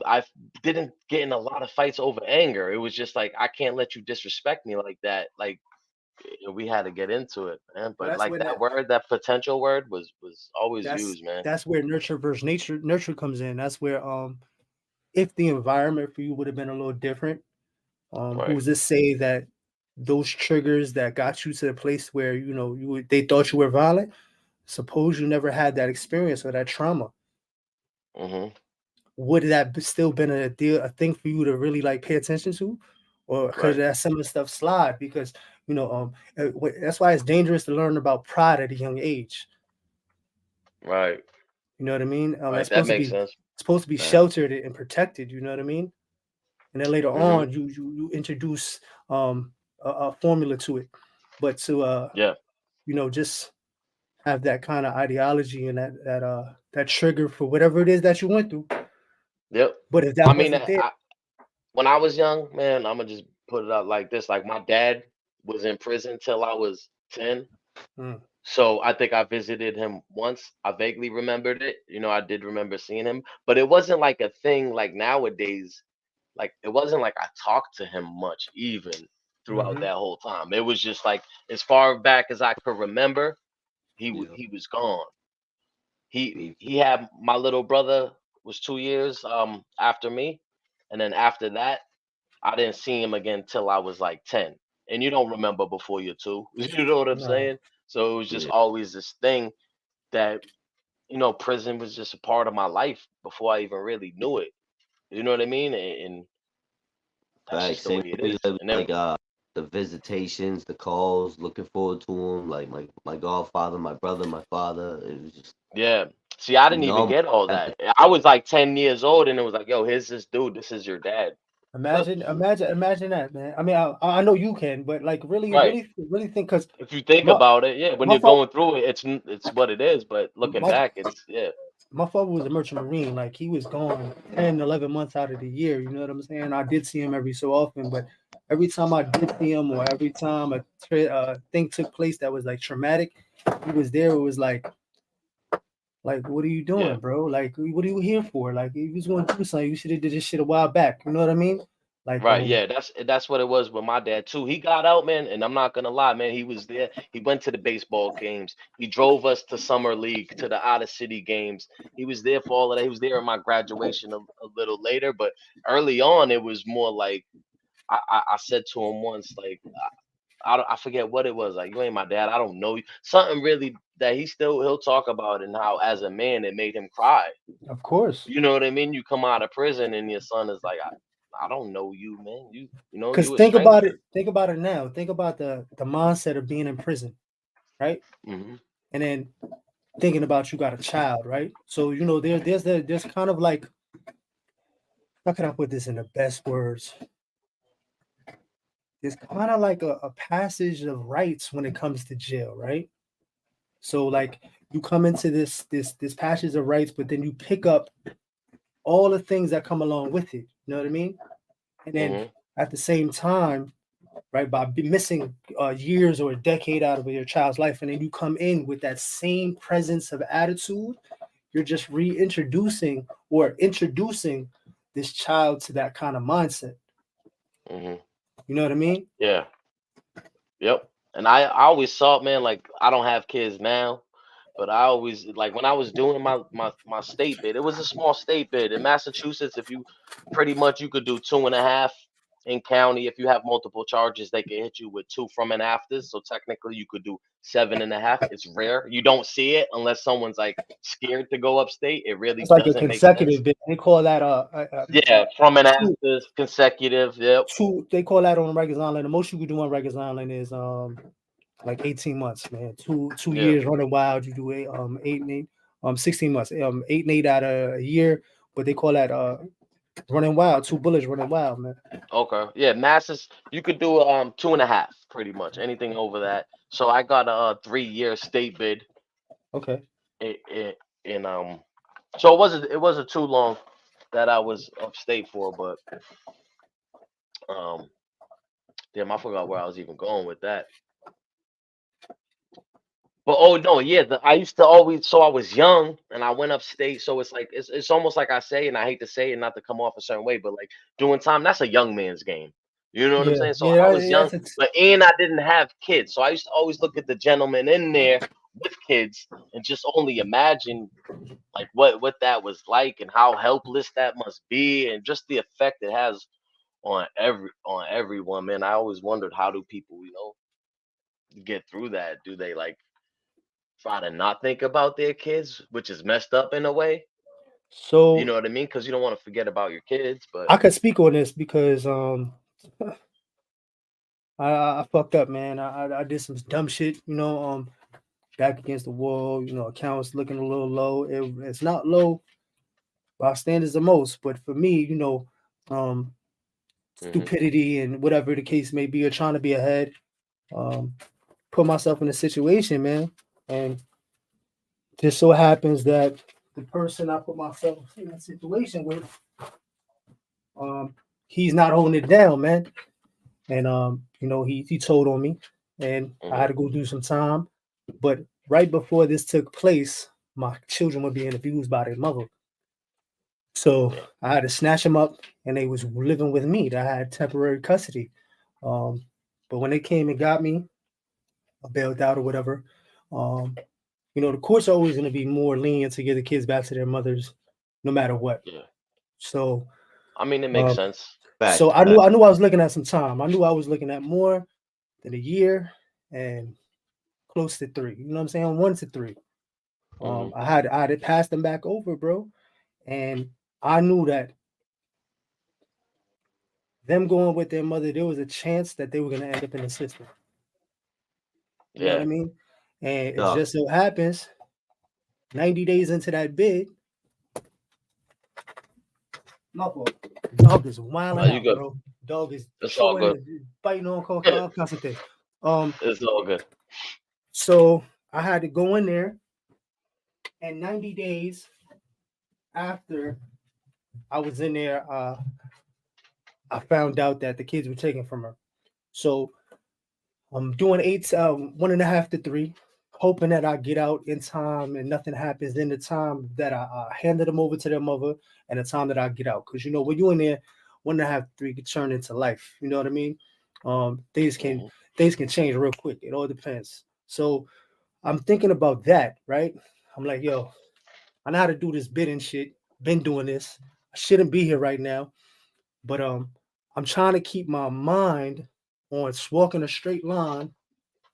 I didn't get in a lot of fights over anger. It was just like I can't let you disrespect me like that. Like we had to get into it, man. But But that's like when that word, that potential word was always that's used, man. that's where nurture versus nurture comes in. That's where if the environment for you would have been a little different, Right. who's to say that those triggers that got you to the place where they thought you were violent, suppose you never had that experience or that trauma, Mhm. would that still been a thing for you to really like pay attention to, or could Right. that some of the stuff slide because that's why it's dangerous to learn about pride at a young age. Right. You know what I mean? That's Right. That supposed to makes be sense. Yeah. sheltered and protected. You know what I mean? And then later Mhm. on, you introduce a formula to it, but to Yeah. just have that kind of ideology and that trigger for whatever it is that you went through. Yep. But if that I mean, wasn't there, when I was young, man, I'm gonna just put it out like this. Like my dad was in prison till I was 10. Mm. So I think I visited him once. I vaguely remembered it. You know, I did remember seeing him, but it wasn't like a thing like nowadays. Like it wasn't like I talked to him much even throughout Mhm. that whole time. It was just like as far back as I could remember, Yeah. he was gone. Me. He had my little brother was 2 years after me, and then after that I didn't see him again till I was like 10. And you don't remember before you're two. You know what I'm No. saying? So it was just Yeah. always this thing that, prison was just a part of my life before I even really knew it. You know what I mean? And that's Like just the same way it for me. is. And then, Like the visitations, the calls, looking forward to them. Like my godfather, my brother, my father. It was just yeah. See, I didn't even numb get all at that. the I was like 10 years old and it was like, yo, here's this dude. This is your dad. Imagine that, man. I mean, I know you can, but like Right. really think, because If you think my about it, yeah, when my you're father going through it, it's what it is. But looking my back, it's yeah. my father was a merchant marine. Like he was gone 10, 11 months out of the year. You know what I'm saying? I did see him every so often, but every time I did see him, or every time a thing took place that was like traumatic, he was there. It was like, what are you Yeah. doing, bro? Like, what are you here for? Like, if you was going to do something, you should have did this shit a while back. You know what I mean? Like, Right, yeah, that's what it was with my dad too. He got out, man, and I'm not gonna lie, man. He was there. He went to the baseball games. He drove us to summer league, to the out of city games. He was there for all of that. He was there at my graduation a little later, but early on, it was more like I said to him once, like I forget what it was. Like you ain't my dad. I don't know you. Something really that he'll talk about and how as a man it made him cry. of course. You know what I mean? You come out of prison and your son is like, I don't know you, man. Because You a stranger. think about it now. Think about the mindset of being in prison, right? Hmm. And then thinking about you got a child, right? So there's kind of like, how can I put this in the best words? There's kind of like a passage of rights when it comes to jail, right? So like you come into this passage of rights, but then you pick up all the things that come along with it. You know what I mean? And then Hmm. at the same time, right, by missing years or a decade out of your child's life, and then you come in with that same presence of attitude, you're just reintroducing or introducing this child to that kind of mindset. Hmm. You know what I mean? Yeah. Yep. And I always thought, man, like I don't have kids now, but I always like when I was doing my state bid, it was a small state bid in Massachusetts. If you pretty much you could do 2.5 in county. If you have multiple charges, they can hit you with 2 from and afters. So technically you could do 7.5. It's rare. You don't see it unless someone's like scared to go upstate. It really It's like a doesn't make sense. consecutive bit. They call that Yeah, from and two, afters, consecutive. Yep. They call that on Rikers Island. The most you could do on Rikers Island is like 18 months, man. Two Yeah. years running wild. You do 8 and 8, 16 months, 8 and 8 out of a year. But they call that running wild, 2 bullets running wild, man. Okay. Yeah, masses you could do 2.5 pretty much. Anything over that. So I got a 3-year state bid Okay. in so it wasn't too long that I was upstate for, but um damn, I forgot where I was even going with that. But oh no, yeah, I used to always so I was young and I went upstate, so it's like it's almost like I say, and I hate to say it, not to come off a certain way, but like doing time, that's a young man's game. You know what I'm Yeah, saying? So yeah, I was young, that's it. and I didn't have kids, so I used to always look at the gentleman in there with kids and just only imagine like what that was like and how helpless that must be, and just the effect it has on everyone. Man, I always wondered how do people get through that? Do they like try to not think about their kids, which is messed up in a way. You So know what I mean? Because you don't want to forget about your kids, but I could speak on this because I fucked up, man. I did some dumb shit, back against the wall. Accounts looking a little low. It's not low by standards of most, but for me, um, hmm stupidity and whatever the case may be, or trying to be ahead, um, put myself in a situation, man, and just so happens that the person I put myself in a situation with, he's not holding it down, man. And he told on me, and I had to go do some time. But right before this took place, my children were being abused by their mother. So I had to snatch them up, and they was living with me. I had temporary custody. But when they came and got me, I bailed out or whatever. The courts are always going to be more lenient to give the kids back to their mothers, no matter what. Yeah. So, I mean, it makes sense. so I knew I was looking at some time. I knew I was looking at more than a year and close to 3. You know what I'm saying? 1 to 3. I had passed them back over, bro, and I knew that them going with their mother, there was a chance that they were going to end up in the system. You know what I mean? And it just so happens, 90 days into that bid, my fault. Dog is wilding out, bro. Dog is biting on cocaine, all kinds of things. It's all good. So I had to go in there, and 90 days after I was in there, I found out that the kids were taken from her. So I'm doing 1.5 to 3, hoping that I get out in time and nothing happens in the time that I handed them over to their mother and the time that I get out. Because, when you're in there, 1.5 to 3 can turn into life. You know what I mean? Things can change real quick. It all depends. So I'm thinking about that, right? I'm like, yo, I know how to do this bidding shit. Been doing this. I shouldn't be here right now. But I'm trying to keep my mind on walking a straight line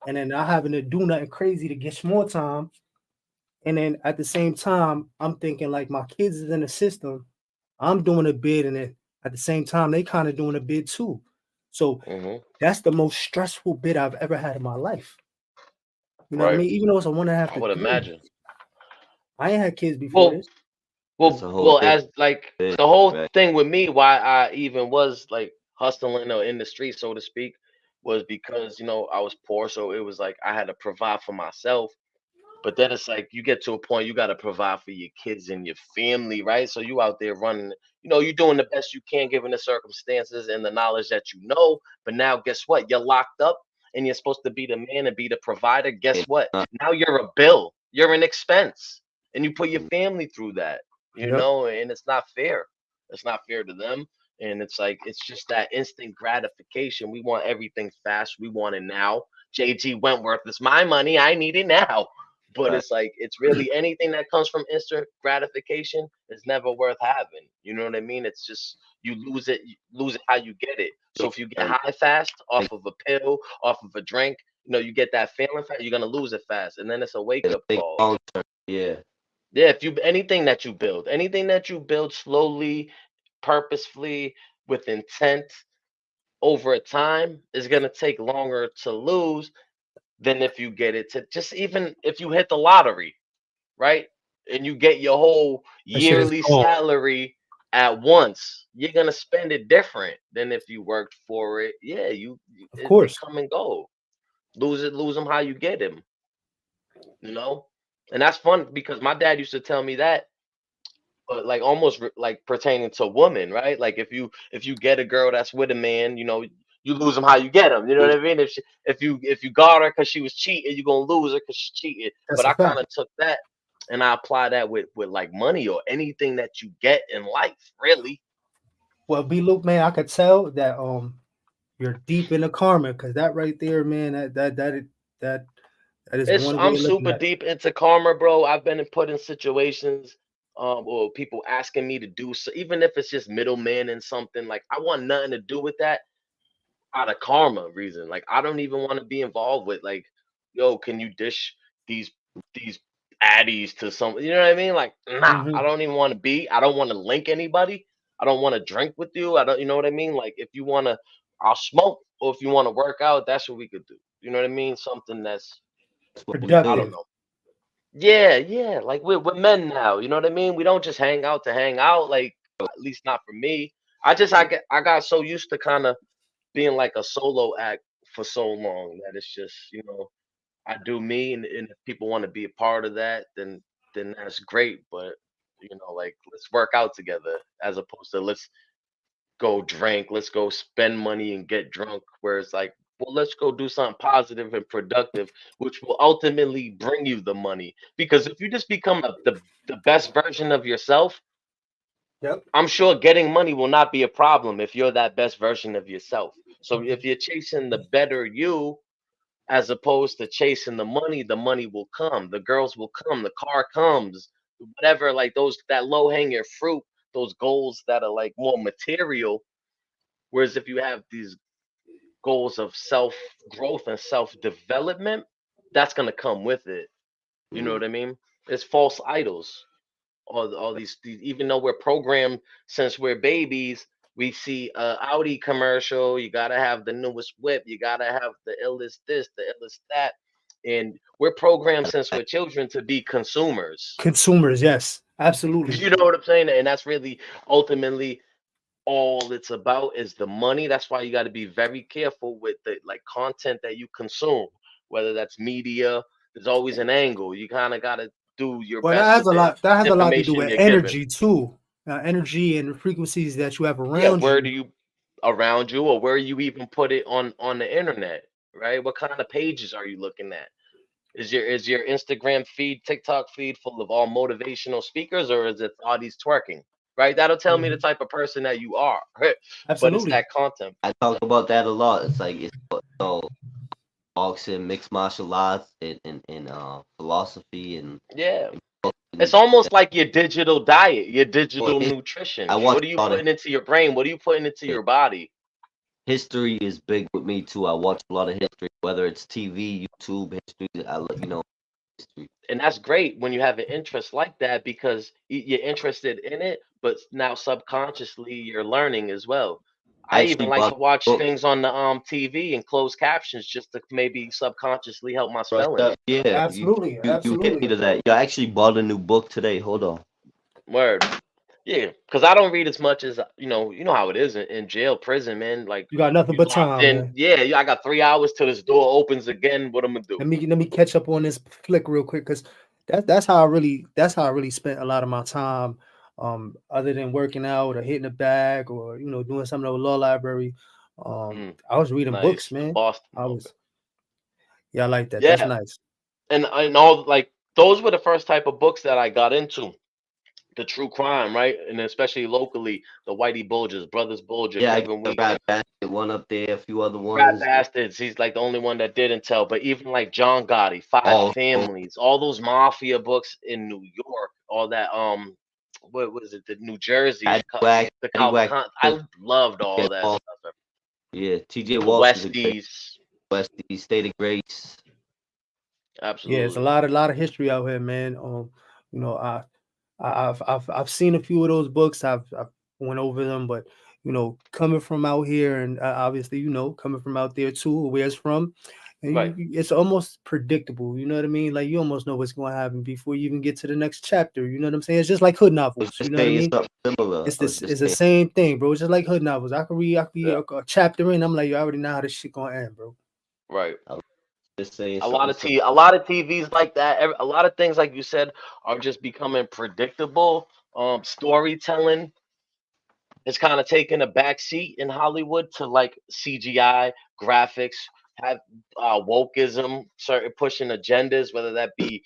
and then not having to do nothing crazy to get more time. And then at the same time, I'm thinking like my kids is in the system. I'm doing a bid, and then at the same time, they kind of doing a bid too. So that's the most stressful bid I've ever had in my life. You know what I mean? Even though it's a 1.5 to 3. I would imagine. I ain't had kids before this. Well, as like the whole thing with me, why I even was like hustling or in the street, so to speak, was because I was poor, so it was like I had to provide for myself. But then it's like you get to a point you got to provide for your kids and your family, right? So you out there running, you're doing the best you can given the circumstances and the knowledge that you know. But now, guess what? You're locked up, and you're supposed to be the man and be the provider. Guess what? Now you're a bill. You're an expense, and you put your family through that. And it's not fair. It's not fair to them. And it's like, it's just that instant gratification. We want everything fast. We want it now. JG Wentworth, it's my money. I need it now. But it's like, it's really anything that comes from instant gratification is never worth having. You know what I mean? It's just, you lose it how you get it. So if you get high fast off of a pill, off of a drink, you get that feeling fast, you're going to lose it fast. And then it's a wake up call. Yeah. Yeah, anything that you build slowly, purposefully, with intent over a time is gonna take longer to lose than if you get it to just even if you hit the lottery, right? And you get your whole yearly salary at once, you're gonna spend it different than if you worked for it. Yeah, they come and go. Lose them how you get them, And that's fun because my dad used to tell me that, but like almost like pertaining to women, right? Like if you get a girl that's with a man, you lose them how you get them. You know what I mean? If you got her because she was cheating, you're gonna lose her because she cheated. But I kind of took that and I apply that with like money or anything that you get in life, really. Well, B Luke, man, I could tell that you're deep in the karma, because that right there, man, that is one way I'm of looking super at it. deep into karma, bro. I've been put in situations or people asking me to do so, even if it's just middleman and something. Like I want nothing to do with that out of karma reason. Like I don't even want to be involved with like, yo, can you dish these addies to some, you know what I mean? Like, nah, I don't even want to be. I don't want to link anybody. I don't want to drink with you. I don't, you know what I mean? Like if you want to, I'll smoke, or if you want to work out, that's what we could do. You know what I mean? Something that's productive. I don't know. Yeah. Like we're men now. You know what I mean? We don't just hang out to hang out. Like at least not for me. I got so used to kind of being like a solo act for so long that it's just I do me, and if people want to be a part of that, then then that's great. But like let's work out together as opposed to let's go drink, let's go spend money and get drunk. Where it's like, well, let's go do something positive and productive, which will ultimately bring you the money. Because if you just become the best version of yourself, Yep. I'm sure getting money will not be a problem if you're that best version of yourself. So if you're chasing the better you, as opposed to chasing the money will come, the girls will come, the car comes, whatever, like those that low hanging fruit, those goals that are like more material. Whereas if you have these goals of self growth and self development, that's gonna come with it. You know what I mean? It's false idols. All these, even though we're programmed since we're babies, we see a Audi commercial. You gotta have the newest whip. You gotta have the illest this, the illest that, and we're programmed since we're children to be consumers. Consumers, yes, absolutely. You know what I'm saying? And that's really ultimately all it's about is the money. That's why you got to be very careful with the like content that you consume, whether that's media. There's always an angle. You kind of got to do your Well, that best has with a the lot. That has a lot to do information with you're given. energy too. Energy and frequencies that you have Yeah, around where do you. you around you, or where you even put it on the internet, right? What kind of pages are you looking at? Is your Instagram feed, TikTok feed full of all motivational speakers, or is it all these twerking? Right? That'll tell me the type of person that you are. But it's Absolutely. that content. I talk about that a lot. It's like boxing, mixed martial arts, and philosophy Yeah. and It's almost like your digital diet, your well, digital I nutrition. watch What are you a lot of putting into your brain? What are you putting into it. your body? History is big with me too. I watch a lot of history, whether it's TV, YouTube, history. History. And that's great when you have an interest like that because you're interested in it, but now subconsciously you're learning as well. I I even actually like bought to watch a book. things on the TV and closed captions just to maybe subconsciously help my Brush spelling. up. Yeah, Absolutely. you hit me Absolutely. to that. Yeah, I actually bought a new book today. Hold on. Word. Yeah, because I don't read as much as you know how it is in jail, prison, man. Like You got nothing you but locked time, in. man. Yeah, I got 3 hours till this door opens again. What I'm gonna do? Let me catch up on this flick real quick because that's how I really spent a lot of my time. Other than working out or hitting the bag or doing something at the law library, Mm, I was reading books, nice. The man. Boston. I Okay. was Yeah, I like that. That's Yeah, nice. and all like those were the first type of books that I got into. The true crime, right? And especially locally, the Whitey Bulgers, Brothers Bulger, Yeah, I got Kevin the Wheaton, Rat Basket one up there, a few other Rat ones. Bastards. He's like the only one that didn't tell. But even like John Gotti, Five Also, Families, all those mafia books in New York, all that what was it? The New Jersey, the Paddywhack, I loved all yeah, that stuff. yeah. T.J. The Walsh is a great Westies, Westie, State of Grace. Yeah, it's a absolutely. lot of history out here, man. You know, I've seen a few of those books. I've went over them, but coming from out here, and obviously, coming from out there too, where it's from, and Right. it's almost predictable. You know what I mean? Like you almost know what's going to happen before you even get to the next chapter. You know what I'm saying? It's just like hood I was novels. You just know what I saying mean? something similar. It's I was this. just It's the saying, same thing, bro. It's just like hood novels. I could read Yeah. a chapter in. I'm like, I already know how this shit gonna end, bro. Right. I was just saying A lot something of similar. a lot of TVs like that. A lot of things like you said are just becoming predictable. Storytelling has kind of taken a back seat in Hollywood to like CGI graphics, have wokeism, certain pushing agendas, whether that be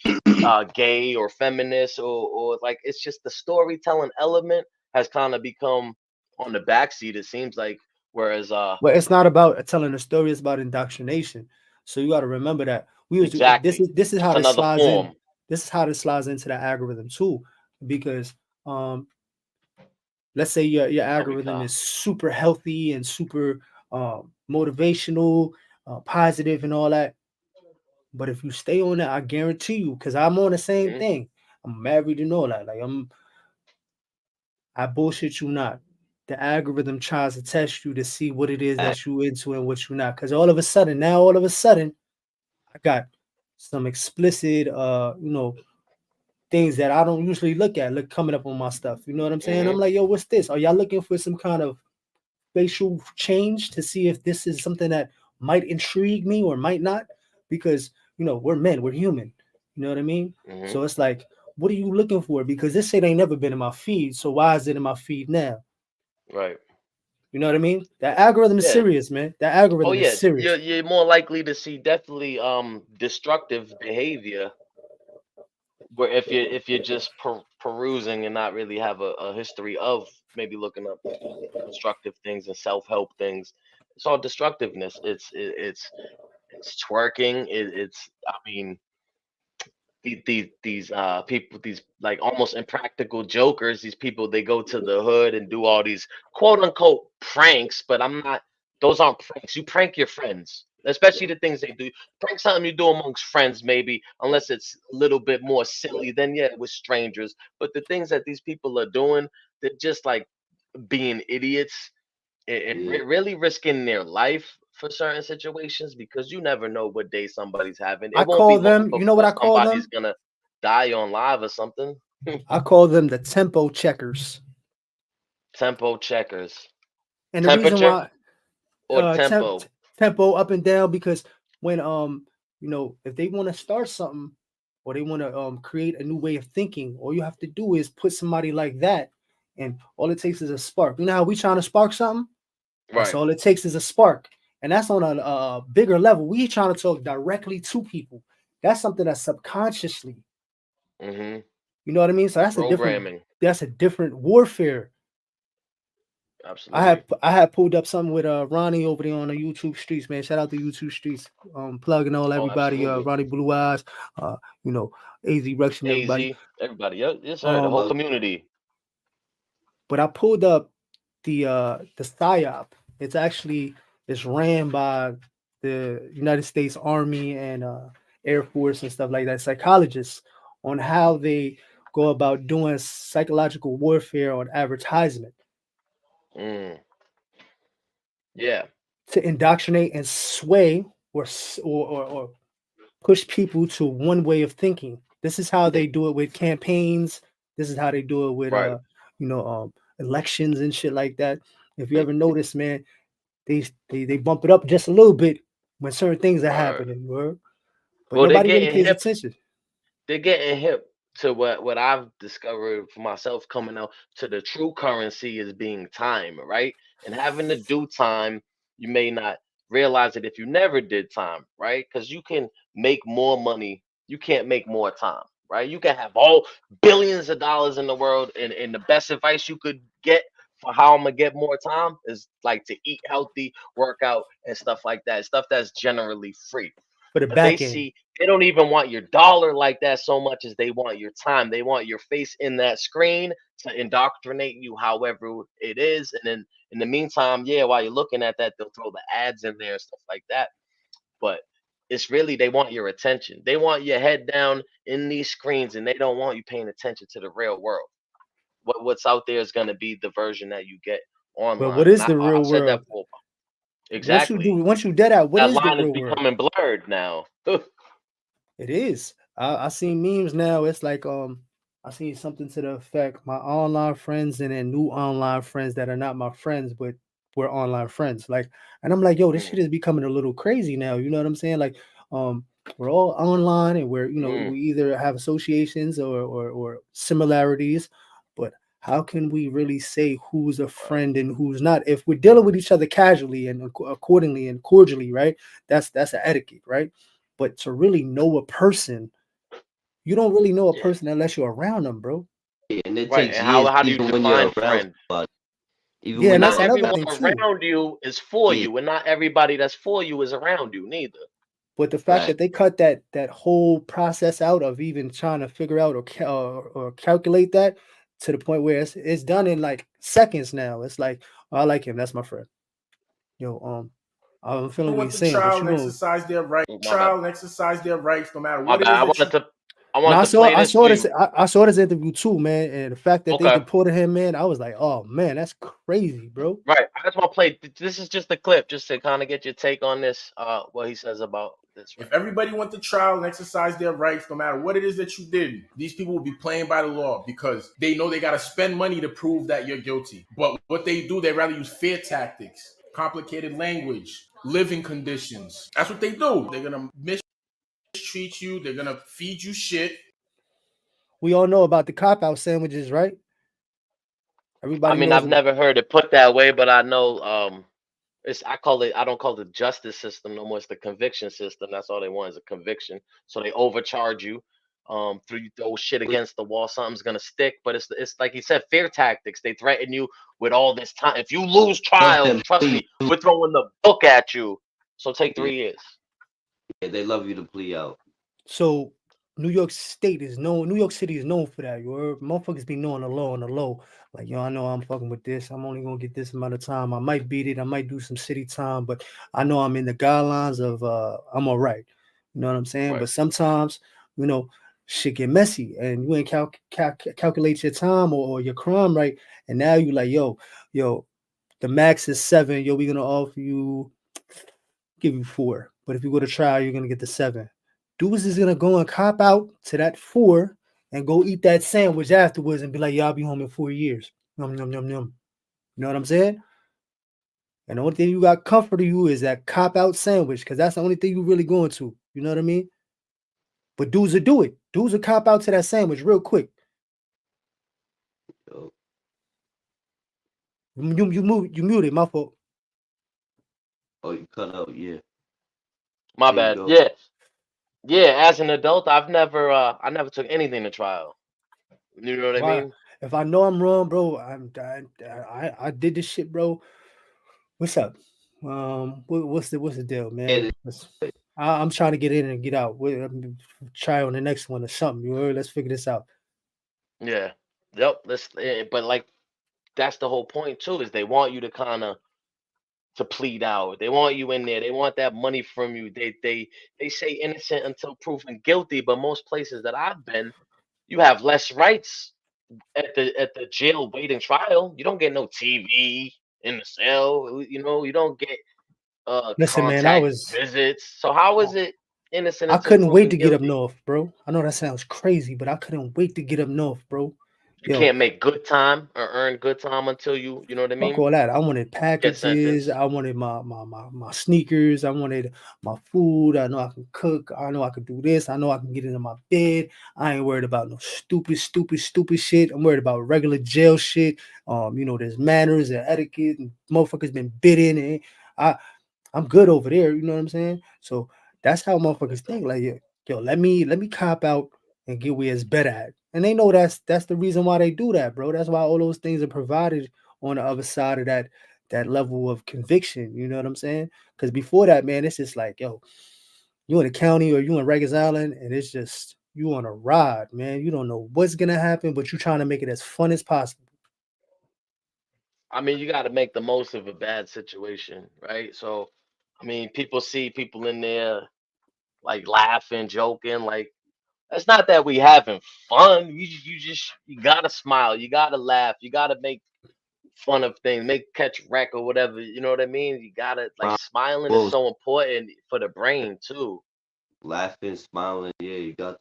gay or feminist or like it's just the storytelling element has kind of become on the back seat. It seems like whereas But it's not about telling a story; it's about indoctrination. So you got to remember that this exactly, is how just this another slides in. form. This is how this slides into the algorithm too, because um, let's say your How we algorithm car. is super healthy and super motivational, positive, and all that. But if you stay on that, I guarantee you, because I'm on the same Hmm. thing. I'm married and all that. Like I bullshit you not. The algorithm tries to test you to see what it is I, that you into and what you're not. Because all of a sudden, I got some explicit, things that I don't usually look coming up on my stuff. You know what I'm saying? I'm Hmm. like, yo, what's this? Are y'all looking for some kind of facial change to see if this is something that might intrigue me or might not? Because we're men, we're human. You know what I mean? Hmm. So it's like what are you looking for? Because this shit ain't never been in my feed. So why is it in my feed now? Right. You know what I mean? That algorithm is Yeah. serious, man. That Oh algorithm yeah, is serious. you're more likely to see definitely destructive behavior where if you're just perusing and not really have a history of maybe looking up constructive things and self-help things. It's all destructiveness. It's twerking. It's I mean these people, these like almost impractical jokers, these people, they go to the hood and do all these quote unquote pranks, but I'm not, those aren't pranks. You prank your friends, especially the things they do. Prank something you do amongst friends, maybe, unless it's a little bit more silly than yeah, with strangers. But the things that these people are doing, they're just like being idiots and Yeah. really risking their life for certain situations because you never know what day somebody's having. I It won't be call long them, you know what before I call somebody's them? gonna die on live or something. I call them the tempo checkers. Tempo checkers. And the reason Temperature why or temp tempo? tempo up and down, because when you know, if they want to start something or they want to create a new way of thinking, all you have to do is put somebody like that, and all it takes is a spark. You know how we trying to spark something? That's Right. all it takes is a spark, and that's on a bigger level. We trying to talk directly to people. That's something that's subconsciously, Mm-hmm. you know what I mean? So Programming. that's a different warfare. Absolutely. I had pulled up something with Ronnie over there on the YouTube streets, man. Shout out to YouTube streets. Plugging all Oh, everybody, absolutely. Ronnie Blue Eyes, you know, AZ Rex and everybody. AZ, everybody. Yes, sir. The whole community. But I pulled up the PSYOP. It's ran by the United States Army and Air Force and stuff like that, psychologists, on how they go about doing psychological warfare on advertisement Mm. Yeah. to indoctrinate and sway or push people to one way of thinking. This is how they do it with campaigns. This is how they do it with Right. elections and shit like that. If you ever notice, man, they bump it up just a little bit when certain things are Word. happening, bro. But Well, they're nobody really getting pays hip. attention. They're getting hip to what I've discovered for myself coming out to the true currency is being time, right? And having to do time, you may not realize it if you never did time, right? Because you can make more money, you can't make more time, right? You can have all billions of dollars in the world, and the best advice you could get for how I'm gonna get more time is like to eat healthy, work out, and stuff like that. Stuff that's generally free. For the But they back end. see they don't even want your dollar like that so much as they want your time. They want your face in that screen to indoctrinate you however it is. And then in the meantime, yeah, while you're looking at that, they'll throw the ads in there and stuff like that. But it's really they want your attention. They want your head down in these screens and they don't want you paying attention to the real world. What's out there is gonna be the version that you get But what online. And is the I real said that world? before. Exactly. Once you dead out, what That is the line is real world? becoming blurred now. It is. I seen memes now. It's like I seen something to the effect, my online friends and then new online friends that are not my friends, but we're online friends. Like, and I'm like, yo, this shit is becoming a little crazy now. You know what I'm saying? Like, we're all online and we're, we either have associations or similarities, but how can we really say who's a friend and who's not if we're dealing with each other casually and accordingly and cordially, right? That's an etiquette, right? But to really know a person, you don't really know a Yeah. person unless you're around them, bro. And it Right. takes And years how do you even when you're define around friend? somebody. Even Yeah, when and Not that's you're another around. everyone thing too. around you is for Yeah, you, and not everybody that's for you is around you neither. But the fact right. that they cut that whole process out of even trying to figure out or calculate that to the point where it's done in like seconds now. It's like, oh, I like him, that's my friend. Yo, I'm feeling what Want he's to saying, but trial you and know, exercise their right, Oh, my bad. trial and exercise their rights, no matter My what it bad. is that you. I no, wanted to play I this saw for this. you. I saw this interview too, man, and the fact that they Okay. deported him, man, I was like, oh man, that's crazy, bro. Right. I just want to play. This is just a clip, just to kind of get your take on this. What he says about this. Right. If everybody went to trial and exercise their rights, no matter what it is that you did, these people will be playing by the law because they know they got to spend money to prove that you're guilty. But what they do, they rather use fear tactics, complicated language, living conditions. That's what they do. They're going to mistreat you. They're going to feed you shit. we all know about the cop-out sandwiches, right? I Everybody mean, knows I've about. never heard it put that way, but I know I don't call it the justice system no more. It's the conviction system. That's all they want is a conviction. So they overcharge you. Through you throw shit against the wall, something's gonna stick. But it's like he said, fear tactics. They threaten you with all this time. If you lose Love trial, them trust plea. me, we're throwing the book at you. So take Yeah, 3 years. yeah, they love you to plea out. So New York State is known. New York City is known for that. You heard? Motherfuckers be knowing the low on the low. Like, yo, I know I'm fucking with this. I'm only gonna get this amount of time. I might beat it. I might do some city time, but I know I'm in the guidelines of I'm all right. You know what I'm saying? Right. But sometimes, you know, shit get messy and you ain't calculate your time or your crime right. And now you like, yo, the max is 7. Yo, we gonna offer you, give you 4. But if you go to trial, you're gonna get the 7. Dudes is gonna go and cop out to that 4 and go eat that sandwich afterwards and be like, y'all be home in 4 years. Yum, yum, yum, yum. You know what I'm saying? And the only thing you got comfort of you is that cop out sandwich, because that's the only thing you really going to. You know what I mean? But dudes will do it. Dudes will cop out to that sandwich real quick. Yo, You muted, my fault. oh, you cut out. Yeah, My there you bad. go. Yeah. Yeah. As an adult, I never took anything to trial. You know what I Why? mean? If I know I'm wrong, bro, I did this shit, bro. What's up? What's the deal, man? Yeah, I'm trying to get in and get out. Try on the next one or something. You heard? Let's figure this out. Yeah. Yep. But like that's the whole point too, is they want you to kind of to plead out. They want you in there. They want that money from you. They say innocent until proven guilty, but most places that I've been, you have less rights at the jail waiting trial. You don't get no TV in the cell. You know, you don't get Listen, man, contact visits. So how is it innocent I until couldn't wait proven to get up guilty? north, bro. I know that sounds crazy, but I couldn't wait to get up north, bro. You Yo, can't make good time or earn good time until you know what I fuck mean? all that. I wanted Get packages. sentenced. I wanted my sneakers. I wanted my food. I know I can cook. I know I can do this. I know I can get into my bed. I ain't worried about no stupid shit. I'm worried about regular jail shit. There's manners and etiquette and motherfuckers been bitten and I'm good over there. You know what I'm saying? So that's how motherfuckers think. Like, yo, let me cop out and get where it's better at. And they know that's the reason why they do that, bro. That's why all those things are provided on the other side of that level of conviction. You know what I'm saying? Because before that, man, it's just like, yo, you in the county or you in Rikers Island, and it's just you on a ride, man. You don't know what's gonna happen, but you're trying to make it as fun as possible. I mean, you got to make the most of a bad situation, right? So, I mean, people see people in there like laughing, joking, like it's not that we having fun. You gotta smile, you gotta laugh, you gotta make fun of things, make catch wreck or whatever. You know what I mean? You gotta like smile, smiling is bullshit, so important for the brain too. laughing, smiling. Yeah, you gotta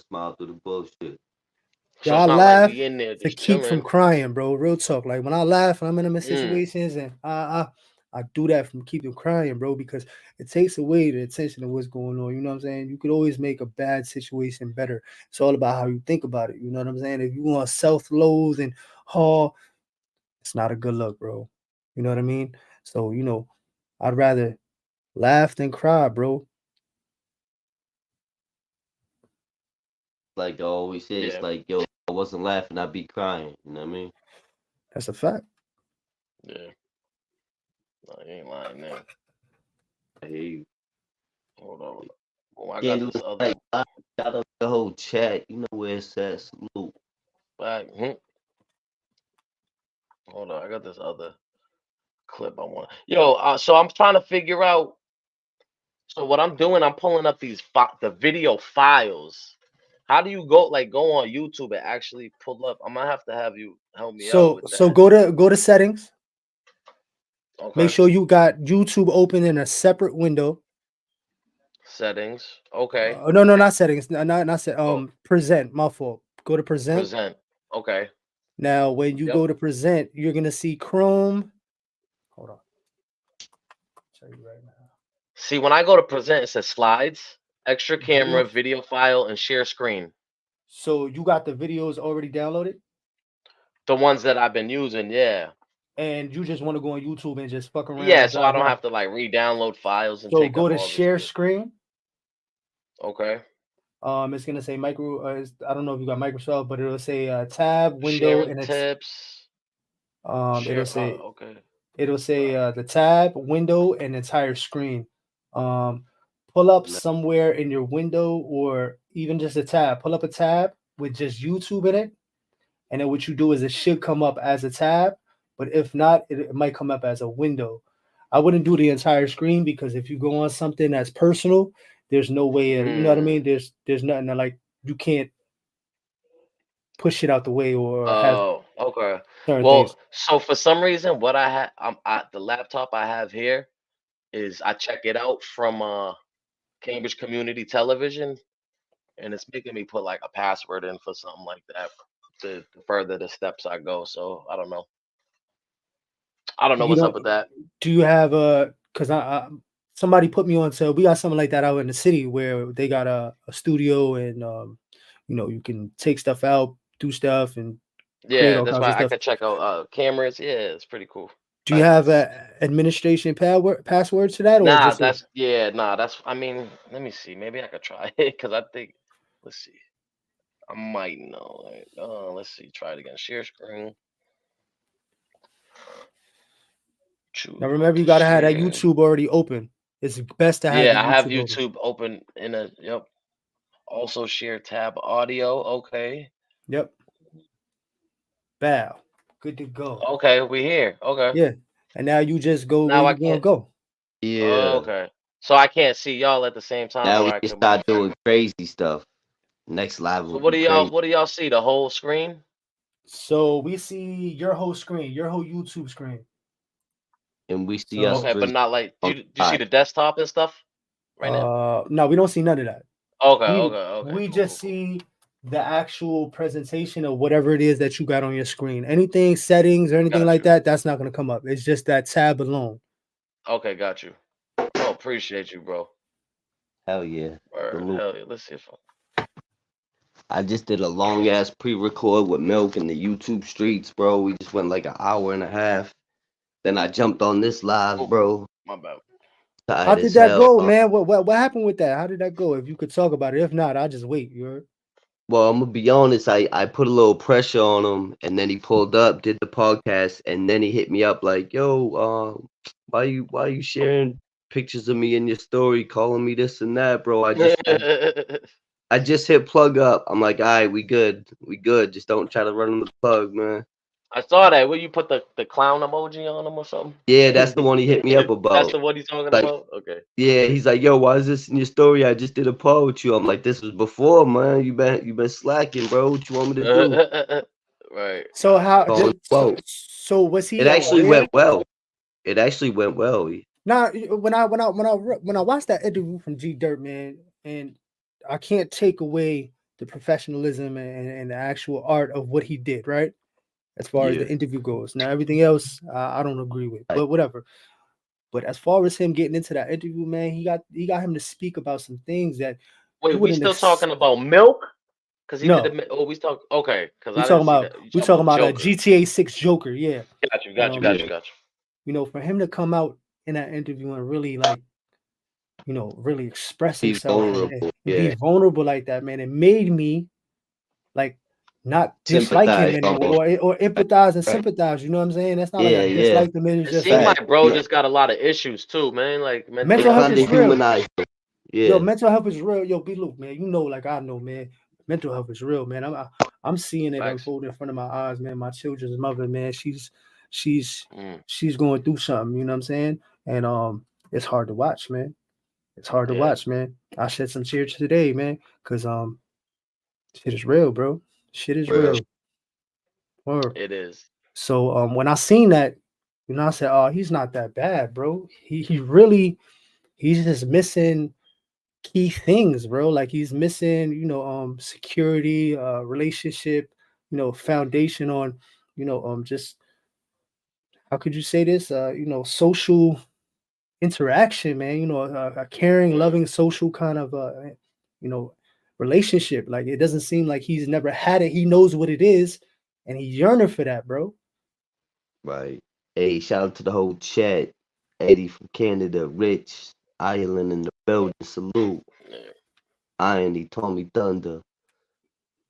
smile through the bullshit. Yeah, So I it's not like we laugh in there to just keep from chilling. crying, bro. Real talk. Like when I laugh and I'm in them Mm. situations, and I do that from keeping crying, bro, because it takes away the attention of what's going on. You know what I'm saying? You could always make a bad situation better. It's all about how you think about it. You know what I'm saying? If you want self-loathe and haul, it's not a good look, bro. You know what I mean? So, I'd rather laugh than cry, bro. Like I always say, it's Yeah, like, yo, if I wasn't laughing, I'd be crying. You know what I mean? That's a fact. yeah. No, you ain't lying there. I hear you. Hold on. Oh, I got Can't do this it other like shout out the whole chat. You know where it's at. Salute. back. Hold on, I got this other clip I want. Yo, so I'm trying to figure out. So what I'm doing, I'm pulling up the video files. How do you go on YouTube and actually pull up? I'm gonna have to have you help me out So with so that. go to settings. Make Okay. sure you got YouTube open in a separate window. Settings. Okay. No, not settings. Not set. Oh, Present. My fault. Go to present. present. Okay. Now, when you Yep. go to present, you're gonna see Chrome. Hold on. Tell you right now. See, when I go to present, it says slides, extra camera, Video. video file, and share screen. So you got the videos already downloaded, The ones that I've been using, yeah. and you just want to go on YouTube and just fuck Yeah, around, so I drive don't around. have to like re-download files and So take go up to all this share space. screen. Okay. It's gonna say micro. I don't know if you got Microsoft, but it'll say tab, window, Sharing and it's tips. it'll Share. say Okay. the tab, window, and entire screen. Pull up No. somewhere in your window or even just a tab. Pull up a tab with just YouTube in it, and then what you do is it should come up as a tab, but if not, it might come up as a window. I wouldn't do the entire screen because if you go on something that's personal, there's no way. You know what I mean? There's nothing that, like, you can't push it out the way or have Oh, okay. certain things. Well, so for some reason, what I have, the laptop I have here is I check it out from Cambridge Community Television, and it's making me put like a password in for something like that to further the steps I go. So I don't know. I don't know You what's know, up with that. do you have a? Because somebody put me on to, we got something like that out in the city where they got a studio and you can take stuff out, do stuff, and create Yeah, all that's kinds of why I stuff. could check out cameras. Yeah, it's pretty cool. Do you have a administration password to that, or Nah, just that's yeah, nah, that's I mean, let me see. Maybe I could try it because I think let's see. I might know. Like, let's see, try it again. Share screen. Choose now? what Remember, you to gotta have that share. YouTube already open. It's best to have the Yeah, I have YouTube open. YouTube open in a yep. Also share tab audio. Okay. Yep. Bow. Good to go. Okay, we here. Okay. Yeah. And now you just go where Now I you gonna can't go. Yeah. okay. So I can't see y'all at the same time Now or we I can could start doing crazy stuff. Next live so will be crazy. what do y'all see? The whole screen? So we see your whole screen, your whole YouTube screen. And we see us So Okay, but three not like on do the you see side. the desktop and stuff right now? no, we don't see none of that. Okay, We okay, we cool, just cool, cool. see the actual presentation of whatever it is that you got on your screen. Anything settings or anything Got like you. that, that's not gonna come up. It's just that tab alone. Okay, got you. Oh, appreciate you, bro. Hell yeah. Word, Salute. hell yeah. Let's see if I just did a long ass pre-record with Milk in the YouTube streets, bro. We just went like an hour and a half. Then I jumped on this live, oh, bro. my bad. How Tired did as that hell. go, man? What happened with that? How did that go? If you could talk about it. If not, I'll just wait. You heard? Well, I'm gonna be honest. I put a little pressure on him, and then he pulled up, did the podcast, and then he hit me up like, "Yo, why you sharing pictures of me in your story, calling me this and that, bro? I just hit plug up. I'm like, all right, we good. Just don't try to run on the plug, man. I saw that. Where you put the clown emoji on him or something? Yeah, that's the one he hit me up That's about. the one he's talking Like, about? Okay. yeah, he's like, yo, why is this in your story? I just did a poll with you. I'm like, this was before, man. You been slacking, bro. What you want me to do? Right, So got you. how Calling did whoa. so was It he actually aware? went well. It actually went well. Now, when I watched that interview from G Dirt, man, and I can't take away the professionalism and the actual art of what he did, right? As far as Yeah. the interview goes. Now, everything else, I don't agree with, Right. but whatever. But as far as him getting into that interview, man, he got him to speak about some things that you Wait, we wouldn't. still talking about Milk? Because he did No, the. Oh, we talk. Okay, because we I didn't talking see about that. You we talking talking about about a Joker? GTA 6 Joker, yeah. Got you. And Got you. Got you. Got you. for him to come out in that interview and really like, really express Be himself and, vulnerable. and be Yeah. vulnerable like that, man. It made me like not dislike him Sympathize almost. anymore or empathize and Right. sympathize. You know what I'm saying? That's not like Yeah, I yeah. dislike him. It's It just seemed like Fact. like bro Yeah. just got a lot of issues too, man. Like mental mental It health kind health. is of real. humanized him. Yo, Yeah. mental health is real. Yo, be Luke, man. You know, like I know, man. Mental health is real, man. I'm seeing it Facts. unfold in front of my eyes, man. My children's mother, man. She's Mm, going through something. You know what I'm saying? And it's hard to watch, man. It's hard to yeah, watch, man. I shed some tears today, man, because shit is real, bro. Shit is Real. real. Word. it is. So when I seen that, I said, oh, he's not that bad, bro. He really he's just missing key things, bro. Like he's missing, security, relationship, foundation on, just how could you say this? Social interaction, man. A caring, Mm, loving, social kind of, you know, relationship. Like it doesn't seem like he's never had it. He knows what it is, and he's yearning for that, bro. Right. Hey, shout out to the whole chat. Eddie from Canada, Rich, Ireland in the building. Salute. Irony, Tommy Thunder.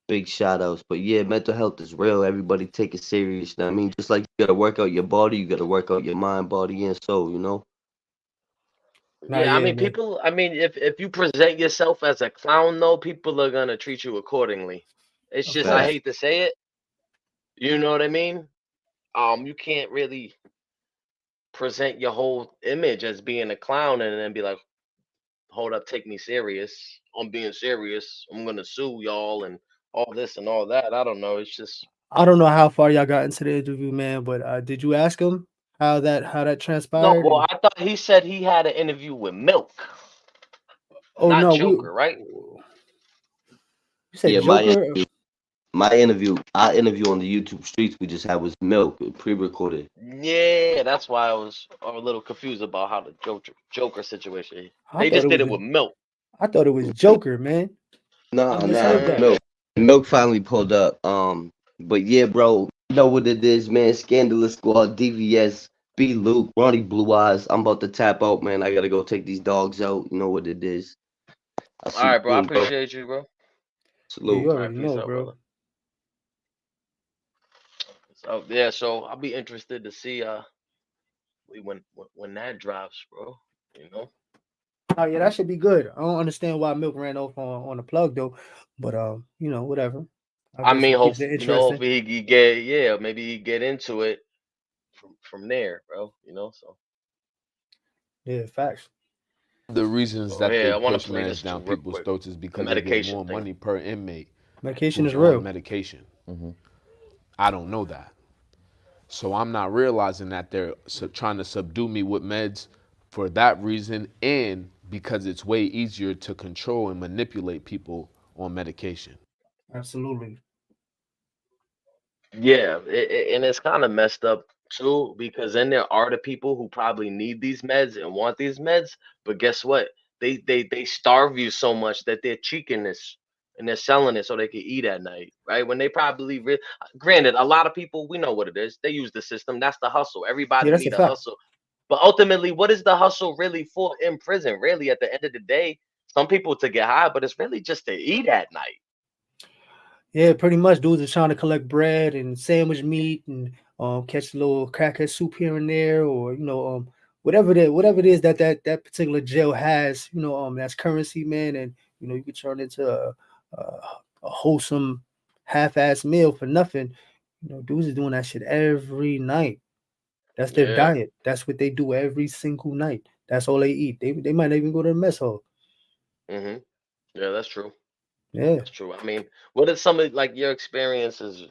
Big shout outs. But yeah, mental health is real. Everybody take it serious. I mean, just like you gotta work out your body, you gotta work out your mind, body, and soul, you know? Nah, Yeah, I yeah, mean, man. people. I mean, if you present yourself as a clown, though, people are gonna treat you accordingly. It's Of just, I course. Fact. hate to say it. You know what I mean? You can't really present your whole image as being a clown and then be like, "Hold up, take me serious. I'm being serious. I'm gonna sue y'all and all this and all that." I don't know. It's just I don't know how far y'all got into the interview, man, but did you ask him how that no. transpired? Well, And I thought he said he had an interview with Milk, oh not no, Joker, right? you said Yeah, Joker. our interview on the YouTube streets we just had was Milk, pre-recorded. Yeah, that's why I was a little confused about how the Joker situation. I They thought just it did was it with Milk. I thought it was Joker, man. I misheard Nah, that. Mm, Milk finally pulled up. But yeah, bro, you know what it is, man. Scandalous Squad, DVS, B Luke, Ronnie Blue Eyes. I'm about to tap out, man. I gotta go take these dogs out. You know what it is. I'll all see you right, bro. I soon, bro. appreciate you, bro. Yeah, you Salute. All right, already peace know, out, bro. brother. So yeah, so I'll be interested to see when that drops, bro. You know. Oh yeah, that should be good. I don't understand why Milk ran off on the plug though, but whatever. I I guess mean, it hope keeps it you know, if interesting. he get, yeah, maybe he get into it from there, bro. You know. So Yeah, facts. The reasons so that yeah, they I want to push play meds this too down real people's quick. throats is The because they get medication more thing. money per inmate Medication who's is on real. medication. I don't know that. So I'm not realizing that they're trying to subdue me with meds for that reason and because it's way easier to control and manipulate people on medication. Absolutely. Yeah, and it's kind of messed up too because then there are the people who probably need these meds and want these meds, but guess what? They starve you so much that they're cheeking this and they're selling it so they can eat at night, right? When they probably granted, a lot of people we know what it is. They use the system. That's the hustle. Yeah, Everybody that's a need a fact. hustle. But ultimately, what is the hustle really for in prison? Really, at the end of the day, some people to get high, but it's really just to eat at night. Yeah, pretty much dudes are trying to collect bread and sandwich meat and catch a little crackhead soup here and there, or whatever it is that particular jail has, that's currency, man, and you can turn into a wholesome half-ass meal for nothing. Dudes is doing that shit every night. That's their Yeah. diet. That's what they do every single night. That's all they eat. They might not even go to the mess hall. Hmm. Yeah, that's true. Yeah. That's true. I mean, what are some of like your experiences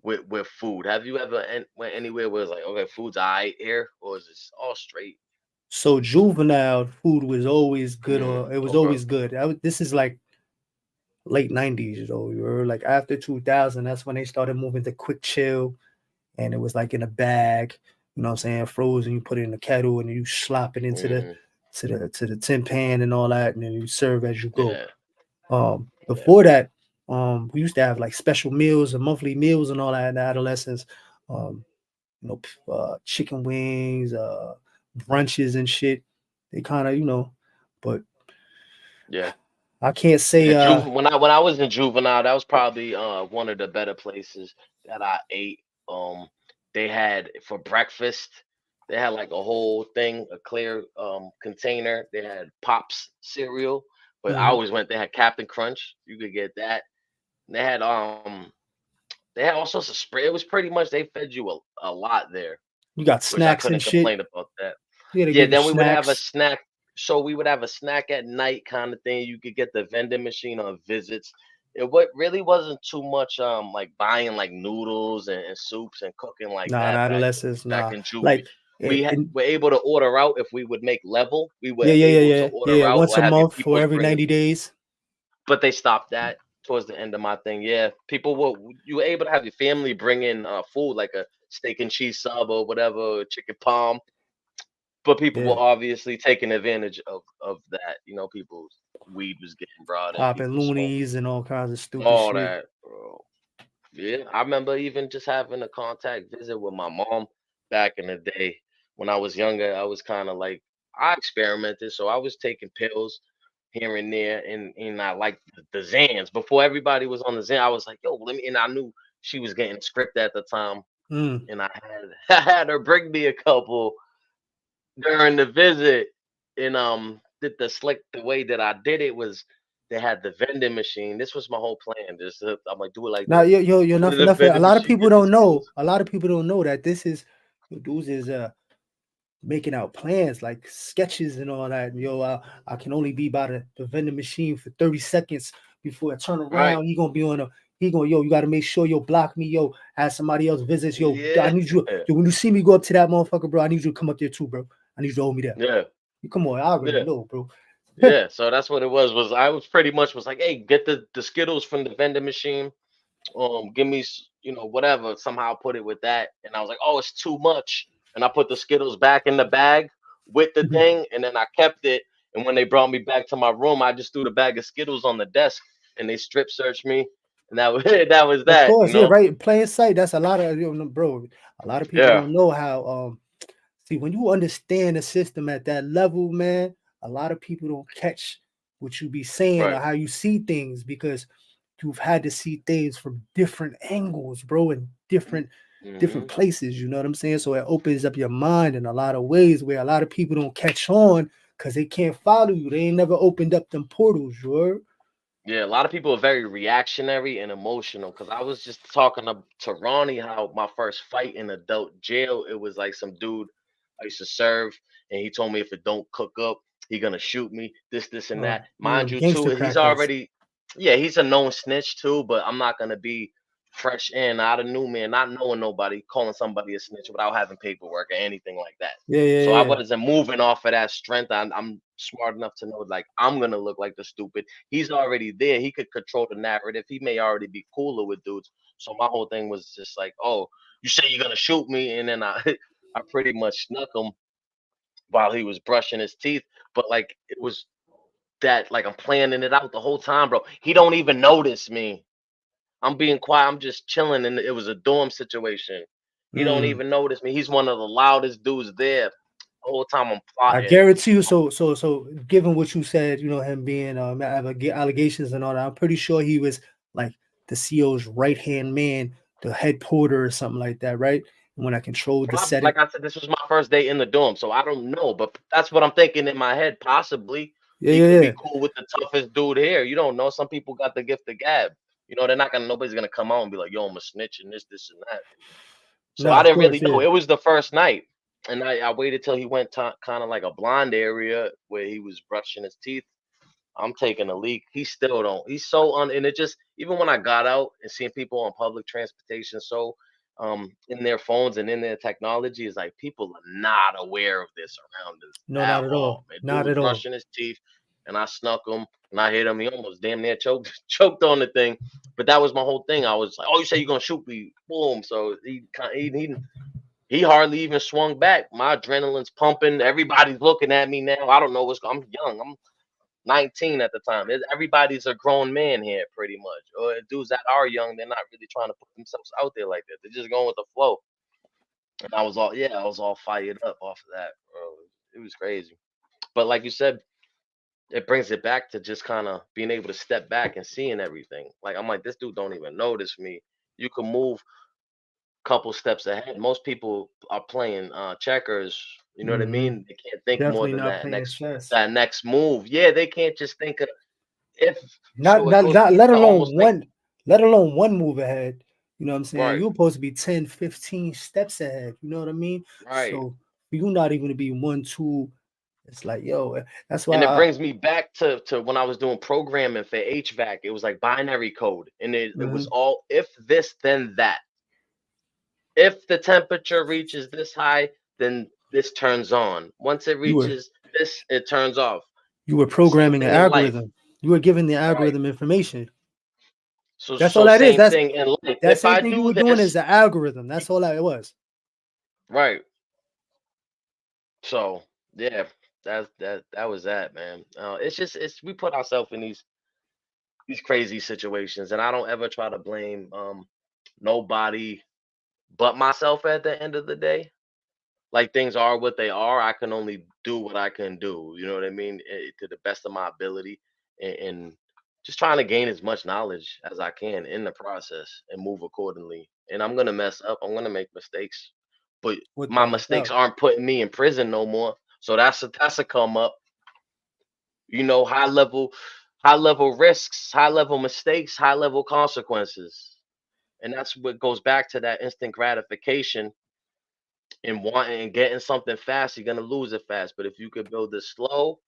with food? Have you ever went anywhere where it's like, okay, food's alright here, or is it all straight? So juvenile food was always good, or it was Okay. always good. This is like late 90s, or like after 2000. That's when they started moving to quick chill, and it was like in a bag. You know what I'm saying? Frozen. You put it in the kettle, and you slop it into the Hmm. to the tin pan and all that, and then you serve as you go. Yeah. Yeah. Before that, we used to have like special meals and monthly meals and all that in the adolescence. Um, chicken wings, brunches and shit. They kind of, but Yeah. I can't say Yeah. When I was in juvenile, that was probably one of the better places that I ate. Um, they had for breakfast. They had like a whole thing, a clear container. They had Pops cereal, but I mhm. always went. They had Captain Crunch. You could get that. And they had all sorts of spread. It was pretty much they fed you a lot there, You got which I snacks and couldn't shit. complain about that. Yeah, they Yeah, give you then we would have a snacks. snack. So we would have a snack at night kind of thing. You could get the vending machine on visits. It what really wasn't too much like buying like noodles and soups and cooking like Nah, in that adolescence, back nah. in juvie. Like, We and were able to order out if we would make level. We were yeah, yeah, yeah, able to yeah, yeah, order yeah. out Once or a have your month for peoples every bring it, 90 days. but they stopped that towards the end of my thing. Yeah, people were you were able to have your family bring in food like a steak and cheese sub or whatever, chicken palm. But people Yeah, were obviously taking advantage of that. You know, people's weed was getting brought in, popping people smoking, loonies and all kinds of stupid all shit. that, bro. Yeah, I remember even just having a contact visit with my mom back in the day when I was younger. I was kind of like I experimented, so I was taking pills here and there, and I liked the Zans before everybody was on the Zan. I was like, yo, let me, and I knew she was getting a script at the time, Mm. and I had I had her bring me a couple during the visit, and the slick the way that I did it was they had the vending machine. This was my whole plan. Just I'm like do it like Now, this. you're Go not to for the nothing. A vending lot of machine, people get the don't know. Skittles. A lot of people don't know that this is dudes is making out plans like sketches and all that. Yo, I can only be by the vending machine for 30 seconds before I turn Right. around. He gonna be on a he gonna yo, you gotta make sure yo block me, yo, as somebody else visits. Yo, I Yeah. need you, yo, when you see me go up to that motherfucker, bro, I need you to come up there too, bro. I need you to hold me there. Yeah. Come on, I already Yeah. know, bro. Yeah. So that's what it was. Was I was pretty much was like, hey, get the Skittles from the vending machine. Give me whatever. Somehow put it with that, and I was like, oh, it's too much. And I put the Skittles back in the bag with the thing, and then I kept it. And when they brought me back to my room, I just threw the bag of Skittles on the desk, and they strip searched me, and that was that was Of that. course, yeah, right. Plain sight. That's a lot of bro. A lot of people Yeah. don't know how. See, when you understand the system at that level, man, a lot of people don't catch what you be saying or Right. how you see things because you've had to see things from different angles, bro, and different Hmm. places. You know what I'm saying? So it opens up your mind in a lot of ways where a lot of people don't catch on because they can't follow you. They ain't never opened up them portals, you heard? Yeah, a lot of people are very reactionary and emotional. Cause I was just talking to Ronnie how my first fight in adult jail, it was like some dude I used to serve, and he told me if it don't cook up, he gonna shoot me. This, and that. Mind you, Gangster too, he's crackheads. already, yeah, he's a known snitch too. But I'm not gonna be fresh in out of new man, not knowing nobody, calling somebody a snitch without having paperwork or anything like that. Yeah, So I yeah, yeah. wasn't moving off of that strength. I'm smart enough to know like I'm gonna look like the stupid. He's already there. He could control the narrative. He may already be cooler with dudes. So my whole thing was just like, oh, you say you're gonna shoot me, and then I I pretty much snuck him while he was brushing his teeth. But like it was that like I'm planning it out the whole time, bro. He don't even notice me. I'm being quiet. I'm just chilling, and it was a dorm situation. He don't Mm. even notice me. He's one of the loudest dudes there. The whole time I'm I plotting. guarantee you. So, given what you said, him being allegations and all that, I'm pretty sure he was like the CEO's right hand man, the head porter or something like that, right? When I controlled the Probably, setting. like I said, this was my first day in the dorm, so I don't know, but that's what I'm thinking in my head. Possibly Yeah, he yeah, could yeah. be cool with the toughest dude here. You don't know. Some people got the gift of gab. They're not gonna. Nobody's gonna come out and be like, "Yo, I'm a snitch and this, and that." So No, I of didn't really course, know. yeah. It was the first night, and I waited till he went to kind of like a blonde area where he was brushing his teeth. I'm taking a leak. He still don't. He's so and it just even when I got out and seeing people on public transportation so in their phones and in their technology is like people are not aware of this around us No, at not at all. all. Man, dude Not was at all. brushing his teeth and I snuck him and I hit him. He almost damn near choked choked on the thing. But that was my whole thing. I was like, "Oh, you say you're gonna shoot me?" Boom. So he hardly even swung back. My adrenaline's pumping. Everybody's looking at me now. I don't know I'm young. I'm 19 at the time. Everybody's a grown man here, pretty much. Or dudes that are young, they're not really trying to put themselves out there like that. They're just going with the flow. And I was all fired up off of that, bro. It was crazy. But like you said, it brings it back to just kind of being able to step back and seeing everything. Like I'm like, this dude don't even notice me. You can move a couple steps ahead. Most people are playing checkers. You know what I Hmm. mean? They can't think more Definitely than not playing chess. that next move. Yeah, they can't just think of if Not, so it not, goes not back let to almost alone like one, let alone one move ahead. You know what I'm saying? right, You're supposed to be 10, 15 steps ahead. You know what I mean? right. So for you not even to be 1, 2, it's like, yo, that's why And it brings me back to when I was doing programming for HVAC. It was like binary code, and it was mhm. all if this then that. If the temperature reaches this high, then this turns on. Once it you were reaches this, it turns off. you were Same programming an thing in life, algorithm. You were giving the right? algorithm information. So That's all so that is. same That's thing in life. that If same I thing you do were doing is this, the algorithm. That's all that it was. right? So Yeah, that was that, man. It's just we put ourselves in these crazy situations, and I don't ever try to blame nobody but myself at the end of the day. Like things are what they are. I can only do what I can do. You know what I mean? To the best of my ability, and just trying to gain as much knowledge as I can in the process and move accordingly. And I'm gonna mess up. I'm gonna make mistakes, but my without a mistakes doubt. aren't putting me in prison no more. So that's a come up. You know, high level risks, high level mistakes, high level consequences. And that's what goes back to that instant gratification and wanting and getting something fast, you're gonna lose it fast. But if you could build it slow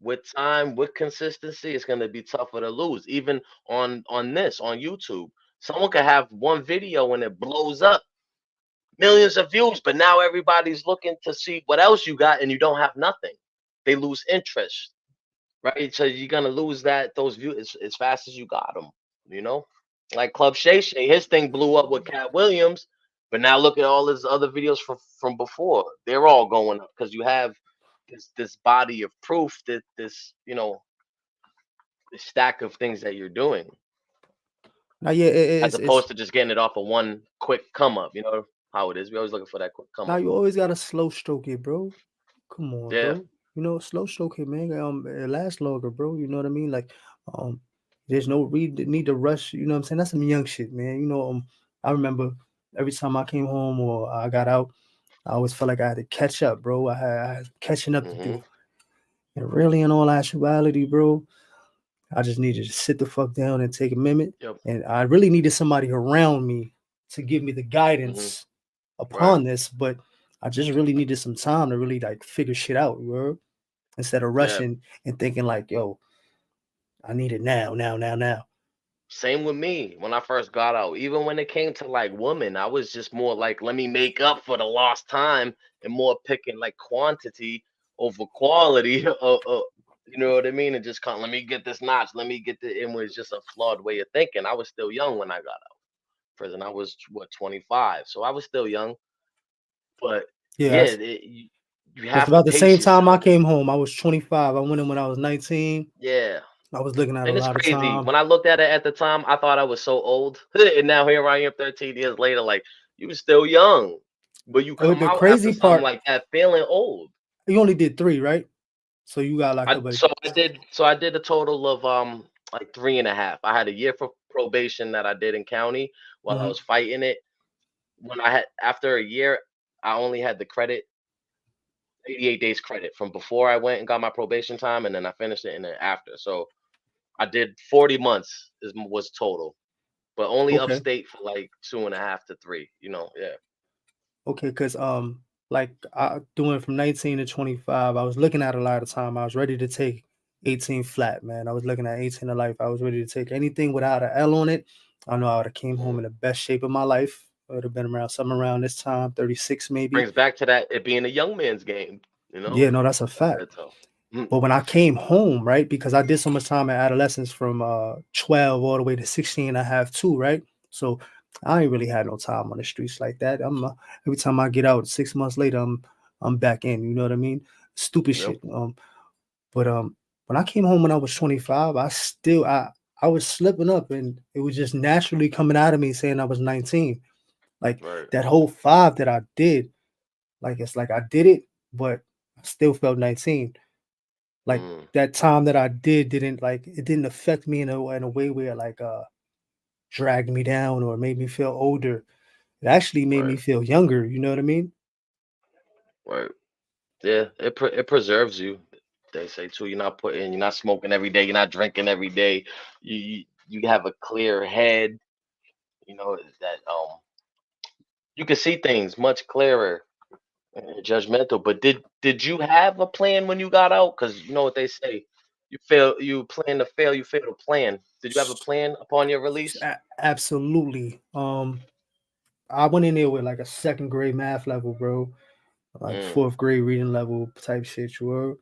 with time, with consistency, it's gonna be tougher to lose. Even on YouTube, someone could have one video and it blows up, millions of views, but now everybody's looking to see what else you got, and you don't have nothing. They lose interest, right? So you're gonna lose those views as fast as you got them. You know, like Club Shay Shay, his thing blew up with Cat Williams, but now look at all his other videos from before. They're all going up because you have this body of proof that this this stack of things that you're doing, Now, yeah, as it's opposed to just getting it off of one quick come up. You know how it is. We always looking for that quick come now up. you always gotta slow stroke it, bro. Come on, Yeah. bro. Slow stroke it, man. It lasts longer, bro. You know what I mean? Like, um, there's no need to rush. You know what I'm saying? That's some young shit, man. I remember every time I came home or I got out, I always felt like I had to catch up, bro. I had catching up to Hmm. do. And really, in all actuality, bro, I just needed to sit the fuck down and take a minute. Yep. And I really needed somebody around me to give me the Hmm. guidance Right. upon this, but I just really needed some time to really like figure shit out, you know? Instead of Yeah. rushing and thinking like, yo, I need it now, now, now, now. Same with me when I first got out. Even when it came to like women, I was just more like, let me make up for the lost time and more picking like quantity over quality. You know what I mean? And just let me get this notch. Let me get the. It was just a flawed way of thinking. I was still young when I got out of prison. I was what 25, so I was still young. But Yeah, yeah, you that's have to about the same pace time I yourself. came home. I was 25. I went in when I was 19. Yeah. I was looking at a And it's lot of crazy. time. When I looked at it at the time, I thought I was so old. And now here I am 13 years later, like you were still young. But you And come the out after crazy something part, like that feeling old. you only did 3, right? So you got locked I up like, so I did a total of like 3.5. I had a year for probation that I did in county while I mhm. was fighting it. When I had after a year, I only had the credit, 88 days credit from before I went and got my probation time, and then I finished it in the after. So I did 40 months was total, but only Okay. upstate for like 2.5 to 3. Yeah. Okay, because like I doing from 19 to 25, I was looking at a lot of time. I was ready to take 18 flat, man. I was looking at 18 of life. I was ready to take anything without an L on it. I know I would have came home Mhm. in the best shape of my life. It would have been around something around this time, 36 maybe. Brings back to that it being a young man's game. Yeah, no, that's a fact. That's all. Mm. But when I came home, right, because I did so much time in adolescence from 12 all the way to 16 and a half too, right? So I ain't really had no time on the streets like that. Every time I get out 6 months later, I'm back in, you know what I mean? Stupid Yep. shit. But when I came home when I was 25, I was slipping up and it was just naturally coming out of me saying I was 19. Like Right. that whole 5 that I did, like it's like I did it, but I still felt 19. Like Mm. that time that I didn't like it didn't affect me in a way where like dragged me down or made me feel older. It actually made me Right. feel younger, you know what I mean? Right. Yeah. It preserves you. They say too. You're not smoking every day. You're not drinking every day. You have a clear head. That you can see things much clearer and judgmental. But did you have a plan when you got out? Because you know what they say, you plan to fail, you fail to plan. Did you have a S- plan upon your release? Absolutely. I went in there with like a second grade math level, bro. Like Mm, fourth grade reading level type shit, you were.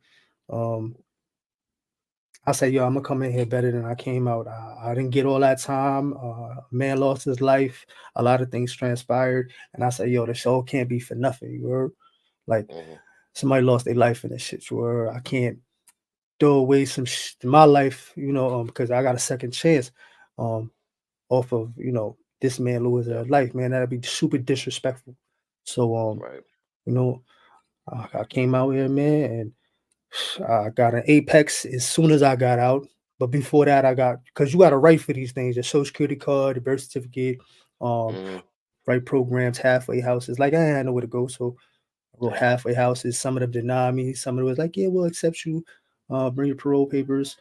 Um, I said, yo, I'm gonna come in here better than I came out. I didn't get all that time. Man lost his life. A lot of things transpired, and I said, yo, the show can't be for nothing. You heard? Like mhm. somebody lost their life in this shit. Where I can't throw away some in my life, because I got a second chance, off of this man losing his life, man. That'd be super disrespectful. So Right. you know, I came out here, man, and I got an Apex as soon as I got out. But before that, I got because you got to write for these things: the Social Security card, the birth certificate, um, Mm, write programs, halfway houses. Like I had nowhere to go, so I wrote damn. halfway houses. Some of them denied me. Some of them was like, "Yeah, we'll accept you. Bring your parole papers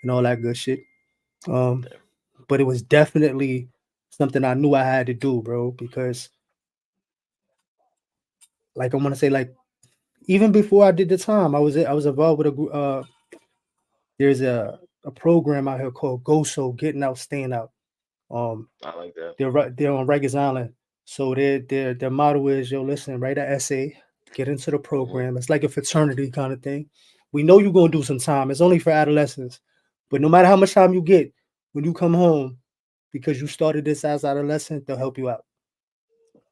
and all that good shit." Um, Damn. but it was definitely something I knew I had to do, bro, because like I want to say, like even before I did the time, I was involved with a group. There's a program out here called Go So Getting Out, Staying Out. Um, I like that. they're on Rikers Island, so their motto is, yo, listen, write an essay, get into the Hmm. program. It's like a fraternity kind of thing. We know you're gonna do some time. It's only for adolescents, but no matter how much time you get, when you come home, because you started this as adolescent, they'll help you out.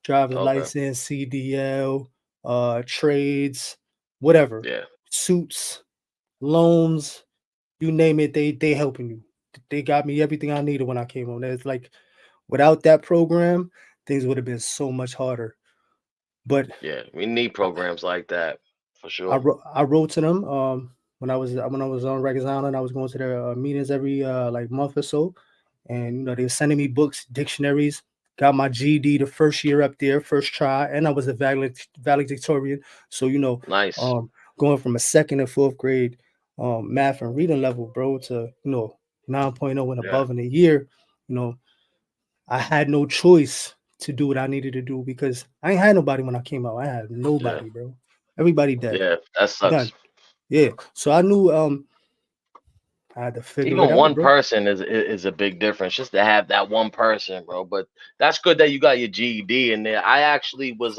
Driver's Okay. license, CDL, trades, whatever, Yeah. suits, loans, you name it, they helping you. They got me everything I needed when I came home. It's like without that program, things would have been so much harder. But Yeah. We need programs like that for sure. I wrote to them when I was on Rikers Island. I was going to their meetings every like month or so, and they were sending me books, dictionaries. Got my GED the first year up there, first try, and I was a valedictorian. So Nice. going from a second and fourth grade math and reading level, bro, to 9.0 and Yeah. above in a year, you know, I had no choice to do what I needed to do because I ain't had nobody when I came out. I had Yeah. nobody, bro. Everybody dead. Yeah. That Done. sucks. Yeah. So I knew I had to figure it Even out, one bro. person is a big difference. Just to have that one person, bro. But that's good that you got your GED in there. I actually was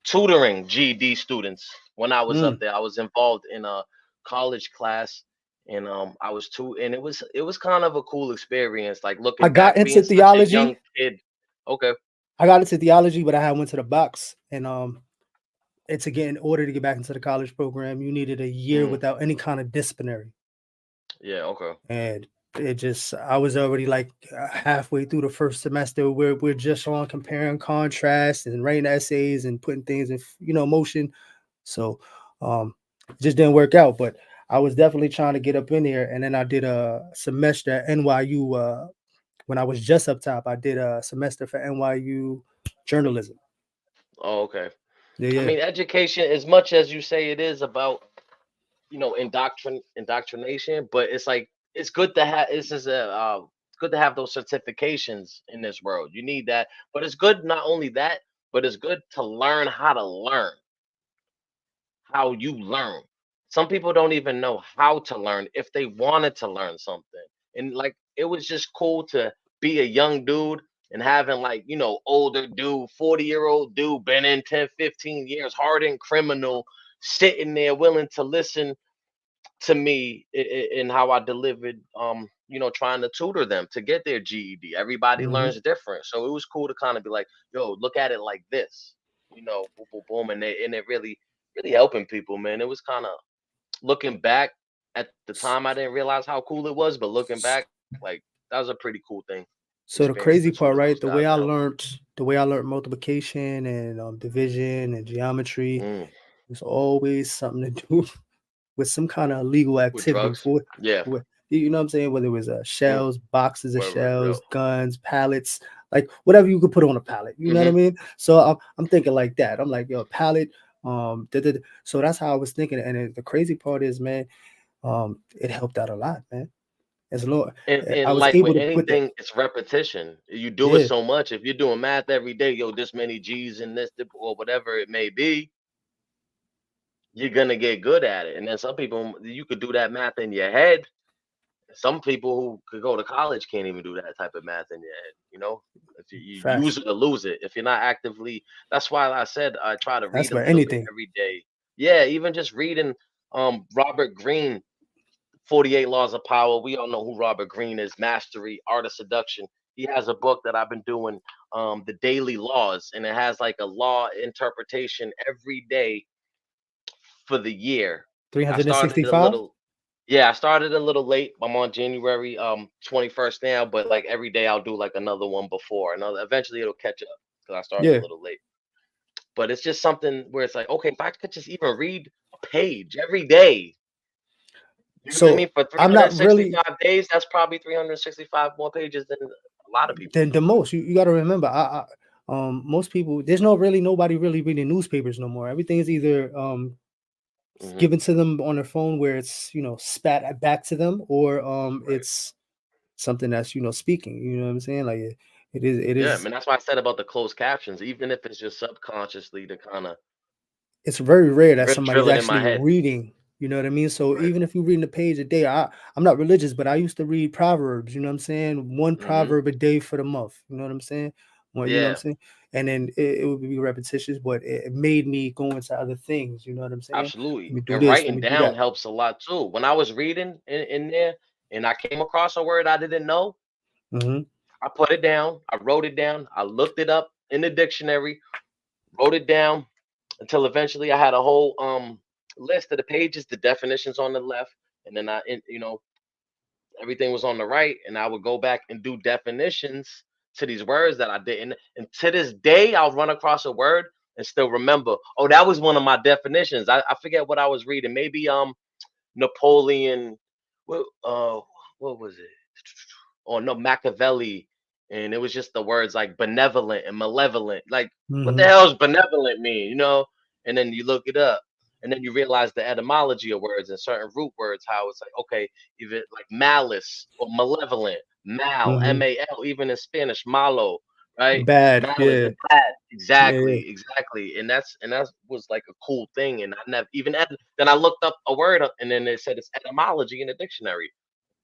tutoring GED students when I was up Mm. there. I was involved in a college class, and I was and it was kind of a cool experience. Like I looking got back, into being such a young theology. kid. Okay. I got into theology, but I had went to the box and it's again in order to get back into the college program, you needed a year Mm, without any kind of disciplinary. yeah. Okay. And it just I was already like halfway through the first semester where we're just on comparing contrasts and writing essays and putting things in motion. So it just didn't work out. But I was definitely trying to get up in there. And then I did a semester at NYU when I was just up top. I did a semester for NYU journalism. Oh, okay. Yeah, I yeah. mean, education, as much as you say it is about indoctrination, but it's like it's good to have this is a it's good to have those certifications in this world. You need that, but it's good not only that, but it's good to learn how to learn, how you learn. Some people don't even know how to learn if they wanted to learn something. And like it was just cool to be a young dude and having like, older dude, 40-year-old dude, been in 10, 15 years, hardened criminal, sitting there willing to listen to me in how I delivered, trying to tutor them to get their GED. Everybody Hmm. learns different. So it was cool to kind of be like, yo, look at it like this, boom, boom, boom. And it really, really helping people, man. It was kind of looking back at the time, I didn't realize how cool it was, but looking back, like that was a pretty cool thing. So the Experience crazy to part, tutor right? those guys out. The way I learned multiplication and division and geometry Mm, was always something to do with some kind of illegal with activity drugs. for Yeah. you know what I'm saying? Whether it was Mm, shells, boxes of word, yo. shells, guns, pallets, like whatever you could put on a pallet. You know what I Hmm. mean? So I'm thinking like that. I'm like, yo, pallet. So that's how I was thinking. And the crazy part is, man, it helped out a lot, man. As long I And was like able with to put that. anything, it's repetition. You do it Yeah, so much. If you're doing math every day, yo, this many G's in this or whatever it may be, you're gonna get good at it. And then some people, you could do that math in your head. Some people who could go to college can't even do that type of math in your head. If you facts. use it or lose it. If you're not actively, that's why I said I try to That's read a for little bit anything. every day. Yeah, even just reading Robert Greene, 48 Laws of Power. We all know who Robert Greene is. Mastery, Art of Seduction. He has a book that I've been doing, The Daily Laws, and it has like a law interpretation every day for the year. I started a 365. little. Yeah, I started a little late. I'm on January 21st now, but like every day I'll do like another one before another. Eventually it'll catch up because I started a Yeah. little late. But it's just something where it's like, okay, if I could just even read a page every day, you know what I mean? So For I'm not really 365 days, that's probably 365 more pages than a lot of people than do. the most. You got to remember, most people, there's nobody really reading newspapers no more. Everything is either Hmm. given to them on their phone where it's spat back to them, or Right. it's something that's speaking. You know what I'm saying? Like it Yeah, I is mean that's why I said about the closed captions, even if it's just subconsciously to kind of it's very rare that drill somebody's it in my actually head. reading. You know what I mean? So Right. even if you're reading a page a day, I'm not religious, but I used to read proverbs. You know what I'm saying? One Hmm. proverb a day for the month. You know what I'm saying? Well, you know what I'm Yeah, saying? And then it would be repetitious, but it made me go into other things. You know what I'm saying? Let absolutely. me do And this. Let writing me do down that. helps a lot too. When I was reading in there and I came across a word I didn't know, Hmm. I put it down, I wrote it down, I looked it up in the dictionary, wrote it down until eventually I had a whole list of the pages, the definitions on the left, and then everything was on the right, and I would go back and do definitions to these words that I didn't. And to this day, I'll run across a word and still remember, oh, that was one of my definitions. I forget what I was reading. Maybe Napoleon, what was it? Or no, Machiavelli, and it was just the words like benevolent and malevolent. Like, what the Hmm. hell does benevolent mean? And then you look it up, and then you realize the etymology of words and certain root words. How it's like, okay, even like malice or malevolent, mal, Hmm. mal, even in Spanish, malo, right? Bad. Malice, Yeah. bad, Yeah. Yeah. exactly, and that was like a cool thing. And I never even then I looked up a word and then it said it's etymology in the dictionary.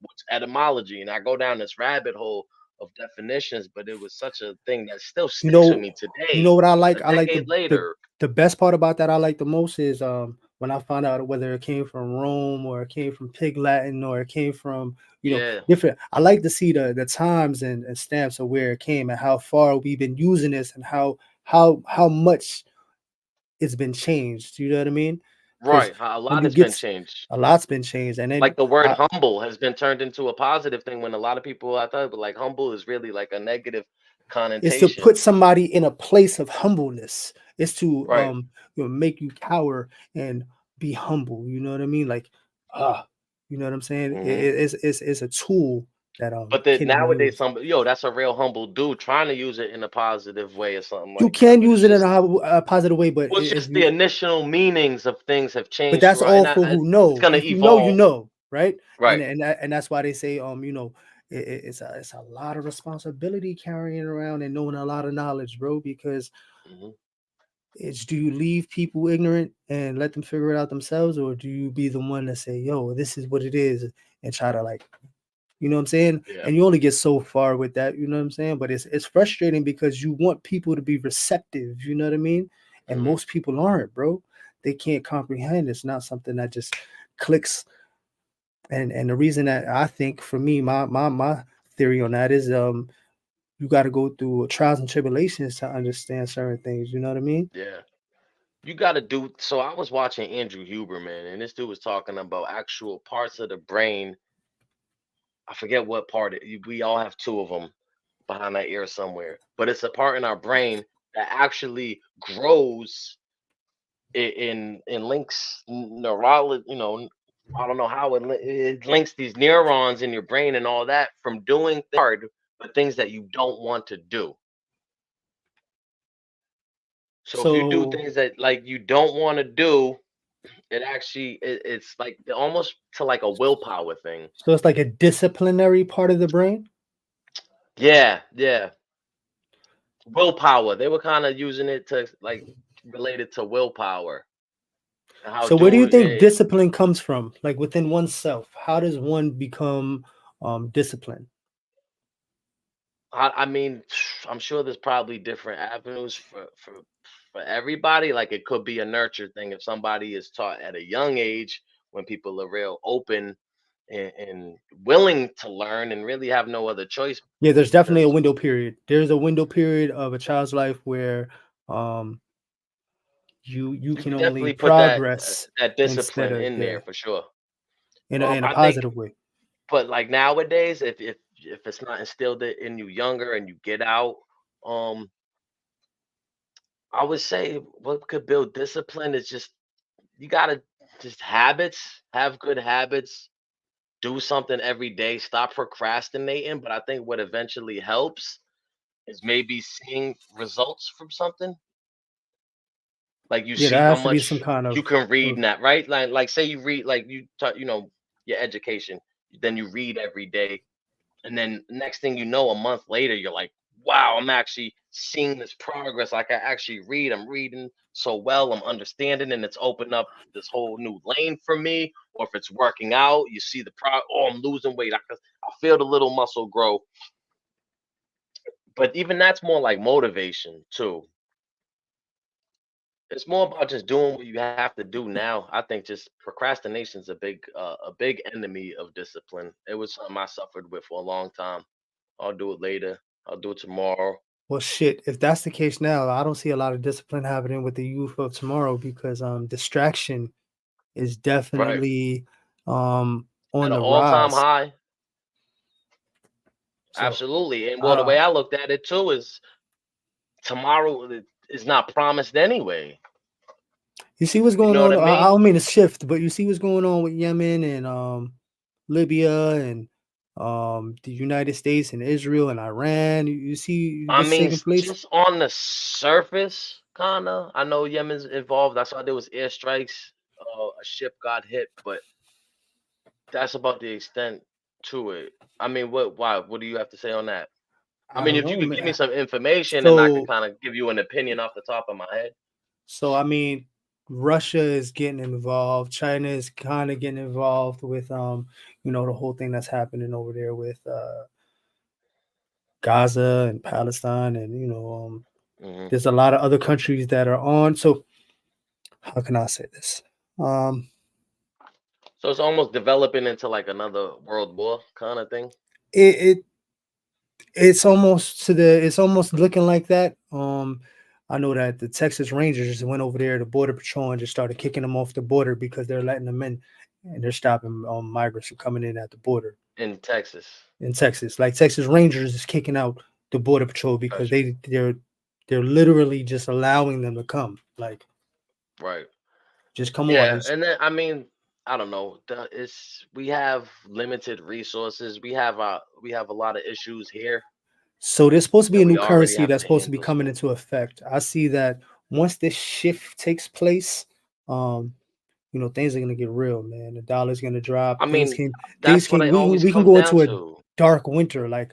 What's etymology? And I go down this rabbit hole of definitions, but it was such a thing that still You sticks with know, me you today, know what I a like? I like decade the later. the best part about that I like the most is when I found out whether it came from Rome or it came from Pig Latin or it came from Yeah, different. I like to see the times and stamps of where it came and how far we've been using this and how much it's been changed. You know what I mean? Because right. A when lot you has get been changed. a lot's been changed, and then Like the word humble has been turned into a positive thing when a lot of people I thought, but like humble is really like a negative is to connotation. put somebody in a place of humbleness. It's to Right. make you cower and be humble. You know what I mean? Like you know what I'm saying? Hmm. It's a tool that But then can be nowadays, used. that's a real humble dude trying to use it in a positive way or something You like that. can But use it's it in just, a positive way, but well, it's if just the you initial meanings of things have but changed that's throughout, all and for who it's know. gonna If you know, you evolve. know, right? And Right. and that's why they say it's a lot of responsibility carrying around and knowing a lot of knowledge, bro, because Hmm. it's do you leave people ignorant and let them figure it out themselves, or do you be the one that say, yo, this is what it is, and try to like, you know what I'm saying? Yeah. And you only get so far with that, you know what I'm saying? But it's frustrating because you want people to be receptive, you know what I mean? And Hmm. most people aren't, bro. They can't comprehend. It's not something that just clicks. And the reason that I think for me, my theory on that is you got to go through trials and tribulations to understand certain things, you know what I mean? Yeah. You got to do. So I was watching Andrew Huberman, and this dude was talking about actual parts of the brain. I forget what part. We all have two of them behind our ear somewhere, but it's a part in our brain that actually grows in links neurology. I don't know how it links these neurons in your brain and all that from doing hard, but things that you don't want to do. So if you do So things that like you don't want to do, it's like almost to like a willpower thing. so it's like a disciplinary part of the brain. Yeah, yeah. Willpower. They were kind of using it to like related to willpower and how So where do you doing think it. discipline comes from? Like within oneself, how does one become disciplined? I mean, I'm sure there's probably different avenues for everybody. Like it could be a nurture thing if somebody is taught at a young age when people are real open and willing to learn and really have no other choice Yeah, there's definitely a because window period. There's a window period of a child's life where um you can only definitely put that progress that instead discipline of in there for sure. in a I think, positive way. but like nowadays, if it's not instilled in you younger and you get out, um, I would say what could build discipline is just you gotta just habits, have good habits, do something every day, stop procrastinating. But I think what eventually helps is maybe seeing results from something. Like you Yeah, there see how has to be some much kind you can read of in that, right? Like say you read like your education, then you read every day, and then next thing you know, a month later, you're like, wow, I'm actually seeing this progress. Like I actually read, I'm reading so well, I'm understanding, and it's opened up this whole new lane for me. Or if it's working out, you see the oh, I'm losing weight. I feel the little muscle grow. But even that's more like motivation too. It's more about just doing what you have to do now. I think just procrastination is a big enemy of discipline. It was something I suffered with for a long time. I'll do it later. I'll do it tomorrow. well, shit. If that's the case now, I don't see a lot of discipline happening with the youth of tomorrow because distraction is Right. definitely At on an the all-time rise. high. So Absolutely. And well, the uh way I looked at it too is tomorrow is not promised anyway. you see what's You going know what on. I I mean? don't mean to shift, but you see what's going on with Yemen and Libya and the United States and Israel and Iran. You see I what's mean, taking place. just on the surface, kinda. I know Yemen's involved. I saw there was airstrikes. A ship got hit, but that's about the extent to it. I mean, why? What do you have to say on that? I I mean, don't if you know, could give me man. some information and I could So kind of give you an opinion off the top of my head. I mean, Russia is getting involved. China is kind of getting involved with the whole thing that's happening over there with Gaza and Palestine, and Hmm. there's a lot of other countries that are on. So how can I say this? Um, So it's almost developing into like another world war kind of thing. it, it it's almost looking like that. I know that the Texas Rangers went over there to Border Patrol and just started kicking them off the border because they're letting them in, and they're stopping migrants from coming in at the border In Texas. in Texas. Like Texas Rangers is kicking out the Border Patrol because Gotcha. they're literally just allowing them to come. Like, Right. just come on. Yeah, and then I mean, I don't know. It's we have limited resources. We have a lot of issues here So there's supposed to be that a new we already currency have that's to supposed to be handle. coming So into effect. I see that once this shift takes place, um, things are gonna get real, man. The dollar's gonna drop. I Things mean, can that's what it always we can comes go down into a to. dark winter. Like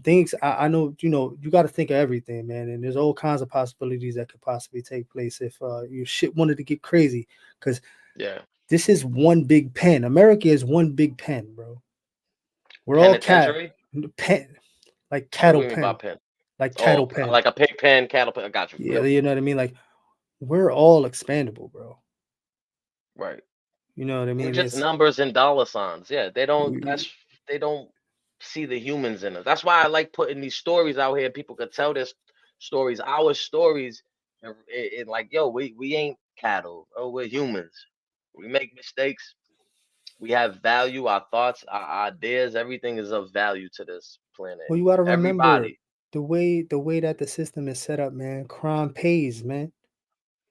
things I know, you gotta think of everything, man. And there's all kinds of possibilities that could possibly take place if your shit wanted to get crazy. Because Yeah. this is one big pen. America is one big pen, bro. We're all Penitentiary? pen, like What do cattle you mean by pen, pen? like cattle Oh, pen. like a pig pen, cattle pen. I got you. Yeah, Yep. you know what I mean? Like we're all expandable, bro. Right. You know what I We're mean? just It's numbers and dollar signs. Yeah, they don't. we, They don't see the humans in us. That's why I like putting these stories out here. People could tell their stories, our stories, and like, yo, we ain't cattle. Oh, we're humans. We make mistakes. We have value. Our thoughts, our ideas, everything is of value to this planet. well, you gotta remember Everybody. the way that the system is set up, man. Crime pays, man.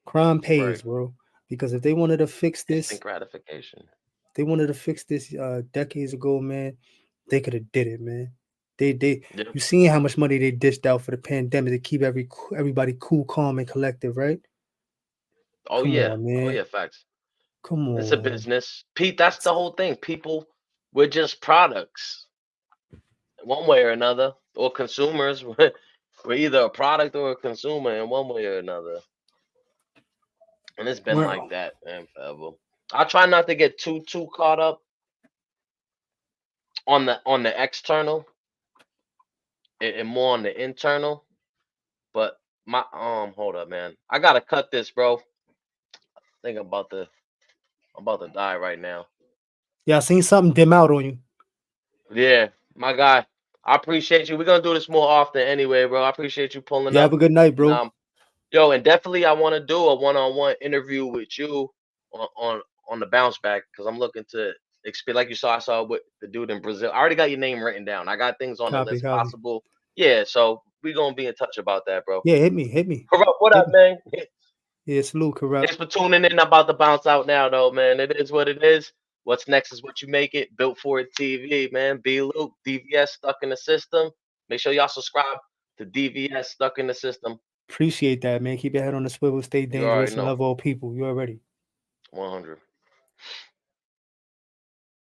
Crime pays, Right. bro. Because if they wanted to fix Instant this, gratification. decades ago, man, they could have did it, man. They Yeah. you seen how much money they dished out for the pandemic to keep everybody cool, calm, and collective, right? Oh Come yeah. on, Oh man. yeah. Facts. Come It's a on. business. Pete, that's the whole thing. People, we're just products, one way or another, or consumers. We're either a product or a consumer in one way or another. And it's been We're like that, man, forever. I try not to get too caught up on the external and more on the internal. But my hold up, man. I gotta cut this, bro. I think I'm about to die right now. Yeah, I seen something dim out on you. Yeah, my guy. I appreciate you. We're gonna do this more often anyway, bro. I appreciate you pulling You have up. a good night, And bro. Yo, and definitely I want to do a one-on-one interview with you on the bounce back because I'm looking to expand. Like you saw, I saw with the dude in Brazil. I already got your name written down. I got things on the Copy, list copy. possible. Yeah, so we gonna be in touch about that, bro. Yeah, hit me. Corrupt, what Hit up, me. man? Yeah, salute, corrupt. Thanks for tuning in. I'm about to bounce out now, though, man. It is what it is. What's next is what you make it. Built for it TV, man. B Luke, DVS stuck in the system. Make sure y'all subscribe to DVS stuck in the system. Appreciate that, man. Keep your head on the swivel, stay You already dangerous, and know. love all people. You already. 100.